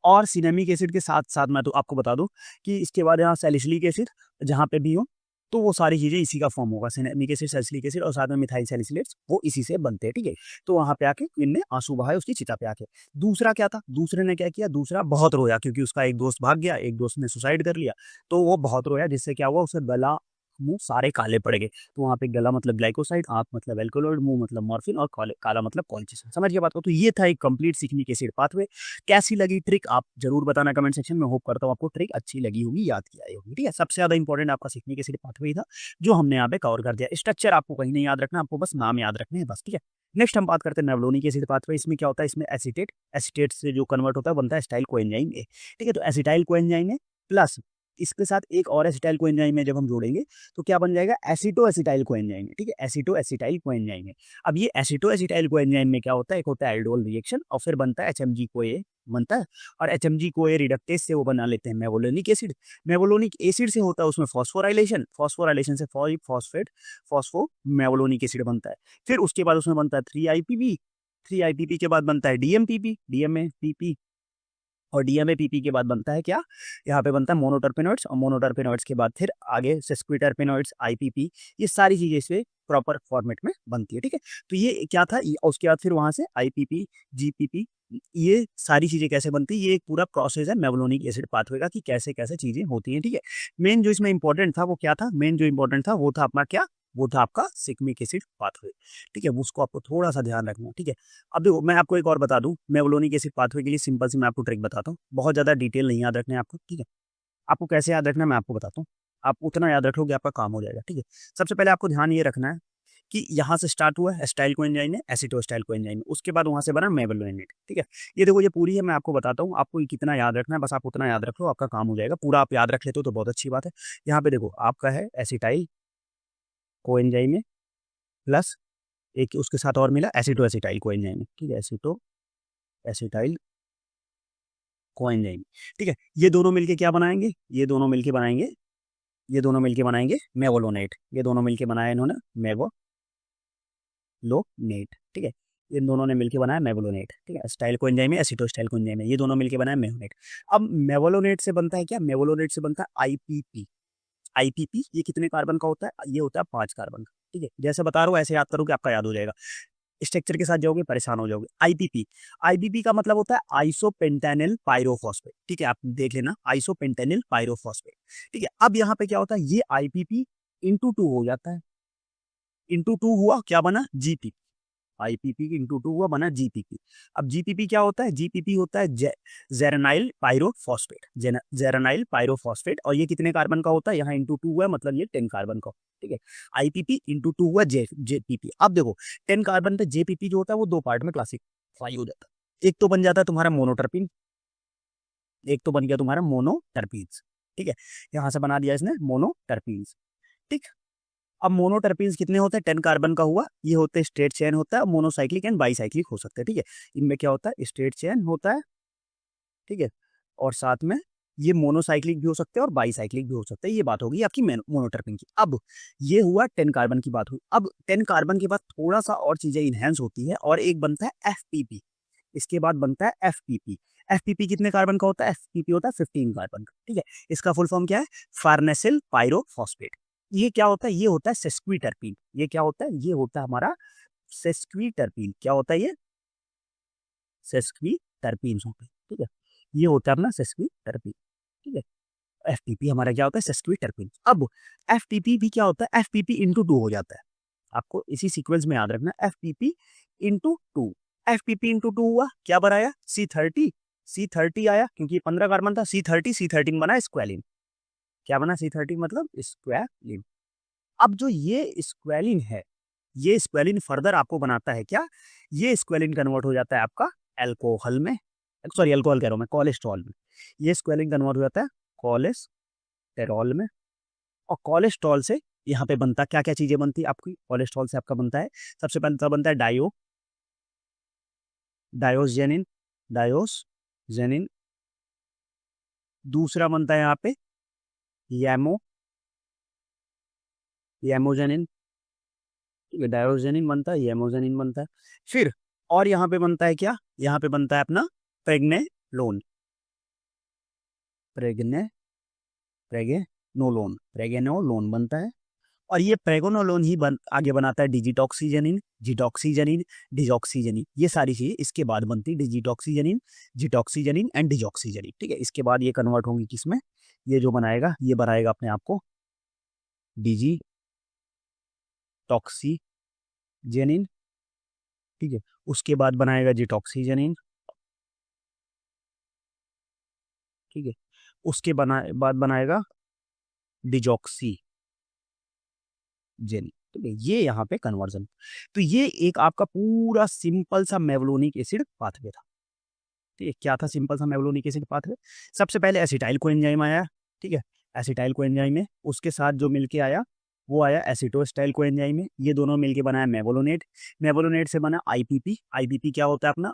S1: और सिनेमिक एसिड के साथ साथ मैं तो आपको बता दूं कि इसके बाद यहाँ सैलिसिलिक एसिड जहाँ पे भी हो, तो वो सारी चीजें इसी का फॉर्म होगा, सिनेमिक एसिड, सैलिसिलिक एसिड और साथ में मिथाइल सैलिसिलेट्स, वो इसी से बनते हैं। ठीक है, तो वहां पे आके क्वीन ने आंसू बहाए उसकी चिता पे आके। दूसरा क्या था, दूसरे ने क्या किया, दूसरा बहुत रोया, क्योंकि उसका एक दोस्त भाग गया, एक दोस्त ने सुसाइड कर लिया। तो वो बहुत रोया, जिससे क्या हुआ, उसे गला, मुंह सारे काले पड़ गए। तो वहां पे गला मतलब ग्लाइकोसाइड, आंख मतलब एल्कोलॉइड, मुंह मतलब मॉर्फिन, और काला मतलब कॉल्चिसिन। समझ गए बात को। तो ये था एक कंप्लीट सिक्निक एसिड पाथवे। कैसी लगी ट्रिक आप जरूर बताना कमेंट सेक्शन में। होप करता हूँ आपको ट्रिक अच्छी लगी होगी, याद की आई होगी। ठीक है, सबसे ज्यादा इंपॉर्टेंट आपका सिक्निक एसिड पाथवे ही था जो हमने यहाँ पे कवर कर दिया। स्ट्रक्चर आपको कहीं नहीं याद रखना, आपको बस नाम याद रखने हैं बस। ठीक है, नेक्स्ट हम बात करते हैं नेवलोनिक एसिड पाथवे। इसमें क्या होता है, इसमें एसीटेट, एसीटेट से जो कन्वर्ट होता है बनता है एसिटाइल कोएंजाइम ए। ठीक है, तो एसिटाइल कोएंजाइम ए प्लस इसके साथ एक और एसिटाइल कोएंजाइम है, जब हम जोड़ेंगे तो क्या बन जाएगा, एसीटो एसिटाइल कोएंजाइम है। ठीक है, एसीटो एसिटाइल कोएंजाइम है। अब ये एसीटो एसिटाइल कोएंजाइम में क्या होता है, एक होता है एल्डोल रिएक्शन और फिर बनता है एचएमजी कोए बनता है, और एचएमजी कोए रिडक्टेज से वो बना लेते हैं मेवोलोनिक एसिड। मेवोलोनिक एसिड से होता है उसमें फॉस्फोराइलेशन, फॉस्फोराइलेशन से फॉस्फेट फॉस्फो मेवोलोनिक एसिड बनता है। फिर उसके बाद उसमें बनता है 3 IPP, 3 IPP के बाद बनता है DMPP, DMAPP, और DMAPP के बाद बनता है क्या, यहाँ पे बनता है मोनोटर्पेनॉइड्स, और मोनोटर्पेनॉइड्स के बाद फिर आगे सेस्क्विटर्पेनॉइड्स, IPP, ये सारी चीज़ें इससे प्रॉपर फॉर्मेट में बनती है, ठीक है। तो ये क्या था, उसके बाद फिर वहाँ से IPP, GPP, ये सारी चीज़ें कैसे बनती है, ये एक पूरा प्रोसेस है मेवलोनिक एसिड पाथवे का कि कैसे कैसे चीज़ें होती हैं, ठीक है। मेन जो इसमें इंपॉर्टेंट था वो क्या था, मेन जो इंपॉर्टेंट था वो था अपना क्या, वो था आपका सिग्मिक एसिड पाथवे, ठीक है। उसको आपको थोड़ा सा ध्यान रखना है, ठीक है। अब देखो मैं आपको एक और बता दूं, मेवलोनिक एसिड पाथवे के लिए सिंपल सी मैं आपको ट्रिक बताता हूँ, बहुत ज़्यादा डिटेल नहीं याद रखना है आपको, ठीक है। आपको कैसे याद रखना है मैं आपको बताता हूँ, आप उतना याद रख लोगे आपका काम हो जाएगा, ठीक है। सबसे पहले आपको ध्यान ये रखना है कि यहाँ से स्टार्ट हुआ एसिटाइल कोएंजाइम है, एसिटोएसिटाइल कोएंजाइम है, उसके बाद वहाँ से बना मेवलोनेट, ठीक है। ये देखो ये पूरी है, मैं आपको बताता हूँ, आपको ये कितना याद रखना है, बस आप उतना याद रख लो, आपका काम हो जाएगा। पूरा आप याद रख लेते हो तो बहुत अच्छी बात है। यहाँ पे देखो आपका है एसिटाइल कोएंजाइम है प्लस एक उसके साथ और मिला एसिटोएसिटाइल कोएंजाइम है, ठीक है, एसिटो एसिटाइल कोएंजाइम, ठीक है। ये दोनों मिलके क्या बनाएंगे, ये दोनों मिलके बनाएंगे, ये दोनों मिलके बनाएंगे मेवलोनेट, ये दोनों मिलके बनाया इन्होंने मेवलोनेट, ठीक है। इन दोनों ने मिलके बनाया मेवलोनेट, ठीक है। स्टाइल कोएंजाइम है, एसिटोस्टाइल कोएंजाइम है, ये दोनों मिलके बनाया मेवलोनेट। अब मेवलोनेट से बनता है क्या, मेवलोनेट से बनता है आईपीपी। आईपीपी ये कितने कार्बन का होता है, ये होता है 5 कार्बन का, ठीक है। जैसे बता रहा हूँ ऐसे याद करोगे आपका याद हो जाएगा, स्ट्रक्चर के साथ जाओगे परेशान हो जाओगे। आईपीपी, आईपीपी का मतलब होता है आइसोपेंटेनिल पायरोफॉस्फेट, ठीक है, आप देख लेना आइसोपेंटेनिल पायरोफॉस्फेट, ठीक है। अब यहाँ पे क्या होता है, ये आईपीपी इंटू 2 हो जाता है, इंटू 2 हुआ क्या बना, जीपीपी। आईपीपी इंटू 2 हुआ बना जीपीपी। अब जीपीपी क्या होता है, जीपीपी होता है जेरेनाइल पायरोफॉस्फेट, जेरेनाइल पायरोफॉस्फेट, और ये कितने कार्बन का होता है, यहाँ इंटू 2 हुआ मतलब ये 10 कार्बन का, ठीक है। आईपीपी इंटू 2 हुआ जेपीपी। अब देखो 10 कार्बन पे जेपीपी जो होता है वो 2 पार्ट में क्लासिफाई हो जाता है, एक तो बन जाता है तुम्हारा मोनोटर्पिन, एक तो बन गया तुम्हारा मोनोटर्पीन्स, ठीक है। यहाँ से बना दिया इसने मोनोटर्पीन्स, ठीक। अब मोनोटर्पीन्स कितने होते हैं, 10 कार्बन का हुआ, ये होते हैं स्ट्रेट चेन होता है, मोनोसाइक्लिक एंड बाईसाइक्लिक हो सकते हैं, ठीक है। इनमें क्या होता है, स्ट्रेट चेन होता है, ठीक है, और साथ में ये मोनोसाइक्लिक भी हो सकते हैं और बाईसाइक्लिक भी हो सकते हैं। ये बात होगी आपकी मोनोटर्पिन की। अब ये हुआ 10 कार्बन की बात हुई। अब 10 कार्बन के बाद थोड़ा सा और चीजें इनहेंस होती है और एक बनता है एफपीपी, इसके बाद बनता है एफपीपी। एफपीपी कितने कार्बन का होता है, एफपीपी होता है 15 कार्बन का, ठीक है। इसका फुल फॉर्म क्या है, फार्नेसिल पायरोफॉस्फेट। ये क्या होता है, ये होता है सेस्क्विटर्पीन। ये क्या होता है, ये होता है हमारा सेस्क्विटर्पीन। क्या होता है ये, सेस्क्विटर्पीन होता है, ठीक है। ये होता है अपना सेस्क्विटर्पीन, ठीक है। एफपीपी हमारा क्या होता है, सेस्क्विटर्पीन। अब एफपीपी भी क्या होता है, एफपीपी इंटू 2 हो जाता है, आपको इसी सीक्वेंस में याद रखना, एफपीपी इंटू 2। एफपीपी इंटू 2 हुआ, क्या बनाया, C30 आया, क्योंकि 15 कार्बन था, C13 बना स्क्वेलिन। क्या बना, C13 मतलब स्क्वेलिन। अब जो ये स्क्वेलिन है, ये स्क्वेलिन फर्दर आपको बनाता है क्या, ये स्क्वेलिन कन्वर्ट हो जाता है आपका एल्कोहल में, सॉरी एल्कोहल कह रहा हूं मैं, कोलेस्ट्रॉल में। ये स्क्वेलिन कन्वर्ट हो जाता है कोलेस्टेरॉल में, और कोलेस्ट्रॉल से यहाँ पे बनता क्या क्या चीजें बनती है आपकी, कोलेस्ट्रॉल से आपका बनता है, सबसे पहले तो बनता है डायोजेनिन, डायोजेनिन। दूसरा बनता है यहाँ पे यमोजेनिन, ठीक है, डायोजेनिन बनता है, यमोजेनिन बनता है। फिर और यहाँ पे बनता है क्या, यहाँ पे बनता है अपना प्रेग्नेलोन, प्रेग्ने प्रेगेनोलोन, प्रेगेनोलोन बनता है। और ये प्रेगोनोलोन ही आगे बनाता है डिजिटॉक्सीजेनिन, जिटॉक्सीजेनिन, डिजॉक्सीजेनिन। ये सारी चीजें इसके बाद बनती है, डिजिटॉक्सीजेनिन, जिटॉक्सीजेनिन एंड डिजॉक्सीजेनिन, ठीक है। इसके बाद ये कन्वर्ट होंगी किसमें, ये जो बनाएगा ये बनाएगा अपने आप को डिजिटॉक्सीजेनिन, ठीक है। उसके बाद बनाएगा जिटॉक्सीजेनिन, ठीक है। उसके बाद बनाएगा डिजॉक्सी जेनी, ठीक है। ये यहाँ पे कन्वर्जन, तो ये एक आपका पूरा सिंपल सा मेवलोनिक एसिड पाथवे था, ठीक है। क्या था सिंपल सा मेवलोनिक एसिड पाथवे, सबसे पहले एसिटाइल कोएंजाइम आया, ठीक है, एसिटाइल कोएंजाइम में उसके साथ जो मिलके आया वो आया एसिटोस्टाइल कोएंजाइम में, ये दोनों मिलके बनाया मेवलोनेट, मेवलोनेट से बना आईपीपी। आईपीपी क्या होता है अपना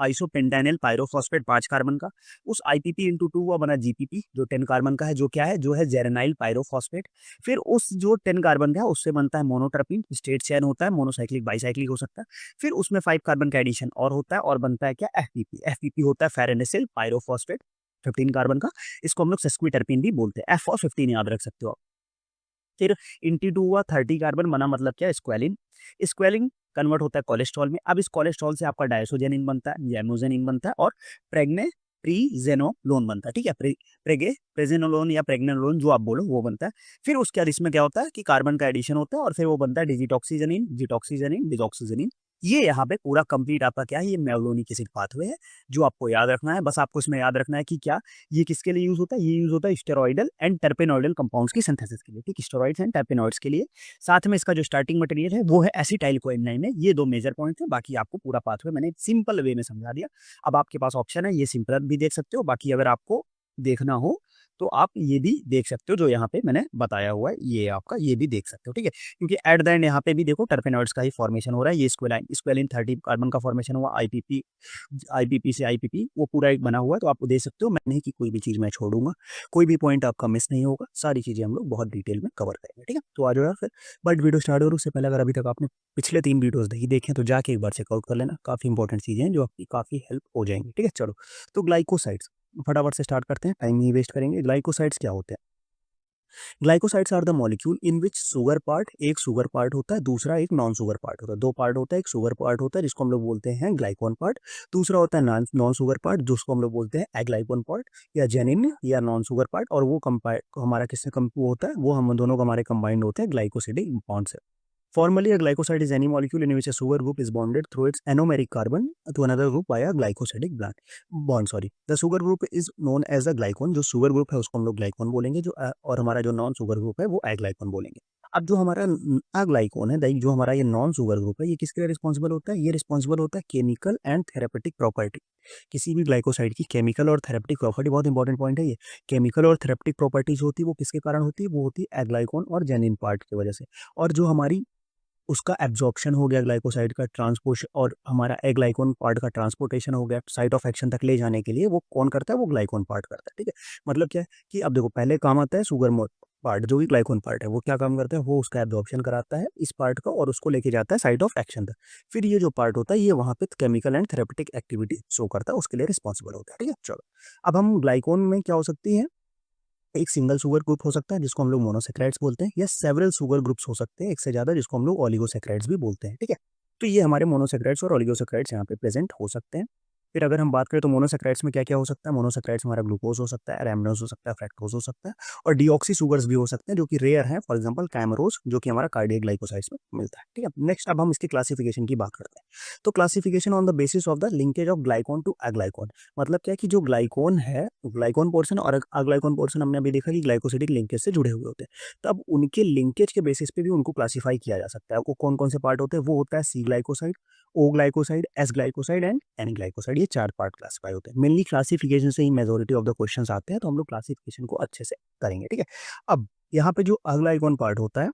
S1: आइसोपेंटेनिल पायरोफॉस्फेट 5 कार्बन का, उस IPP इंटू 2 वो बना GPP जो 10 कार्बन का है, जो क्या है, जो है जेरेनाइल पायरोफॉस्फेट। फिर उस जो 10 कार्बन का है उससे बनता है मोनोटर्पीन, स्टेट चेन होता है, मोनोसाइक्लिक बाईसाइक्लिक हो सकता है। फिर उसमें 5 कार्बन का एडिशन और होता है और बनता है क्या, FPP। FPP होता है फेरेनेसिल पायरोफॉस्फेट 15 कार्बन का, इसको हम लोग सेस्क्विटर्पीन भी बोलते हैं, F और 15 याद रख सकते हो आप। फिर इंटी 2 हुआ 30 कार्बन, बना मतलब क्या, स्क्वेलिन। स्क्वेलिन कन्वर्ट होता है कोलेस्ट्रॉल में। अब इस कोलेस्ट्रॉल से आपका डायसोजेनिन बनता है, जैमोजेनिन बनता है और प्रेग्ने प्रीजेनोलोन बनता है, ठीक है, प्रेजेनोलोन या प्रेग्नेनोलोन जो आप बोलो वो बनता है। फिर उसके बाद इसमें क्या होता है कि कार्बन का एडिशन होता है और फिर वो बनता है डिजिटॉक्सीजनिन, जिटॉक्सीजनिन, डिजॉक्सीजनिन। ये यहाँ पे पूरा कंप्लीट आपका क्या है, ये मेवलोनिक एसिड पाथवे है जो आपको याद रखना है। बस आपको इसमें याद रखना है कि क्या ये किसके लिए यूज होता है, ये यूज होता है स्टेरॉइडल एंड टर्पेनॉइडल कंपाउंड्स की सिंथेसिस के लिए, ठीक, स्टेरॉइड्स एंड टर्पेनॉइड्स के लिए। साथ में इसका जो स्टार्टिंग मटेरियल है वो है एसिटाइल कोएनजाइम है। ये 2 मेजर पॉइंट है, बाकी आपको पूरा पाथवे मैंने सिंपल वे में समझा दिया। अब आपके पास ऑप्शन है, ये सिंपल भी देख सकते हो, बाकी अगर आपको देखना हो तो आप ये भी देख सकते हो जो यहाँ पे मैंने बताया हुआ है, ये आपका ये भी देख सकते हो, ठीक है। क्योंकि एट द एंड यहाँ पे भी देखो टर्पेनॉइड्स का ही फॉर्मेशन हो रहा है। ये स्क्वेलिन 30 कार्बन का फॉर्मेशन हुआ, आईपीपी से आईपीपी वो पूरा एक बना हुआ है, तो आप देख सकते हो। मैं नहीं कि कोई भी चीज़ मैं छोड़ूंगा, कोई भी पॉइंट आपका मिस नहीं होगा, सारी चीज़ें हम लोग बहुत डिटेल में कवर करेंगे, ठीक है। तो आ जाओ यार फिर। बट वीडियो स्टार्ट करो उससे पहले अगर अभी तक आपने पिछले 3 वीडियोस नहीं देखे तो जाके एक बार चेकआउट कर लेना, काफ़ी इंपॉर्टेंट चीज़ें हैं जो आपकी काफ़ी हेल्प हो जाएंगी, ठीक है। चलो तो ग्लाइकोसाइड्स फटाफट से स्टार्ट करते हैं, टाइम नहीं वेस्ट करेंगे। ग्लाइकोसाइड्स क्या होते हैं? Glycosides are the molecule in which sugar part, एक शुगर पार्ट होता है, दूसरा एक नॉन शुगर पार्ट होता है। 2 पार्ट होता है, एक शुगर पार्ट होता है जिसको हम लोग बोलते हैं ग्लाइकोन पार्ट, दूसरा होता है नॉन शुगर पार्ट जिसको हम लोग बोलते हैं एग्लाइकोन पार्ट या जेनिन या नॉन शुगर पार्ट। और वो हमारा किससे कम वो होता है, वो हम दोनों का हमारे कंबाइंड होते हैं ग्लाइकोसिडिक बॉन्ड से। Formally, a glycoside is any molecule in which a sugar group is bonded through its anomeric carbon to another group via glycosidic bond. Sorry, the sugar group is known as a glycon. जो sugar group है उसको हम लोग glycon बोलेंगे, जो और हमारा जो नॉन शुगर ग्रुप है वो aglycon बोलेंगे। अब जो हमारा aglycon है, जो हमारा ये नॉन शुगर ग्रुप है, ये किसके लिए रिस्पॉन्सिबल होता है? ये रिस्पॉन्सिबल होता है केमिकल एंड थेरेपेटिक प्रॉपर्टी। किसी भी ग्लाइकोसाइड की केमिकल और थेरेपेटिक प्रॉपर्टी, बहुत इंपॉर्टेंट पॉइंट है ये। केमिकल और थेरेपेटिक प्रॉपर्टीज होती है वो किसके कारण होती है? वो होती है एग्लाइकोन और जेनिन पार्ट की वजह से। और जो हमारी उसका एब्जॉर्प्शन हो गया ग्लाइकोसाइड का ट्रांसपोर्ट और हमारा एग्लाइकोन पार्ट का ट्रांसपोर्टेशन हो गया साइट ऑफ एक्शन तक ले जाने के लिए, वो कौन करता है? वो ग्लाइकोन पार्ट करता है, ठीक है। मतलब क्या है कि अब देखो पहले काम आता है शुगर पार्ट, जो भी ग्लाइकोन पार्ट है वो क्या काम करता है? वो उसका एब्जॉर्प्शन कराता है इस पार्ट का और उसको लेके जाता है साइट ऑफ एक्शन तक। फिर ये जो पार्ट होता है ये वहाँ पे chemical and therapeutic activity show करता है, उसके लिए रिस्पॉन्सिबल होता है, ठीक है। चलो अब हम ग्लाइकोन में क्या हो सकती है, एक सिंगल शुगर ग्रुप हो सकता है जिसको हम लोग मोनोसेक्राइड्स बोलते हैं, या सेवरल शुगर ग्रुप्स हो सकते हैं एक से ज्यादा, जिसको हम लोग ओलिगोसेक्राइड्स भी बोलते हैं, ठीक है। तो ये हमारे मोनोसेक्राइड्स और ओलिगोसेक्राइड्स यहाँ पे प्रेजेंट हो सकते हैं। फिर अगर हम बात करें तो मोनोसेक्राइड्स में क्या क्या हो सकता है? मोनोसेक्राइड्स हमारा ग्लूकोज हो सकता है, रैमनोज हो सकता है, फ्रैक्टोज हो सकता है और डीऑक्सी शुगर्स भी हो सकते हैं जो कि रेयर है, फॉर एग्जांपल कैमरोज जो कि हमारा कार्डियक ग्लाइकोसाइड्स में मिलता है, ठीक है। नेक्स्ट अब हम इसकी क्लासिफिकेशन की बात करते हैं। तो classification on the basis of the linkage of glycone to aglycone. मतलब क्या है कि जो ग्लाइकोन है, ग्लाइकोन पोर्शन और अग्लाइकोन पोर्शन हमने अभी देखा कि ग्लाइकोसिडिक लिंकेज से जुड़े हुए होते हैं। तब उनके लिंकेज के बेसिस पे भी उनको क्लासिफाई किया जा सकता है। वो कौन कौन से पार्ट होते हैं? वो होता है C glycoside, O glycoside, S glycoside and N glycoside. ये 4 पार्ट क्लासिफाई होते हैं। मेनली क्लासिफिकेशन से ही मेजोरिटी ऑफ द क्वेश्चंस आते हैं, तो हम लोग क्लासिफिकेशन को अच्छे से करेंगे, ठीक है। अब यहाँ पे जो अग्लाइकोन पार्ट होता है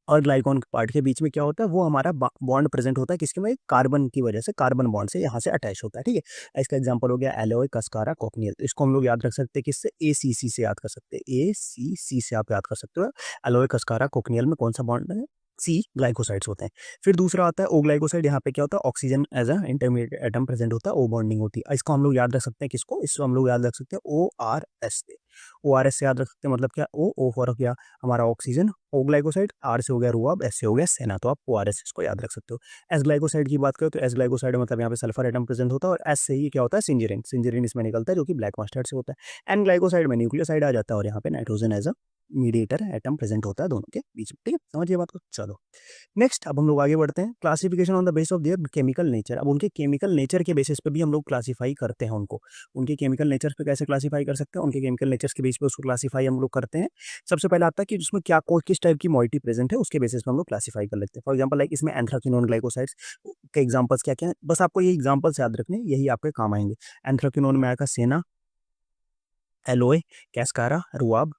S1: और ग्लाइकोन पार्ट के बीच में क्या होता है, वो हमारा बॉन्ड प्रेजेंट होता है किसके में? कार्बन की वजह से, कार्बन बॉन्ड से यहाँ से अटैच होता है, ठीक है। इसका एग्जांपल हो गया एलोय, कस्कारा, कोकनियल। तो इसको हम लोग याद रख सकते हैं किससे? ACC से याद कर सकते हैं, ACC से आप याद कर सकते हो। एलोय, कस्कारा, कोकनियल में कौन सा बॉन्ड है? सी ग्लाइकोसाइड्स होते हैं। फिर दूसरा आता है ओ ग्लाइकोसाइड। यहाँ पे क्या होता है? Oxygen as a intermediate atom present होता है, ओ बॉन्डिंग होती है। इसको हम लोग याद रख सकते हैं किसको? इसको हम लोग याद रख सकते हैं ORS से। ORS से याद रख सकते हैं, मतलब क्या? O फॉर क्या? हमारा ऑक्सीजन, ओ ग्लाइकोसाइड, आर से हो गया रुआब, एस से हो गया सेना, तो आप ORS इसको याद रख सकते हो। एस ग्लाइकोसाइड की बात करें तो एस ग्लाइकोसाइड मतलब यहाँ पे सल्फर एटम प्रेजेंट होता है और एस से ही क्या होता है? सिंजरीन, सिंजरीन इसमें निकलता है जो कि ब्लैक मस्टर्ड से होता है। एन ग्लाइकोसाइड में न्यूक्लियोसाइड आ जाता है और यहाँ पे nitrogen as a mediator atom present होता है दोनों के बीच में, ठीक है। समझिए बात को। चलो नेक्स्ट अब हम लोग आगे बढ़ते हैं। Classification on the base of their chemical nature. अब उनके केमिकल नेचर के बेसिस पे भी हम लोग क्लासिफाई करते हैं उनको। उनके केमिकल नेचर पे कैसे क्लासिफाई कर सकते हैं? उनके केमिकल नेचर्स के बेस पे उसको क्लासिफाई हम लोग करते हैं। सबसे पहले आता है कि उसमें क्या किस टाइप की मॉइटी प्रेजेंट है, उसके बेसिस पे हम लोग क्लासिफाई कर लेते हैं। फॉर एग्जाम्पल लाइक इसमें एंथ्राक्विनोन ग्लाइकोसाइड्स के एग्जाम्पल्स क्या क्या है, बस आपको ये एग्जाम्पल्स याद रखने, यही आपके काम आएंगे। एंथ्राक्विनोन में आएगा सेना, एलोय, कैस्कारा, रुआब,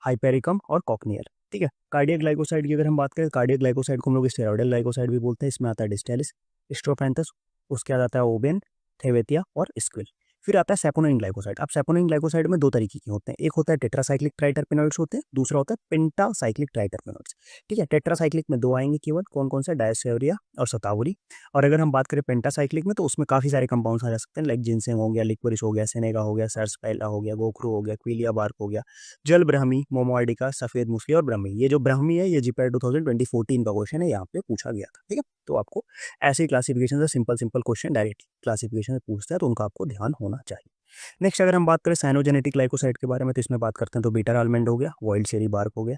S1: हाइपेरिकम और कॉकनियल, ठीक है। कार्डियक ग्लाइकोसाइड की अगर हम बात करें, कार्डियक ग्लाइकोसाइड को हम लोग स्टेरॉइडल ग्लाइकोसाइड भी बोलते हैं। इसमें आता है डिस्टेलिस, स्ट्रोफैंथस, उसके बाद आता है ओबेन, थेवेतिया और स्क्विल। फिर आता है सैपोनिन ग्लाइकोसाइड। अब सैपोनिन ग्लाइकोसाइड में दो तरीके के होते हैं, एक होता है टेट्रासाइक्लिक ट्राइटरपेनॉइड्स होते हैं, दूसरा होता है पेंटासाइक्लिक ट्राइटरपेनॉइड्स। ठीक है, टेट्रासाइक्लिक में दो आएंगे केवल, कौन कौन से, डायस्योरिया और सतावरी। और अगर हम बात करें पेंटासाइक्लिक में तो उसमें काफी सारे कंपाउंड्स आ जा सकते हैं, लाइक जिनसेंग हो गया, लिक्वरिस हो गया, सेनेगा हो गया, सर्सपाइला हो गया, गोखरू हो गया, क्विलिया बार्क हो गया, जल ब्राह्मी, मोमोआर्डिका, सफेद मूसली और ब्राह्मी। ये जो ब्राह्मी है ये जीपैट 2014 का क्वेश्चन है, यहाँ पे पूछा गया था। ठीक है, तो आपको ऐसे क्लासिफिकेशन से simple simple question direct classification से पूछता है, तो उनका आपको ध्यान होना चाहिए। नेक्स्ट अगर हम बात करें साइनोजेनेटिक ग्लाइकोसाइड के बारे में, तो इसमें बात करते हैं तो बीटा आलमंड हो गया, वाइल्ड चेरी बार्क हो गया।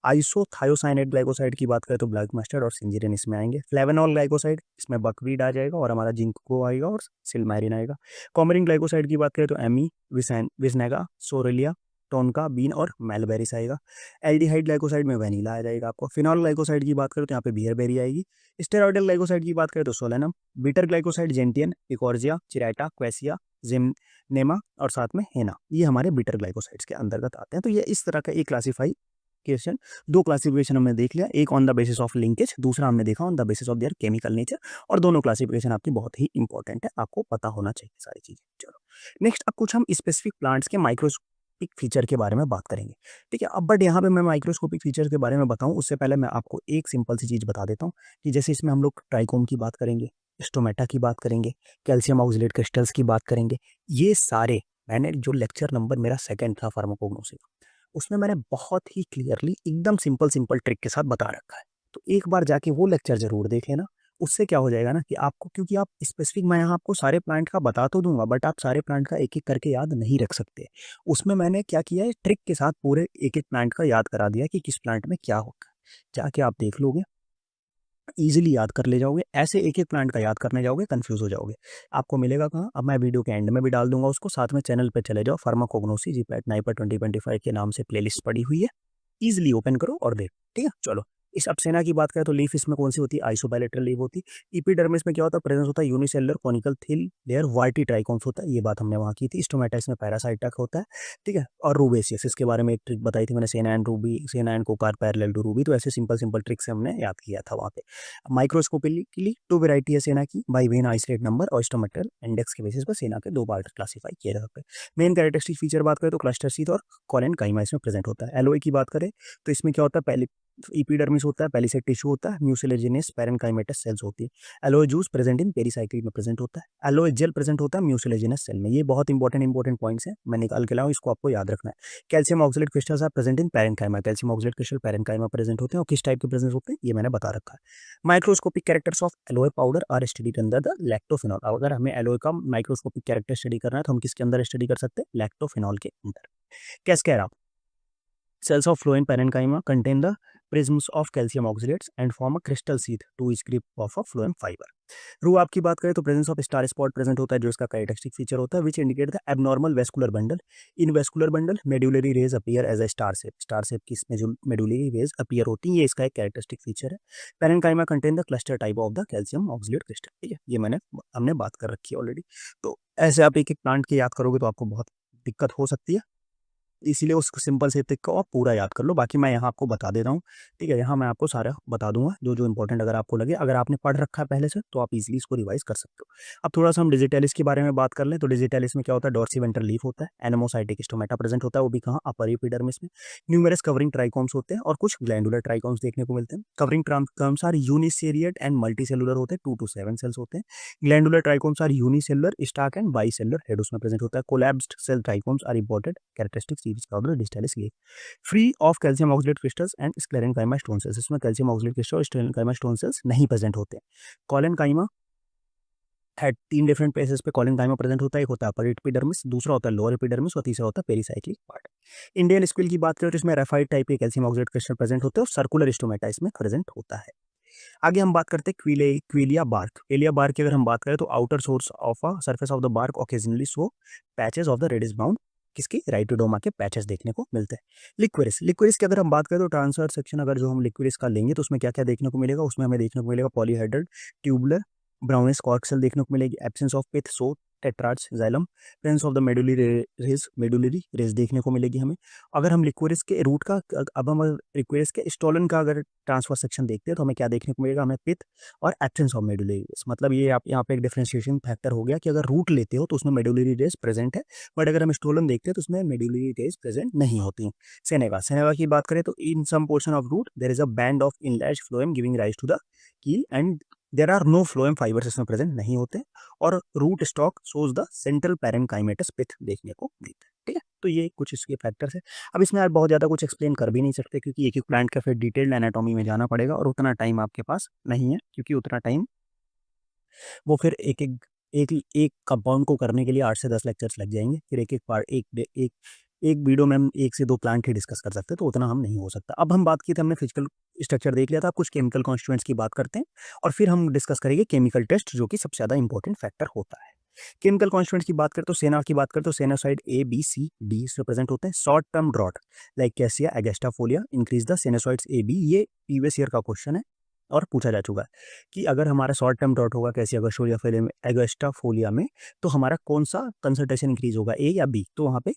S1: आइसोथायोसाइनेट ग्लाइकोसाइड की बात करें तो ब्लैक मस्टर्ड और सिंजीरिन इसमें आएंगे। फ्लेवेनॉल ग्लाइकोसाइड इसमें बकवीट आ जाएगा और हमारा जिंको आएगा और सिल्मैरिन आएगा। कॉमरिन ग्लाइकोसाइड की बात करें तो एमी, विस्नेगा, सोरेलिया, टोनका, बीन और मेलबेरिस आएगा। एल्डिहाइड ग्लाइकोसाइड में वैनिला आ जाएगा आपको। फिनॉल ग्लाइकोसाइड की बात करें तो यहाँ पे बियरबेरी आएगी। स्टेरॉयडल ग्लाइकोसाइड की बात करें तो सोलेनम। बिटर ग्लाइकोसाइड जेंटियन, इकोर्जिया, चिराटा, क्वेसिया, जिमनेमा और साथ में हेना, ये हमारे बिटर ग्लाइकोसाइड्स के अंतर्गत आते हैं। तो ये इस तरह का एक क्लासिफिकेशन, दो क्लासिफिकेशन हमने देख लिया, एक on the basis of linkage, दूसरा हमने देखा on the basis of there chemical nature. और दोनों क्लासिफिकेशन आपकी बहुत ही इंपॉर्टेंट है, आपको पता होना चाहिए सारी चीजें। चलो नेक्स्ट, अब कुछ हम स्पेसिफिक प्लांट्स के माइक्रोस्कोपिक फीचर के बारे में बात करेंगे। ठीक है, अब बट यहाँ पे मैं माइक्रोस्कोपिक फीचर के बारे में बताऊं उससे पहले मैं आपको एक सिंपल सी चीज बता देता हूँ कि जैसे इसमें हम लोग ट्राइकोम की बात करेंगे, स्टोमेटा की बात करेंगे, कैल्शियम ऑक्सलेट क्रिस्टल्स की बात करेंगे। ये सारे मैंने जो लेक्चर नंबर मेरा सेकंड था फार्माकोग्नोसी का, उसमें मैंने बहुत ही क्लियरली एकदम सिंपल सिंपल ट्रिक के साथ बता रखा है। तो एक बार जाके वो लेक्चर जरूर देख लेना। उससे क्या हो जाएगा ना कि आपको, क्योंकि आप स्पेसिफिक, मैं यहाँ आपको सारे प्लांट का बता तो दूंगा बट आप सारे प्लांट का एक एक करके याद नहीं रख सकते। उसमें मैंने क्या किया है, ट्रिक के साथ पूरे एक एक प्लांट का याद करा दिया कि किस प्लांट में क्या होगा। जाके आप देख लोगे, ईजिली याद कर ले जाओगे। ऐसे एक एक प्लांट का याद करने जाओगे कंफ्यूज हो जाओगे। आपको मिलेगा कहाँ, अब मैं वीडियो के एंड में भी डाल दूंगा उसको, साथ में चैनल पे चले जाओ, फार्माकोग्नोसी जीपैट नाइपर 2025 के नाम से प्लेलिस्ट पड़ी हुई है, ईजिली ओपन करो और देखो। ठीक है, चलो इस अपसेना की बात करें तो लीफ इसमें कौन सी होती है, आइसोबायलेटरल लीफ होती है। इपिडर्मिस में क्या होता है, प्रेजेंस होता है यूनिसेलुलर कॉनिकल थिन लेयर वार्टी ट्राइकोम्स होता है, ये बात हमने वहाँ की थी। स्टोमेटा इसमें पैरासाइटा होता है। ठीक है, और रूबेसियस, इसके बारे में एक ट्रिक बताई थी मैंने, सेना एंड रूबी, सेना एंड कोकार पैरेलल टू रूबी। तो ऐसे सिंपल सिंपल ट्रिक से हमने याद किया था वहाँ पे। माइक्रोस्कोपिकली टू वेराइटी है सेना की, बाई वेन आइसोलेट नंबर और स्टोमेटल इंडेक्स के बेसिस पर सेना के दो पार्ट क्लासीफाई किए जा सकते हैं। मेन कैरेक्टरिस्टिक फीचर बात करें तो क्लस्टर सीथ और कॉलन काइमा इसमें प्रेजेंट होता है। एलओए की बात करें तो इसमें क्या होता है, पहले इपिडर्मिस होता है, पेलिसेड टिश्यू होता है, म्यूसिलेजिनस पैरेनकाइमेटस सेल्स होती है। Alloy juice present in pericycle में प्रेजेंट होता है। एलोए जेल प्रेजेंट होता है म्यूसिलेजिनस सेल में। ये बहुत इंपॉर्टेंट पॉइंट्स हैं, मैं निकाल के लाऊं, इसको आपको याद रखना है। Calcium oxalate crystals are present in parenchyma, calcium oxalate crystal parenchyma present होते हैं। और किस टाइप के प्रेजेंट होते हैं ये मैंने बता रखा है। Microscopic characters of aloe powder are studied under the lactophenol. अगर हमें एलोए का माइक्रोस्कोपिक कैरेक्टर स्टडी करना है तो हम किसके अंदर स्टडी कर सकते हैं, लैक्टोफिनॉल के अंदर। कैसे कह रहा हूं, cells of phloem parenchyma contain the prisms of calcium oxalates and form a crystal sheath to each grip of a phloem fiber. रू आपकी बात करें तो presence of star spot present होता है, जो इसका कैरेक्टरिस्टिक फीचर होता है, which indicate the abnormal vascular bundle. In vascular bundle medullary rays appear as a star shape. Star shape की इसमें जो मेडुलरी रेज अपीयर होती है, ये इसका एक कैरेक्टरिस्टिक फीचर है। Parenchyma contain the cluster type of the calcium oxalate crystal. ठीक है, ये हमने बात कर रखी है ऑलरेडी। तो ऐसे आप एक एक प्लांट के याद करोगे तो आपको बहुत दिक्कत हो सकती है, इसीलिए उस सिंपल से ट्रिक को आप पूरा याद कर लो। बाकी मैं यहाँ आपको बता देता हूँ। ठीक है, यहाँ मैं आपको सारा बता दूंगा जो जो इंपॉर्टेंट अगर आपको लगे। अगर आपने पढ़ रखा है पहले से तो आप इजीली इसको रिवाइज कर सकते हो। अब थोड़ा सा हम डिजिटलिस के बारे में बात कर लें तो डिजिटलिस में क्या होता है, डॉर्सीवेंट्रल लीफ होता है, एनमोसाइटिक स्टोमेटा प्रेजेंट होता है, वो भी कहाँ, अपर एपिडर्मिस में। न्यूमेरस कवरिंग ट्राइकोम्स होते हैं और कुछ ग्लैंडुलर ट्राइकोम्स देखने को मिलते हैं। Covering trichomes are uniseriate and multicellular होते हैं, 2 to 7 सेल्स होते हैं। Glandular trichomes are unicellular, stalk and bicellular head उसमें प्रेजेंट होता है। Collapsed cell trichomes are important characteristics of the digitalis leaf. Free of calcium oxalate crystals and sclerenchyma stone cells. इसमें calcium oxalate crystal और sclerenchyma stone cells नहीं present होते हैं। Collenchyma है 3 different places पे कॉलेनकाइमा प्रेजेंट होता है, एक होता है अपर एपिडर्मिस, दूसरा होता है लोअर एपिडर्मिस और तीसरा होता है पेरीसाइक्लिक पार्ट। इंडियन स्क्विल की बात करें तो इसमें रेफाइड टाइप के कैल्शियम ऑक्सलेट क्रिस्टल प्रेजेंट होते हैं और सर्कुलर स्टोमेटा इसमें प्रेजेंट होता है। आगे हम बात करते हैं क्विलिया बार्क। क्विलिया बार्क की अगर हम बात करें तो outer source of a surface of the bark occasionally show patches of the reddish brown, किसकी, राइटोडोमा के पैचेस देखने को मिलते हैं। लिक्विरिस की अगर हम बात करें तो ट्रांसफर सेक्शन अगर जो हम लिक्विरिस का लेंगे तो उसमें क्या क्या देखने को मिलेगा, उसमें हमें देखने को मिलेगा polyhedral tubular brownish cork cell देखने को मिलेगी, absence of pith, so tetrarch xylem, presence of the medullary rays देखने को मिलेगी हमें। अगर हम लिक्वरिस के रूट का अब हम लिक्वरिस के स्टोलन का अगर ट्रांसफर सेक्शन देखते हैं तो हमें क्या देखने को मिलेगा, हमें पिथ और एब्सेंस ऑफ मेडुलरी रेस। मतलब ये आप यहाँ पे एक डिफरेंशिएशन फैक्टर हो गया कि अगर रूट लेते हो तो उसमें मेडुलरी रेस प्रेजेंट है, बट अगर हम स्टोलन देखते हैं तो उसमें मेडुलरी रेस प्रेजेंट नहीं होती। सेनेगा की बात करें तो in some portion of root there is a band of इनलैश phloem giving rise to the keel and there are no phloem fibres इसमें प्रेजेंट नहीं होते, और root stock shows the central parenchymatous pith देखने को मिलता है। ठीक है, तो ये कुछ इसके फैक्टर्स है। अब इसमें यार बहुत ज़्यादा कुछ एक्सप्लेन कर भी नहीं सकते क्योंकि एक एक प्लांट का फिर डिटेल्ड एनाटॉमी में जाना पड़ेगा और उतना टाइम आपके पास नहीं है, क्योंकि उतना टाइम वो फिर एक एक एक एक कंपाउंड को करने के लिए 8 से 10 लेक्चर्स लग जाएंगे। फिर एक एक पार्ट एक वीडियो में हम 1 से 2 प्लांट ही डिस्कस कर सकते हैं, तो उतना हम नहीं हो सकता। अब हम बात की थी, हमने फिजिकल स्ट्रक्चर देख लिया था, अब कुछ केमिकल कॉन्स्टिट्यूएंट्स की बात करते हैं और फिर हम डिस्कस करेंगे केमिकल टेस्ट, जो कि सबसे ज़्यादा इंपॉर्टेंट फैक्टर होता है। केमिकल कॉन्स्टिट्यूएंट्स की बात करें तो सेना की बात करें तो sennoside A B C D इसमें प्रेजेंट होते हैं। Short term drought like cassia angustifolia increase the sennosides A B, ये प्रीवियस ईयर का क्वेश्चन है और पूछा जा चुका है कि अगर हमारा शॉर्ट टर्म ड्रॉट होगा कैसिया एगेस्टाफोलिया में तो हमारा कौन सा कंसंट्रेशन इंक्रीज होगा, ए या बी। तो वहाँ पे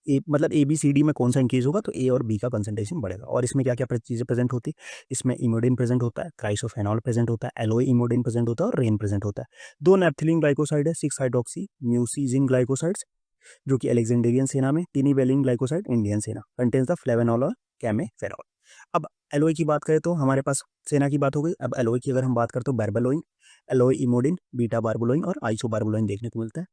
S1: ए मतलब ए बी सी डी में कौन सा इंक्रीज होगा, तो ए और बी का कंसंट्रेशन बढ़ेगा। और इसमें क्या क्या चीज़ें प्रेजेंट होती है, इसमें इमोडिन प्रेजेंट होता है, क्राइसोफेनॉल प्रेजेंट होता है, एलोई इमोडिन प्रेजेंट होता है और रेन प्रेजेंट होता है। 2 नेप्थिलीन ग्लाइकोसाइड है, 6 हाइड्रोक्सी म्यूसिजिन ग्लाइकोसाइड्स जो कि अलेक्जेंड्रियन सेना में, टिनिवेलिन ग्लाइकोसाइड इंडियन सेना, कंटेन्स द फ्लेवेनॉल और कैमेफेरॉल। अब एलोई की बात करें तो हमारे पास सेना की बात हो गई। अब एलोई की अगर हम बात करें तो बार्बेलोइन, एलोई इमोडिन, बीटा बार्बोलोइन और आइसो बार्बोलोइन देखने को मिलता है।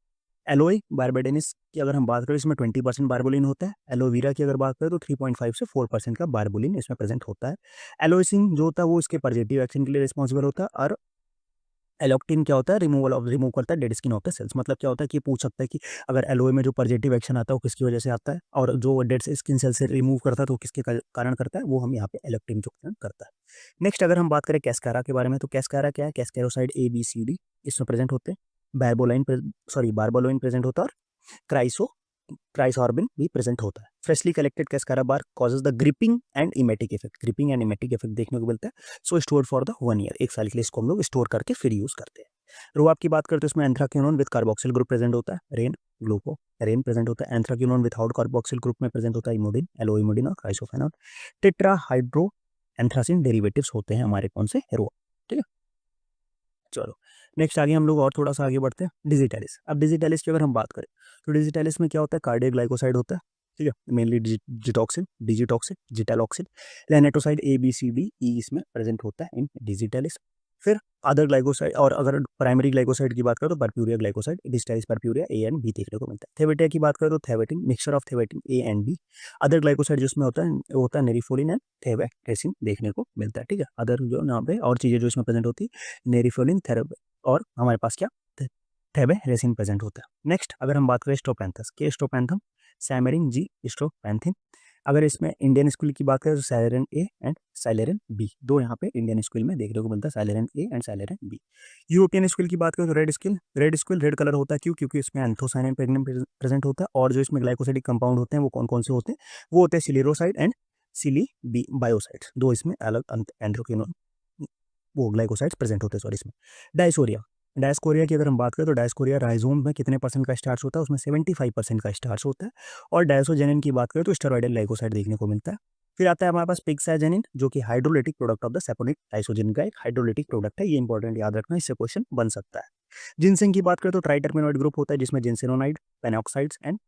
S1: एलोई बार्बेडेनिस की अगर हम बात करें इसमें 20% बार्बोलिन होता है। एलोवेरा की अगर बात करें तो 3.5 से 4% का बार्बोलिन इसमें प्रेजेंट होता है। एलोइसिन जो होता है वो इसके पॉजिटिव एक्शन के लिए रिस्पॉन्सिबल होता है, और एलोक्टिन क्या होता है, रिमूव करता है dead skin of the cells. मतलब क्या होता है कि पूछ सकता है कि अगर एलोए में जो पॉजिटिव एक्शन आता है वो किसकी वजह से आता है, और जो डेड स्किन सेल से रिमूव करता है तो किसके कारण करता है, वो हम यहाँ पे एलोक्टिन जो करता है। नेक्स्ट अगर हम बात करें कैस्कारा के बारे में तो कैस्कारा क्या है, कैस्केरोसाइड ए बी सी डी इसमें प्रेजेंट होते हैं। बार्बोलोइन प्रेजेंट होता है और क्राइसो क्राइसॉर्बिन भी प्रेजेंट होता है। Freshly collected कैस्कारा bar causes the gripping and emetic effect देखने को मिलता है। सो स्टोर फॉर द 1 ईयर, 1 साल के लिए इसको हम लोग स्टोर करके फिर यूज करते हैं। रोआब की बात करते हैं इसमें anthraquinone with carboxyl group present होता है। रेन प्रेजेंट होता है। एंथ्राक्विनोन विदाउट कार्बोक्सिल ग्रुप में प्रेजेंट होता है इमोडिन, एलोइमोडिन और क्राइसोफेनॉल। टेट्रा हाइड्रो एंथ्रासिन डेरिवेटिव्स होते हैं हमारे कौन से, रोआ। ठीक है, चलो नेक्स्ट आगे हम लोग और थोड़ा सा आगे बढ़ते हैं। डिजिटैलिस। अब डिजिटैलिस की अगर हम बात करें तो डिजिटैलिस में क्या होता है, कार्डियक ग्लाइकोसाइड होता है। ठीक है, mainly digitoxin, gitaloxin, lanatoside A B C D E इसमें प्रेजेंट होता है इन डिजिटैलिस। फिर अदर ग्लाइकोसाइड, और अगर प्राइमरी ग्लाइकोसाइड की बात करें तो purpurea glycoside, digitalis purpurea A and B देखने को मिलता है। थेवेटिया की बात करें तो thevetin, mixture of thevetin A and B. Other glycoside जिसमें होता है वो होता है नेरिफोलिन एंड थेवेटेसिन देखने को मिलता है। ठीक है, अदर जो यहाँ पे और चीज़ें जो इसमें प्रेजेंट होती है नेरिफोलिन और हमारे पास क्या थेबे रेसिन प्रेजेंट होता है। नेक्स्ट अगर हम बात करें स्ट्रोपैंथस के, स्ट्रोपैंथम सैमेरिन जी स्ट्रोपैंथिन। अगर इसमें इंडियन स्कूल की बात करें तो सैलेरन ए एंड सैलेरन बी, दो यहाँ पे इंडियन स्कूल में देखने को मिलता है, scillaren A and scillaren B. European school की बात करें तो रेड स्कूल रेड कलर होता है, क्यों, क्योंकि इसमें एंथोसाइनिन प्रेजेंट होता है। और जो इसमें ग्लाइकोसाइडिक कंपाउंड होते हैं वो कौन कौन से होते हैं, वो होते हैं सिलिरोसाइड एंड सिली बी बायोसाइड, दो इसमें अलग एंथ्रोक्विनोन वो ग्लाइकोसाइड्स प्रेजेंट होते हैं। सॉरी, इसमें डायस्कोरिया की अगर हम बात करें तो डायस्कोरिया राइजोम में कितने परसेंट का स्टार्च होता है, उसमें 75% का स्टार्च होता है। और डायसोजेनिन की बात करें तो स्टेरॉइडल ग्लाइकोसाइड देखने को मिलता है। फिर आता है हमारे पास पिक्साजेनिन जो कि हाइड्रोलिटिक प्रोडक्ट ऑफ द सेपोनिक लाइसोजेनिन का एक हाइड्रोलिटिक प्रोडक्ट है, ये इंपॉर्टेंट याद रखना, इससे क्वेश्चन बन सकता है। जिनसेन की बात करें तो ट्राइटर्मिनोइड ग्रुप होता है जिसमें जिनसेनोनाइड, पेनॉक्साइड्स एंड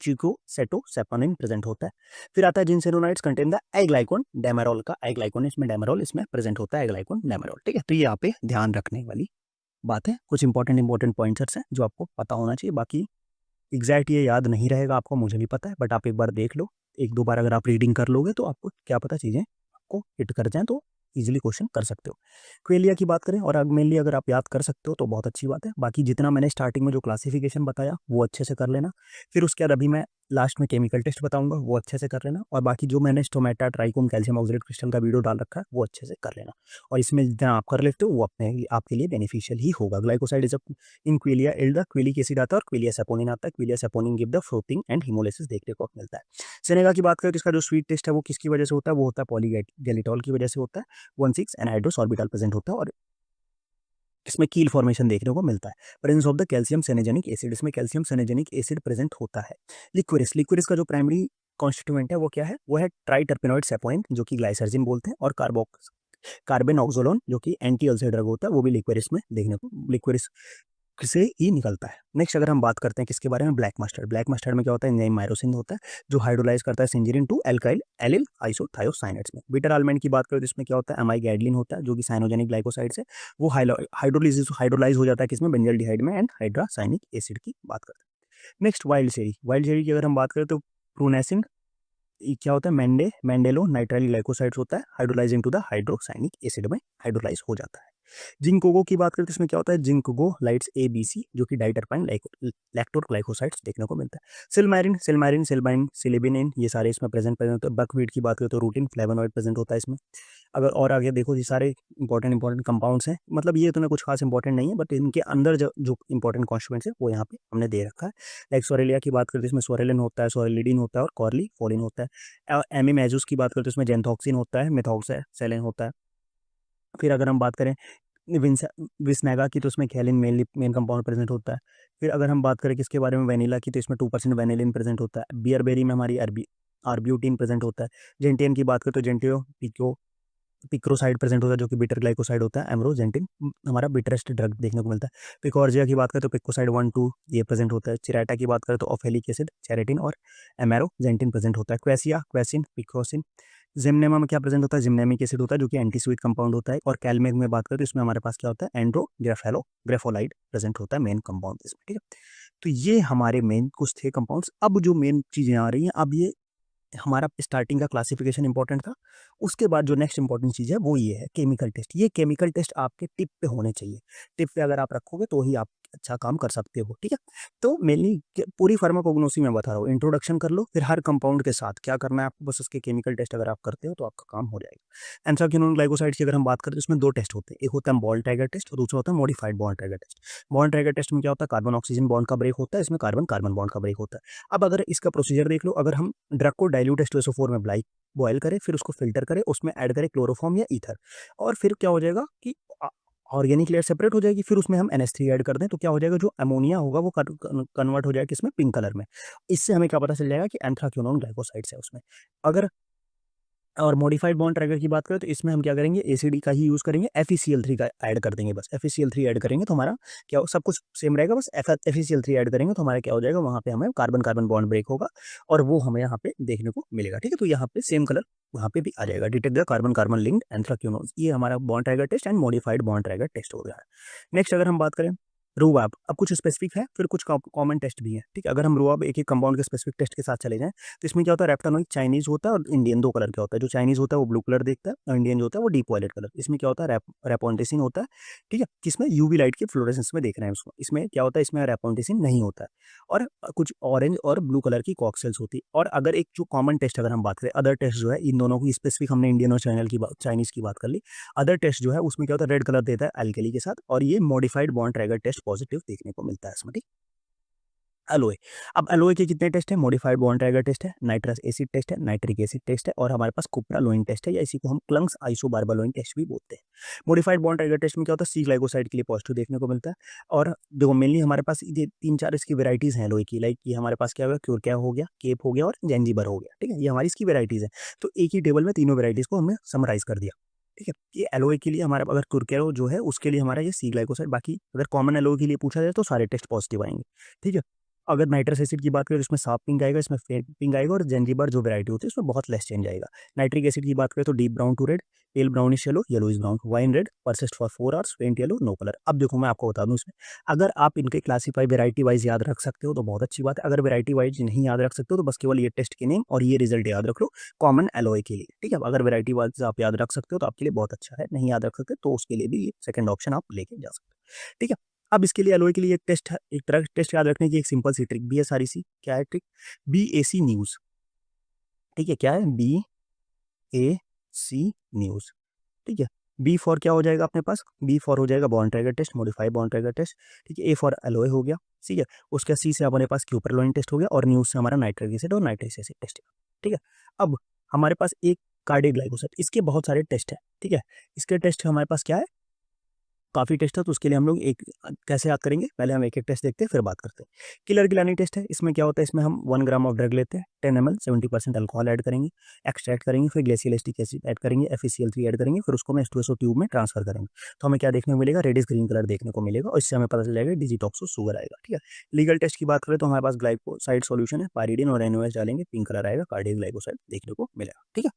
S1: चिकोसेटोसैपोनिन प्रेजेंट होता है। फिर आता है जिनसेनोनाइड्स कंटेन द एग्लाइकोन डेमेरोल का, एग्लाइकोन इसमें डेमेरोल इसमें प्रेजेंट होता है, एग्लाइकोन डेमेरोल। ठीक है, तो ये यहाँ पे ध्यान रखने वाली बात है। कुछ इंपॉर्टेंट पॉइंट्स हैं जो आपको पता होना चाहिए, बाकी एग्जैक्ट ये याद नहीं रहेगा आपको, मुझे भी पता है, बट आप एक बार देख लो, एक दो बार अगर आप रीडिंग कर लोगे तो आपको क्या पता चीज़ें आपको हिट कर जाएँ तो इजीली क्वेश्चन कर सकते हो। क्वेलिया की बात करें और मेनली अगर आप याद कर सकते हो तो बहुत अच्छी बात है। बाकी जितना मैंने स्टार्टिंग में जो क्लासिफिकेशन बताया वो अच्छे से कर लेना। फिर उसके बाद अभी मैं लास्ट में केमिकल टेस्ट बताऊंगा, वो अच्छे से कर लेना। और बाकी जो मैंने stomata trichome calcium oxalate crystal का वीडियो डाल रखा है वो अच्छे से कर लेना। और इसमें जितना आप कर लेते हो वो अपने आपके लिए बेनिफिशियल ही होगा। ग्लाइकोसाइड इज इन क्विलिया एल्ड द क्विलिक एसिड आता है और क्विलिया सेपोनिन आता है। Quillaia saponin give the floating and haemolysis देखने को मिलता है। सेनेगा की बात करें तो इसका जो स्वीट टेस्ट है वो किसकी वजह से होता है, वो होता है पॉलीगैलिटॉल की वजह से होता है। 1,6 एनहाइड्रोस ऑर्बिटल प्रेजेंट होता है। और इसमें कील फॉर्मेशन देखने को मिलता है। Presence of the calcium senegenic acid, इसमें कैल्शियम सेनेजेनिक एसिड प्रेजेंट होता है। लिक्विरिस, लिक्विरिस का जो प्राइमरी कॉन्स्टिट्यूएंट है वो क्या है, वो है ट्राइटर्पेनॉइड सेपोइन जो कि ग्लाइसर्जिन बोलते हैं, और कार्बेनॉक्सोलोन जो कि एंटी अल्सर ड्रग होता है, वो भी लिक्विरिस में देखने को लिक्विरिस से ही निकलता है। नेक्स्ट अगर हम बात करते हैं किसके बारे में, ब्लैक मस्टर्ड। ब्लैक मस्टर्ड में क्या होता है, एंजाइम मायरोसिन होता है जो हाइड्रोलाइज करता है सिंजीरिन टू एल्काइल एलिल आइसोथायोसाइनेट्स में। बीटा आलमंड की बात करें तो इसमें क्या होता है, एमाई गैडलिन होता है जो कि साइनोजेनिक ग्लाइकोसाइड्स है, वो हाइड्रोलाइज हो जाता है किसमें, बेंजल्डिहाइड में, एंड हाइड्रासाइनिक एसिड की बात करते हैं। Next wild cherry, wild cherry की अगर हम बात करें तो प्रूनेसिन, ये क्या होता है, मैंडेलो नाइट्राइल ग्लाइकोसाइड्स होता है, hydrolysing to the hydrocyanic acid में हाइड्रोलाइज हो जाता है। जिंकोगो की बात करें तो इसमें क्या होता है, जिंकोगो लाइट्स ABC जो कि डाइटरपाइन लैक्टोर ग्लाइकोसाइड्स देखने को मिलता है। सिलमारिन सिलिबिनिन ये सारे इसमें प्रेजेंट होते हैं। बकवीट की बात करें तो रूटिन फ्लेवोनॉइड प्रेजेंट होता है इसमें। अगर और आगे देखो ये सारे इंपॉर्टेंट कंपाउंड्स हैं, मतलब ये इतना कुछ खास इंपॉर्टेंट नहीं है, बट इनके अंदर जो इंपॉर्टेंट कॉन्स्टिट्यूएंट्स है वो यहाँ पे हमने दे रखा है। लाइक सोरेलिया की बात करते हैं इसमें सोरेलिन होता है, सोरेलिडिन होता है, और कॉर्लीफोलिन होता है। एमिमेजूस की बात करते हैं इसमें जेंथॉक्सिन होता है, मेथॉक्सैलिन होता है। फिर अगर हम बात करें विंसा विस्नैगा की तो उसमें खैलिन मेन कंपाउंड प्रेजेंट होता है। फिर अगर हम बात करें किसके बारे में, वेनिला की, तो इसमें 2% वेनिलिन प्रेजेंट होता है। बियरबेरी में हमारी आर्ब्यूटिन प्रेजेंट होता है। जेंटियन की बात करें तो जेंटियो पिक्रोसाइड प्रेजेंट होता है जो कि बिटर ग्लाइकोसाइड होता है। एम्ब्रोजेंटिन हमारा बिटरेस्ट ड्रग देखने को मिलता है। पिकॉर्जिया की बात करें तो पिकोसाइड 1-2 ये प्रेजेंट होता है। चिराटा की बात करें तो ऑफेलिक एसिड, चेरेटिन और एमेरोजेंटिन प्रेजेंट होता है। क्वेसिया, क्वेसिन, पिकोसिन। जिम्नेमा में क्या प्रेजेंट होता है, जिम्नेमिक एसिड होता है जो कि एंटी स्वीट कंपाउंड होता है। और कैलमेग में बात करें तो इसमें हमारे पास क्या होता है, ग्रेफोलाइड प्रेजेंट होता है मेन कंपाउंड इसमें, ठीक है। तो ये हमारे मेन कुछ थे कंपाउंड्स। अब जो मेन चीजें आ रही हैं, अब ये हमारा स्टार्टिंग का क्लासिफिकेशन इंपॉर्टेंट था। उसके बाद जो नेक्स्ट इंपॉर्टेंट चीज़ है वो ये है केमिकल टेस्ट। ये केमिकल टेस्ट आपके टिप पे होने चाहिए। टिप पे अगर आप रखोगे तो ही आप अच्छा काम कर सकते हो, ठीक है। तो मेनली पूरी फार्माकोग्नोसी में बता रहा हूँ, इंट्रोडक्शन कर लो, फिर हर कंपाउंड के साथ क्या करना है आपको, बस उसके केमिकल टेस्ट अगर आप करते हो तो आपका काम हो जाएगा। एंथ्राक्विनोन ग्लाइकोसाइड की अगर हम बात करें तो इसमें 2 टेस्ट होते हैं, एक होता है बॉन्ड ट्रैगर टेस्ट और दूसरा होता है modified Borntrager test. Borntrager test में क्या होता है, कार्बन ऑक्सीजन बॉन्ड का ब्रेक होता है, इसमें कार्बन कार्बन बॉन्ड का ब्रेक होता है। अब अगर इसका प्रोसीजर देख लो, अगर हम ड्रग को डाइल्यूट H2SO4 में बॉयल करें, फिर उसको फिल्टर करें, उसमें ऐड करें क्लोरोफॉर्म या ईथर, और फिर क्या हो जाएगा कि ऑर्गेनिक लेयर सेपरेट हो जाएगी, फिर उसमें हम NH3 ऐड कर दें तो क्या हो जाएगा, जो अमोनिया होगा वो कन्वर्ट हो जाएगा किसमें, पिंक कलर में। इससे हमें क्या पता चल जाएगा कि एंथ्राक्विनोन ग्लाइकोसाइड्स है उसमें। अगर और मॉडिफाइड बॉन्ड ट्रैगर की बात करें तो इसमें हम क्या करेंगे, एसिडी का ही यूज़ करेंगे, FeCl3 का ऐड कर देंगे, बस FeCl3 ऐड करेंगे तो हमारा क्या सब कुछ सेम रहेगा, बस FeCl3 ऐड करेंगे तो हमारा क्या हो जाएगा, वहाँ पे हमें कार्बन कार्बन बॉन्ड ब्रेक होगा और वो हमें यहाँ पे देखने को मिलेगा, ठीक है। तो यहाँ पे सेम कलर वहाँ पे भी आ जाएगा, detect the carbon carbon linked anthraquinone. ये हमारा Borntrager test and modified Borntrager test हो गया है। नेक्स्ट अगर हम बात करें रूबाब, अब कुछ स्पेसिफिक है फिर कुछ कॉमन टेस्ट भी है, ठीक है। अगर हम रूबाब एक एक कंपाउंड के स्पेसिफिक टेस्ट के साथ चले जाएं तो इसमें क्या होता है, रेप्टानोइक चाइनीज होता है और इंडियन, 2 कलर का होता है। जो चाइनीज होता है वो ब्लू कलर देखता है और इंडियन जो होता है वो डीप वायलेट कलर। इसमें क्या होता है, रेपोंटेसिन होता है, ठीक है, जिसमें यूवी लाइट के फ्लोरेसेंस में देख रहे हैं उसको। इसमें क्या होता है, इसमें रेपोंटेसिन नहीं होता है और कुछ ऑरेंज और ब्लू कलर की कॉक्सेल्स होती है। और अगर एक जो कॉमन टेस्ट अगर हम बात करें, अदर टेस्ट जो है इन दोनों की स्पेसिफिक, हमने इंडियन और चाइनीज की बात कर ली। अदर टेस्ट जो है उसमें क्या होता है, रेड कलर देता है एल्केली के साथ, और ये modified Borntrager test positive देखने को मिलता है इसमें, ठीक। एलोए, अब एलोए के कितने टेस्ट है, मॉडिफाइड बॉन्ड ट्रैगर टेस्ट है, नाइट्रस एसिड टेस्ट है, नाइट्रिक एसिड टेस्ट है, और हमारे पास कुप्रालोइन टेस्ट है, या इसी को हम क्लंग्स आइसोबार्बालोइन टेस्ट भी बोलते हैं। मॉडिफाइड बॉन्ड ट्रैगर टेस्ट में क्या होता है, सी ग्लाइकोसाइड के लिए पॉजिटिव देखने को मिलता है। और देखो मेनली हमारे पास ये 3-4 इसकी वेराइटीज हैं एलोए की, लाइक ये हमारे पास क्या होगा, क्योर हो गया, केप हो गया और जेंजीबर हो गया, ठीक है। ये हमारी इसकी वेराइटीज है। तो एक ही टेबल में तीनों वेराइटीज को हमने समराइज कर दिया, ठीक है। ये एलोए के लिए हमारा, अगर कुरकेरो जो है उसके लिए हमारा ये सी ग्लाइकोसाइड, बाकी अगर कॉमन एलोए के लिए पूछा जाए तो सारे टेस्ट पॉजिटिव आएंगे, ठीक है। अगर नाइट्रस एसिड की बात करें तो इसमें साफ पिंक आएगा, इसमें फेंट पिंक आएगा, और जेंजीबार जो वैरायटी होती है उसमें बहुत लेस चेंज आएगा। नाइट्रिक एसिड की बात करें तो deep brown to red, pale brownish yellow, yellowish brown, wine red, persist for 4 hours, faint yellow, no colour. अब देखो मैं आपको बता दूं, इसमें अगर आप इनके क्लासीफाई वेरायटी वाइज याद रख सकते हो तो बहुत अच्छी बात है। अगर वेरायटी वाइज नहीं याद रख सकते हो तो बस केवल ये टेस्ट के नेम और ये रिजल्ट याद रख लो कॉमन एलोए के लिए, ठीक है। अगर वेरायटी वाइज आप याद रख सकते हो तो आपके लिए बहुत अच्छा है, नहीं याद रख सकते तो उसके लिए भी सेकंड ऑप्शन आप लेके जा सकते हो, ठीक है। अब इसके लिए एलोए के लिए एक टेस्ट है, एक तरह टेस्ट याद रखने की एक सिंपल सी ट्रिक, BSREC क्या है ट्रिक, BAC न्यूज़, ठीक है। क्या है, BAC न्यूज़, ठीक है। बी फॉर क्या हो जाएगा अपने पास, बी फॉर हो जाएगा Borntrager test, modified Borntrager test, ठीक है। ए फॉर एलोए हो गया, ठीक है। उसके सी से अपने पास क्यूपरलोइन टेस्ट हो गया, और न्यूज़ से हमारा नाइट्रिक एसिड और नाइट्रिक एसिड टेस्ट, ठीक है। अब हमारे पास एक कार्डिक ग्लाइकोसाइड, इसके बहुत सारे टेस्ट है, ठीक है। इसके टेस्ट हमारे पास क्या है, काफ़ी टेस्ट है, तो उसके लिए हम लोग कैसे याद करेंगे, पहले हम एक एक टेस्ट देखते हैं फिर बात करते हैं। किलर गिलानी टेस्ट है, इसमें क्या होता है, इसमें हम 1 ग्राम ऑफ ड्रग लेते हैं, 10 ml 70% अल्कोहल ऐड करेंगे, एक्सट्रैक्ट करेंगे, फिर ग्लेसियल एसिटिक एसिड ऐड करेंगे, FeCl3 ऐड करेंगे, फिर उसको हम H2SO ट्यूब में ट्रांसफर करेंगे। तो हमें क्या देखने को मिलेगा, रेडिश ग्रीन कलर देखने को मिलेगा, और इससे हमें पता चल जाएगा डिजिटॉक्सो शुगर आएगा। ठीक है, लीगल टेस्ट की बात करें तो हमारे पास ग्लाइकोसाइड सॉल्यूशन है, पायरिडिन और NaOH डालेंगे, पिंक कलर आएगा, कार्डियक ग्लाइकोसाइड देखने को मिलेगा। ठीक है,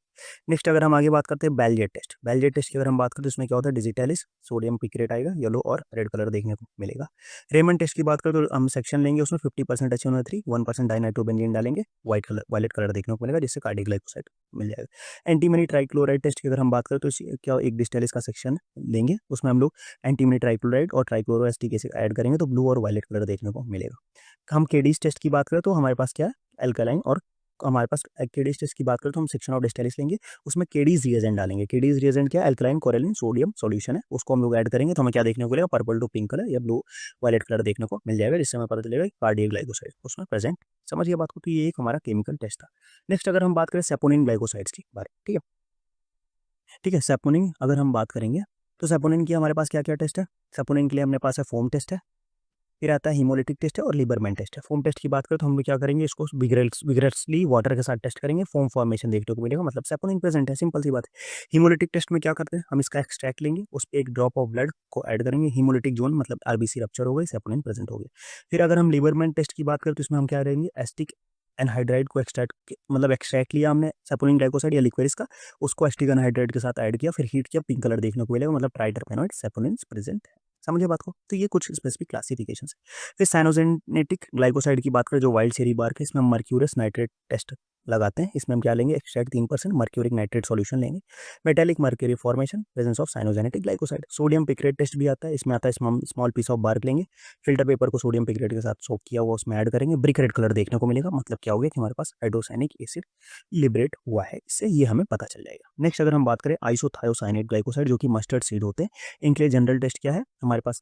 S1: नेक्स्ट अगर हम आगे बात करते हैं बेलजेट टेस्ट। बेलजेट टेस्ट की अगर हम बात करें तो इसमें क्या होता है, डिजिटैलिस सोडियम पिक्रेट आएगा, येलो और रेड कलर देखने को मिलेगा। रेमंड टेस्ट की बात करें तो हम सेक्शन लेंगे, उसमें 50% HNO3 1% डाइनाइट्रोबेंजीन डालेंगे, वायलेट कलर देखने को मिलेगा, जिससे कार्डियक ग्लाइकोसाइड मिल जाएगा। एंटीमनी ट्राइक्लोराइड टेस्ट की अगर हम बात करें तो क्या एक डिस्टेलिस का सेक्शन लेंगे, उसमें हम लोग एंटीमनी ट्राइक्लोराइड और ट्राइक्लोरो एसिटिक एसिड ऐड करेंगे, तो ब्लू और वायलेट कलर देखने को मिलेगा। हम केडीज टेस्ट की बात करें तो हमारे पास क्या है, एल्कालाइन, और हमारे पास केडीज टेस्ट की बात करें तो हम सेक्शन ऑफ डिस्टेलिस लेंगे, उसमें केडीज रिएजेंट डालेंगे। केडीज रिएजेंट क्या है, अल्कलाइन कोरेलिन सोडियम सॉल्यूशन है, उसको हम लोग ऐड करेंगे, तो हमें क्या देखने को मिलेगा, पर्पल टू पिंक कलर या ब्लू वायलेट कलर देखने को मिल जाएगा, जिससे हमें पता चलेगा कि कार्डियक ग्लाइकोसाइड उसमें प्रेजेंट। समझिए बात को, तो ये एक हमारा केमिकल टेस्ट था। नेक्स्ट अगर हम बात करें सेपोनिन ग्लाइकोसाइड्स की बारे, ठीक है, ठीक है, सेपोनिन अगर हम बात करेंगे तो सेपोनिन की हमारे पास क्या क्या टेस्ट है। सेपोनिन के लिए हमारे पास है फोम टेस्ट है, फिर आता है हीमोलिटिक टेस्ट है और लीबरमैन टेस्ट है। फोम टेस्ट की बात करें तो हम लोग क्या करेंगे, इसको विगरसली वाटर के साथ टेस्ट करेंगे, फोम फॉर्मेशन देखने को मिलेगा, मतलब सेपोनिन प्रेजेंट है, सिंपल सी बात है। हीमोलिटिक टेस्ट में क्या करते हैं, हम इसका एक्सट्रैक्ट लेंगे, उस पर एक ड्रॉप ऑफ ब्लड को ऐड करेंगे, हीमोलिटिक जोन मतलब RBC रप्चर हो गई, सेपोनिन प्रेजेंट हो गया। फिर अगर हम लीबरमैन टेस्ट की बात करें तो इसमें हम क्या करेंगे, एस्टिक एनहाइड्राइड को एक्सट्रैक्ट लिया हमने सेपोनिन ग्लाइकोसाइड या लिक्विड का, उसको एस्टिक एनहाइड्राइड के साथ ऐड किया, फिर हीट किया, पिंक कलर देखने को मिलेगा, मतलब ट्राइटरपेनॉइड सेपोनिन प्रेजेंट है। समझिए बात को, तो ये कुछ स्पेसिफिक क्लासिफिकेशन है। फिर साइनोजेनेटिक ग्लाइकोसाइड की बात करें, जो वाइल्ड चेरी बार्क है, इसमें हम मर्क्यूरस नाइट्रेट टेस्ट लगाते हैं। इसमें हम क्या लेंगे, एक्सट्रैक्ट 3% मर्क्यूरिक नाइट्रेट सॉल्यूशन लेंगे, metallic mercury formation, presence of cyanogenetic glycoside. Sodium picrate test भी आता है, इसमें आता है स्मॉल पीस ऑफ बार्क लेंगे, फिल्टर पेपर को सोडियम पिक्रेट के साथ सोक किया हुआ उसमें ऐड करेंगे, ब्रिक रेड कलर देखने को मिलेगा, मतलब क्या हो गया कि हमारे पास हाइड्रोसाइनिक एसिड लिबरेट हुआ है, इससे ये हमें पता चल जाएगा। नेक्स्ट अगर हम बात करें आइसोथायोसाइनेट ग्लाइकोसाइड, जो कि मस्टर्ड सीड होते हैं, इनके लिए जनरल टेस्ट क्या है हमारे पास,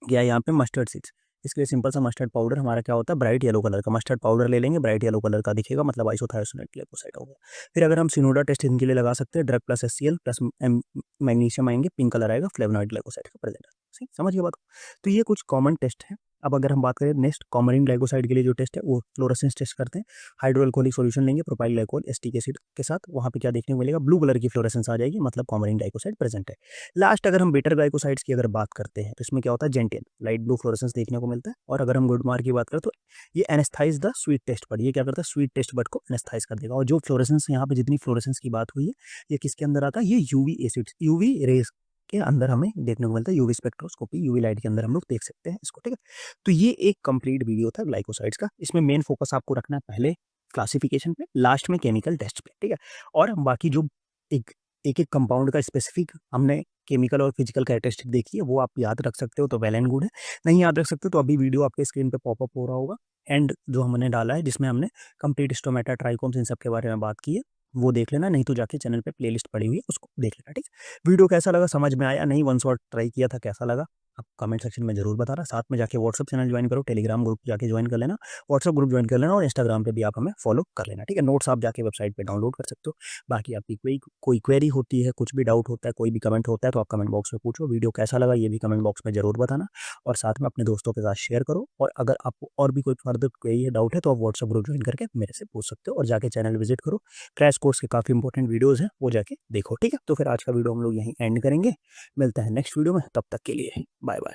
S1: क्या यहाँ पे मस्टर्ड सीड्स। इसके लिए सिंपल सा मस्टर्ड पाउडर हमारा क्या होता है, ब्राइट येलो कलर का मस्टर्ड पाउडर ले लेंगे, ब्राइट येलो कलर का दिखेगा, मतलब आइसोथायोसाइनेट ग्लाइकोसाइड हो गया। फिर अगर हम सिनोडा टेस्ट इनके लिए लगा सकते हैं, drug plus HCl plus magnesium आएंगे, पिंक कलर आएगा, फ्लेवनॉइड ग्लाइकोसाइड का प्रेजेंट है। सही समझिए बात को, तो ये कुछ कॉमन टेस्ट है। अब अगर हम बात करें नेक्स्ट कॉमरिन ग्लाइकोसाइड के लिए जो टेस्ट है, वो फ्लोरेसेंस टेस्ट करते हैं। हाइड्रोअल्कोहलिक सॉल्यूशन लेंगे प्रोपाइल ग्लाइकोल एसिटिक एसिड के साथ, वहाँ पे क्या देखने को मिलेगा, ब्लू कलर की फ्लोरेसेंस आ जाएगी, मतलब कॉमरिन ग्लाइकोसाइड प्रेजेंट है। लास्ट अगर हम बेटर ग्लाइकोसाइड्स की अगर बात करते हैं तो इसमें क्या होता है, जेंटेन लाइट ब्लू फ्लोरेसेंस देखने को मिलता है। और अगर हम गुड मार्क की बात करें तो ये anaesthetise the sweet taste bud, ये क्या करता है, स्वीट टेस्ट बड को एनेस्थाइज कर देगा। और जो फ्लोरेसेंस यहाँ पे जितनी फ्लोरेसेंस की बात हुई है, ये किसके अंदर आता है, ये यूवी एसिड यूवी रेस के अंदर हमें देखने को मिलता है, यूवी स्पेक्ट्रोस्कोपी यूवी लाइट के अंदर हम लोग देख सकते हैं इसको। ठीक है, तो ये एक कंप्लीट वीडियो था ग्लाइकोसाइड्स का। इसमें मेन फोकस आपको रखना है पहले क्लासिफिकेशन पे, लास्ट में केमिकल टेस्ट पे। ठीक है, और बाकी जो एक एक एक कंपाउंड का स्पेसिफिक हमने केमिकल और फिजिकल कैरेक्टरिस्टिक देखी है, वो आप याद रख सकते हो तो वेल एंड गुड है। नहीं याद रख सकते तो अभी वीडियो आपके स्क्रीन पे पॉपअप हो रहा होगा, एंड जो हमने डाला है जिसमें हमने कंप्लीट स्टोमेटा ट्राइकोम्स इन सब के बारे में बात की है, वो देख लेना, नहीं तो जाके चैनल पे प्लेलिस्ट पड़ी हुई है उसको देख लेना। ठीक है, वीडियो कैसा लगा, समझ में आया नहीं, वन शॉट ट्राई किया था, कैसा लगा आप कमेंट सेक्शन में जरूर बताना। साथ में जाके व्हाट्सअप चैनल ज्वाइन करो, टेलीग्राम ग्रुप जाके ज्वाइन कर लेना, व्हाट्सअप ग्रुप ज्वाइन कर लेना, और इंस्टाग्राम पे भी आप हमें फॉलो कर लेना। ठीक है, नोट्स आप जाके वेबसाइट पे डाउनलोड कर सकते हो। बाकी आपकी कोई क्वेरी होती है, कुछ भी डाउट होता है, कोई भी कमेंट होता है, तो आप कमेंट बॉक्स में पूछो। वीडियो कैसा लगा ये भी कमेंट बॉक्स में जरूर बताना, और साथ में अपने दोस्तों के साथ शेयर करो। और अगर आपको और भी कोई फर्दर क्वेरी है, डाउट है, तो आप व्हाट्सअप ग्रुप ज्वाइन करके मेरे से पूछ सकते हो, और जाके चैनल विजिट करो। क्रैश कोर्स के काफ़ी इंपॉर्टेंट वीडियोज़ हैं, वो जाके देखो। ठीक है, तो फिर आज का वीडियो हम लोग यहीं एंड करेंगे, मिलते हैं नेक्स्ट वीडियो में, तब तक के लिए बाय बाय।